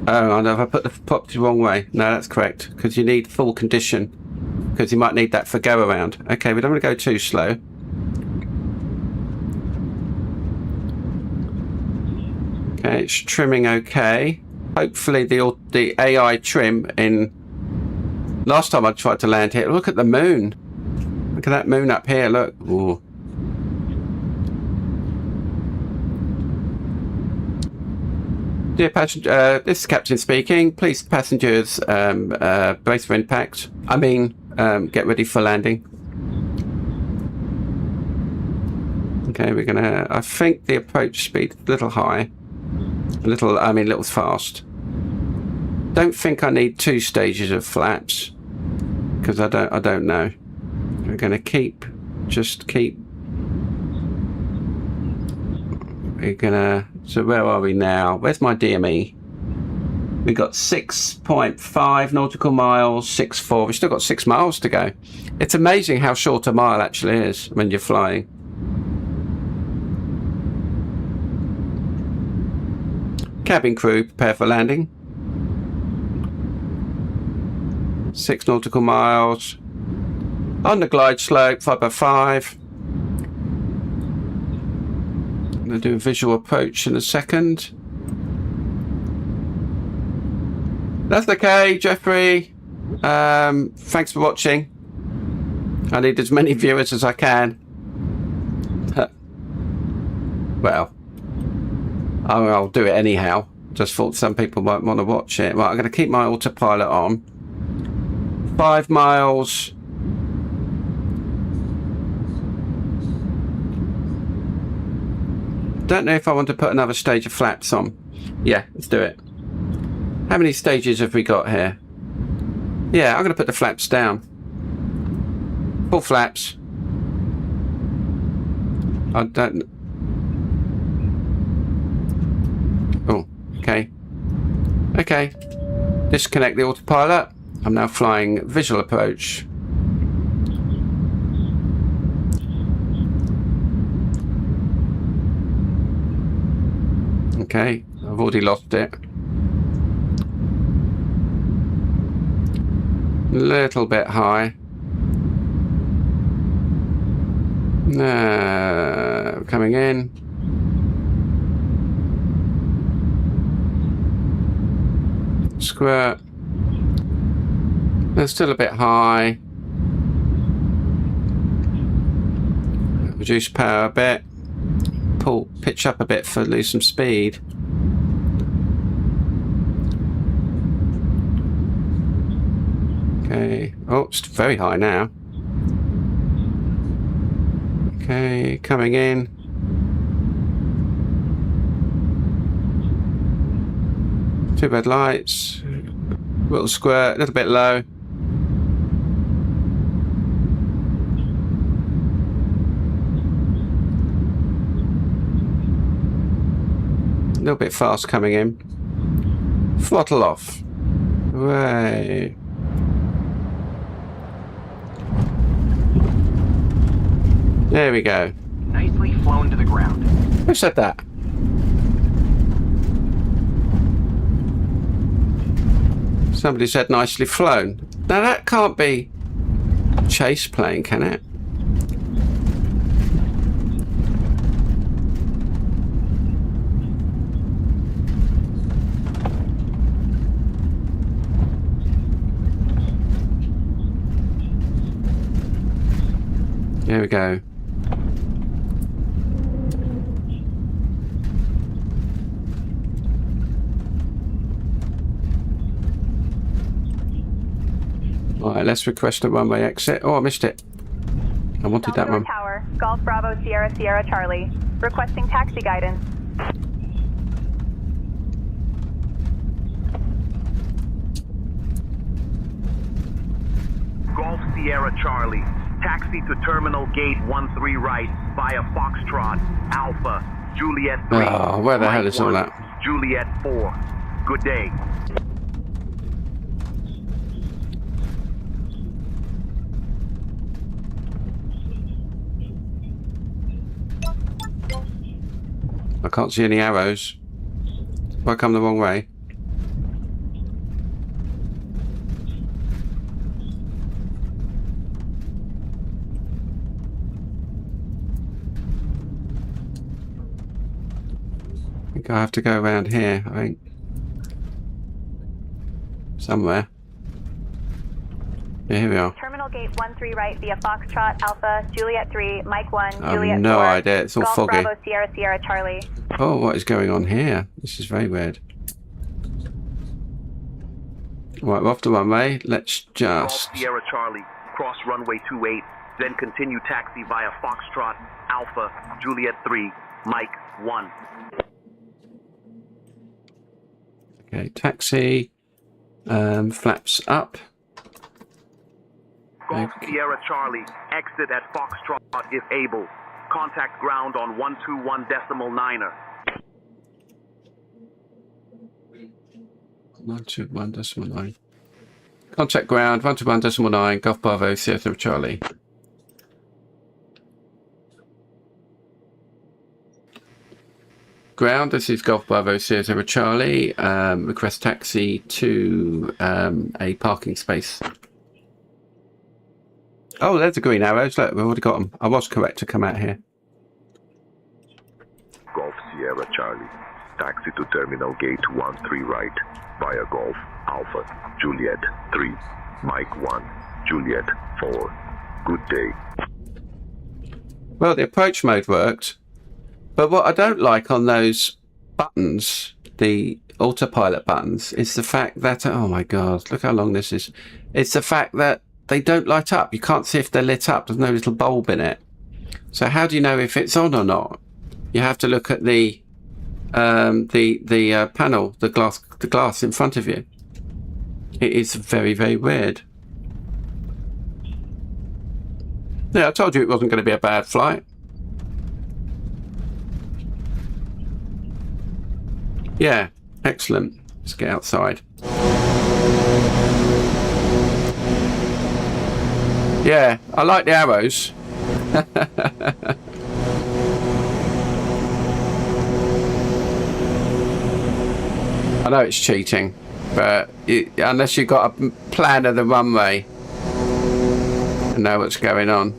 Oh, I know if I put the props the wrong way. No, that's correct, because you need full condition, because you might need that for go around. Okay, we don't want to go too slow. Okay, it's trimming okay. Hopefully the AI trim in... Last time I tried to land here, look at the moon. Look at that moon up here, look. Ooh. Dear passenger, this is Captain speaking. Please, passengers, brace for impact. I mean, get ready for landing. Okay, we're gonna. I think the approach speed a little high, a little fast. Don't think I need 2 stages of flaps because I don't know. We're gonna keep. We're gonna. So where are we now? Where's my DME? We got 6.5 nautical miles, 6.4. We've still got 6 miles to go. It's amazing how short a mile actually is when you're flying. Cabin crew, prepare for landing. 6 nautical miles. On the glide slope, 5x5. I'm going to do a visual approach in a second. That's okay, Jeffrey. Thanks for watching. I need as many viewers as I can. Well, I'll do it anyhow. Just thought some people might want to watch it. Right, I'm going to keep my autopilot on. 5 miles. Don't know if I want to put another stage of flaps on. Yeah, let's do it. How many stages have we got here? Yeah, I'm going to put the flaps down. Full flaps. I don't... Oh, okay. Okay. Disconnect the autopilot. I'm now flying visual approach. Okay, I've already lost it. A little bit high. Coming in. Squirt. They're still a bit high. Reduce power a bit. Pitch up a bit for lose some speed. Okay. Oh, it's very high now. Okay, coming in. Two red lights. Little squirt, a little bit low. A little bit fast coming in. Throttle off. Hooray. There we go. Nicely flown to the ground. Who said that? Somebody said nicely flown. Now that can't be a chase plane, can it? There we go. Alright, let's request a runway exit. Oh, I missed it. I wanted that one. Tower, Golf Bravo Sierra Sierra Charlie. Requesting taxi guidance. Golf Sierra Charlie. Taxi to Terminal Gate 13 right via Foxtrot, Alpha, Juliet 3. Oh, where the hell is all that? Juliet 4. Good day. I can't see any arrows. Have I come the wrong way? I think I have to go around here, I think. Somewhere. Yeah, here we are. Terminal gate 13 right via Foxtrot, Alpha, Juliet 3, Mike 1, I have Juliet no 4, idea. It's all Golf foggy. Bravo, Sierra, Sierra, Charlie. Oh, what is going on here? This is very weird. Right, we're off the runway. Let's just... Golf Sierra Charlie, cross runway 28, then continue taxi via Foxtrot, Alpha, Juliet 3, Mike 1. Okay, taxi. Flaps up. Golf Sierra Charlie, exit at Foxtrot if able. Contact ground on 121.9er. 121.9. Contact ground 121.9. Golf Bravo, Sierra Charlie. Ground, this is Golf Bravo, Sierra Charlie. Request taxi to a parking space. Oh, there's the green arrows. Look, we've already got them. I was correct to come out here. Golf Sierra Charlie, taxi to terminal gate 13 right via Golf Alpha, Juliet 3, Mike 1, Juliet 4. Good day. Well, the approach mode worked. But what I don't like on those buttons, the autopilot buttons, is the fact that, oh my God, look how long this is. It's the fact that they don't light up. You can't see if they're lit up. There's no little bulb in it. So how do you know if it's on or not? You have to look at the panel, the glass in front of you. It is very, very weird. Yeah, I told you it wasn't going to be a bad flight. Yeah, excellent. Let's get outside. Yeah, I like the arrows. I know it's cheating, but unless you've got a plan of the runway and know what's going on.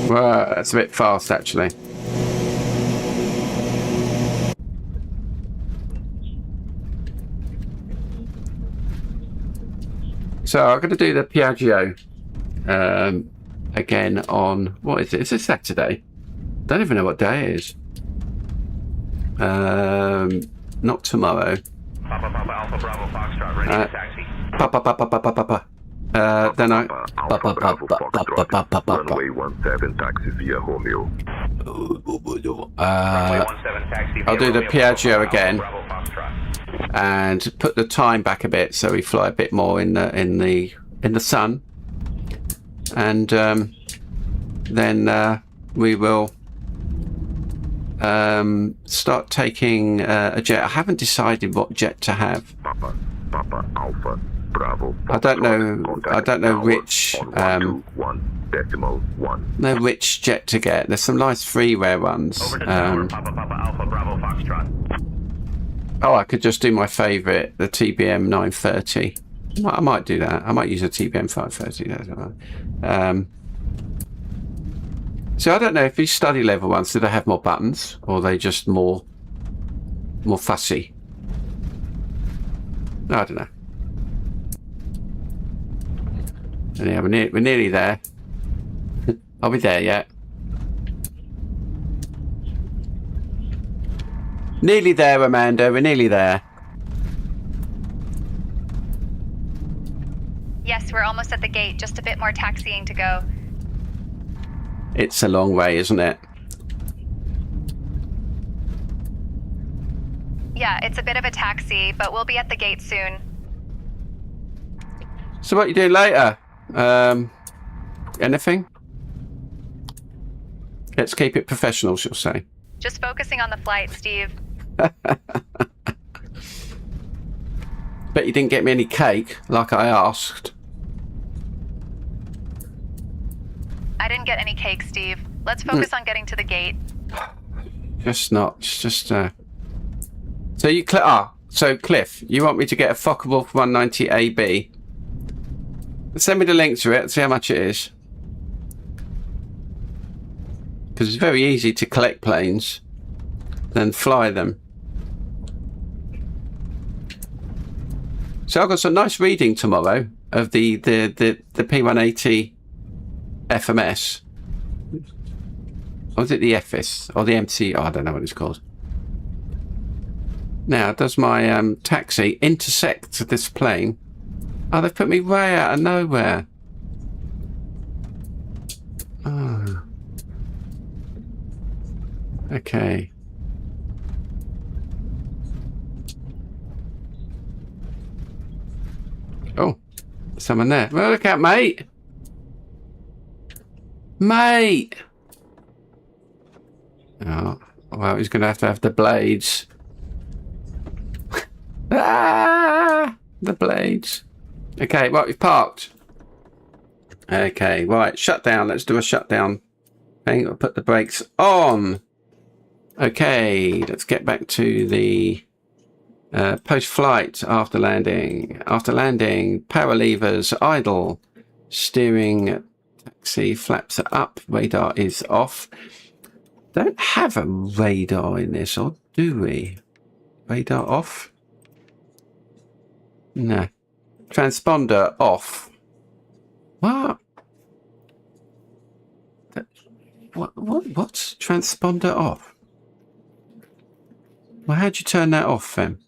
Well, that's a bit fast, actually. So I'm going to do the Piaggio again on, what is it? It's a Saturday. Don't even know what day it is. Not tomorrow. Papa Alpha Bravo Foxtrot, ready to taxi. Then I... Runway 17 taxi via Romeo. I'll do the Piaggio again and put the time back a bit so we fly a bit more in the sun, and then we will start taking a jet. I haven't decided what jet to have. Papa Alpha Bravo. I don't know which know which jet to get. There's some nice freeware ones. Over to tower, Papa Alpha Bravo Foxtrot. Oh, I could just do my favourite, the TBM 930. I might do that. I might use a TBM 530. So I don't know if these study level ones, do they have more buttons, or are they just more fussy? I don't know. Yeah, we're nearly there. Are we there yet? Nearly there, Amanda. We're nearly there. Yes, we're almost at the gate. Just a bit more taxiing to go. It's a long way, isn't it? Yeah, it's a bit of a taxi, but we'll be at the gate soon. So what are you doing later? Anything? Let's keep it professional, she'll say. Just focusing on the flight, Steve. Bet you didn't get me any cake, like I asked. I didn't get any cake, Steve. Let's focus on getting to the gate. Just not. It's just, So you... so Cliff, you want me to get a Focke-Wulf 190 AB? Send me the link to it, see how much it is. Because it's very easy to collect planes. then fly them. So I've got some nice reading tomorrow of the P180 FMS. Or is it the FS or the MC? Oh, I don't know what it's called. Now, does my taxi intersect this plane? Oh, they've put me way out of nowhere. Oh. Okay. Oh, someone there. Well, look out, mate. Mate. Oh, well, he's going to have the blades. Ah, the blades. Okay, right, we've parked. Okay, right, shutdown. Let's do a shutdown. Okay, I'll put the brakes on. Okay, let's get back to the post-flight after landing. After landing, power levers idle. Steering taxi flaps are up. Radar is off. Don't have a radar in this, or do we? Radar off? No. Transponder off. What? What's transponder off? Well, how'd you turn that off then?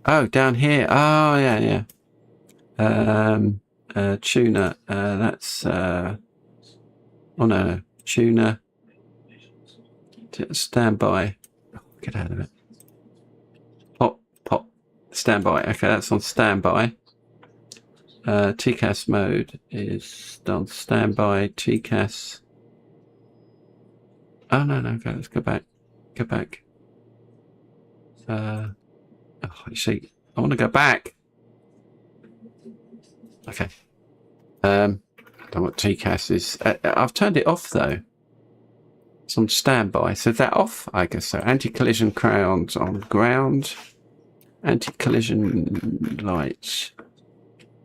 Oh, down here. Oh, yeah. Tuner. That's oh no. Tuner. Standby. Oh, get out of it. Pop. Standby. Okay, that's on standby. TCAS mode is on standby. TCAS. Oh no, okay, let's go back. Go back. Oh, you see, I want to go back. Okay. I don't know what TCAS is. I've turned it off though. It's on standby. So is that off? I guess so. Anti-collision crowns on ground. Anti-collision lights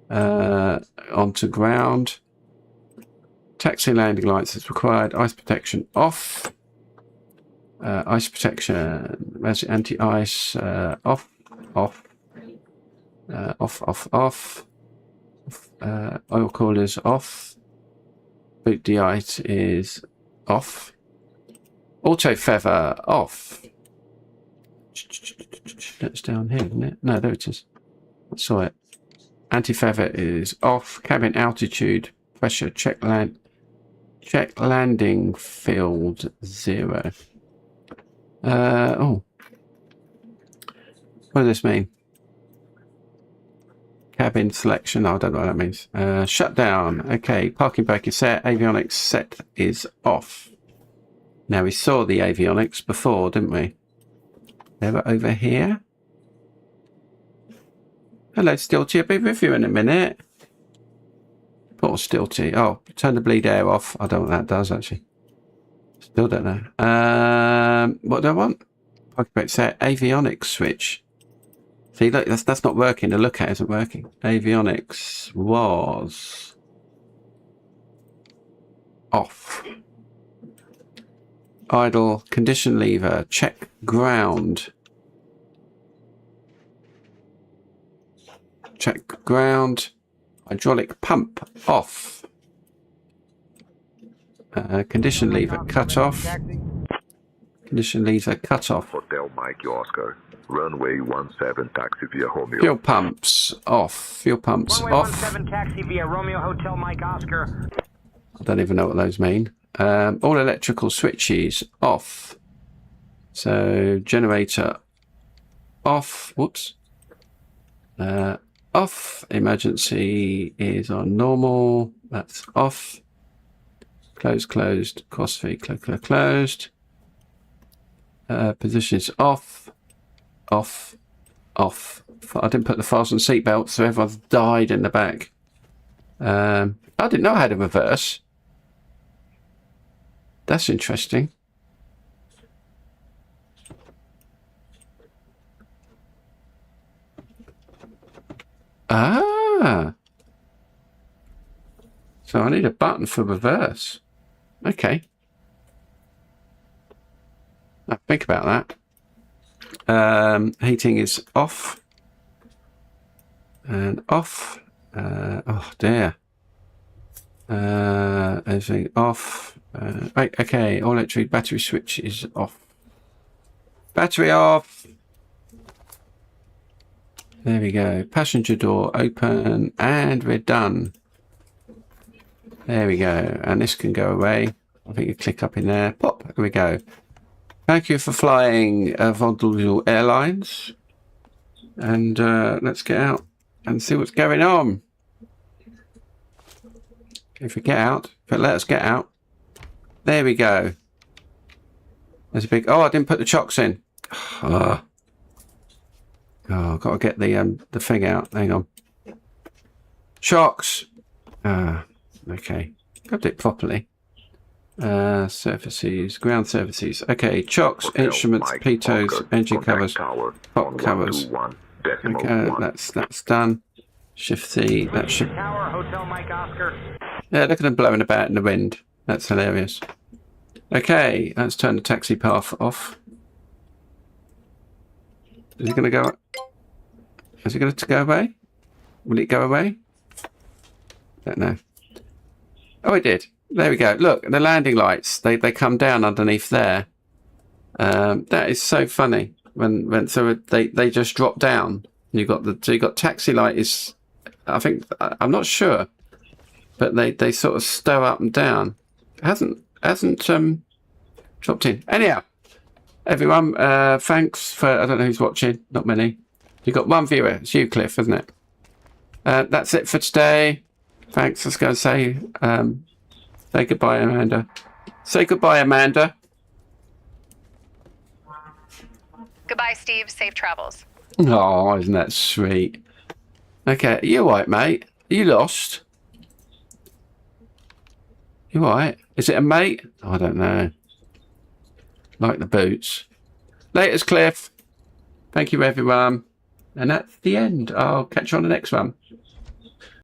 onto ground. Taxi landing lights is required. Ice protection off. Ice protection. Anti-ice off. Off. Oil coolers off. Boot de-ice is off. Auto feather off. That's down here, isn't it? No, there it is. I saw it. Anti-feather is off. Cabin altitude pressure check landing field 0. Oh. What does this mean? Cabin selection. Oh, I don't know what that means. Shutdown. Okay. Parking brake is set. Avionics set is off. Now we saw the avionics before, didn't we? They were over here. Hello, Stilty. I'll be with you in a minute. Poor Stilty. Oh, turn the bleed air off. I don't know what that does, actually. Still don't know. What do I want? Parking brake set. Avionics switch. See, look, that's not working. The look at isn't working. Avionics was off. Idle. Condition lever. Check ground. Check ground. Hydraulic pump off. Condition lever cut off. Condition lever cut off. Hotel Mike Oscar. Runway 17 taxi via Romeo. Fuel pumps off. Fuel pumps Runway off. 17 taxi via Romeo Hotel Mike Oscar. I don't even know what those mean. All electrical switches off. So generator off. Whoops. Off. Emergency is on normal. That's off. Closed. Cross feed. Closed. Position is off. Off. I didn't put the fasten seatbelt, so everyone's died in the back. I didn't know I had a reverse. That's interesting. Ah. So I need a button for reverse. Okay. Think about that. Heating is off. And off. Oh dear. Everything off. Right, okay, all electric battery switch is off. Battery off. There we go. Passenger door open, and we're done. There we go. And this can go away. I think you click up in there. Pop. Here we go. Thank you for flying Vondel Airlines. And let's get out and see what's going on. If we get out, if it let us get out. There we go. There's a big... Oh, I didn't put the chocks in. Oh, I've got to get the thing out. Hang on. Chocks. Okay. Got to do it properly. Surfaces, ground surfaces. Okay, chocks, Hotel instruments, Mike pitos, Walker, engine contact covers, tower, top covers. 1121, Okay, that's done. Shift C. That should. Tower, Hotel Mike Oscar. Yeah, look at them blowing about in the wind. That's hilarious. Okay, let's turn the taxi path off. Is it going to go? Is it going to go away? Will it go away? Don't know. Oh, it did. There we go. Look, the landing lights. They come down underneath there. That is so funny. When they just drop down. You got taxi light is. I think I'm not sure, but they sort of stow up and down. It hasn't dropped in. Anyhow, everyone, thanks for. I don't know who's watching. Not many. You got one viewer. It's you, Cliff, isn't it? That's it for today. Thanks. Let's go and say goodbye, Amanda. Say goodbye, Amanda. Goodbye, Steve. Safe travels. Oh, isn't that sweet? Okay, are you alright, mate? Are you lost? You alright? Is it a mate? I don't know. Like the boots. Laters, Cliff. Thank you, everyone. And that's the end. I'll catch you on the next one.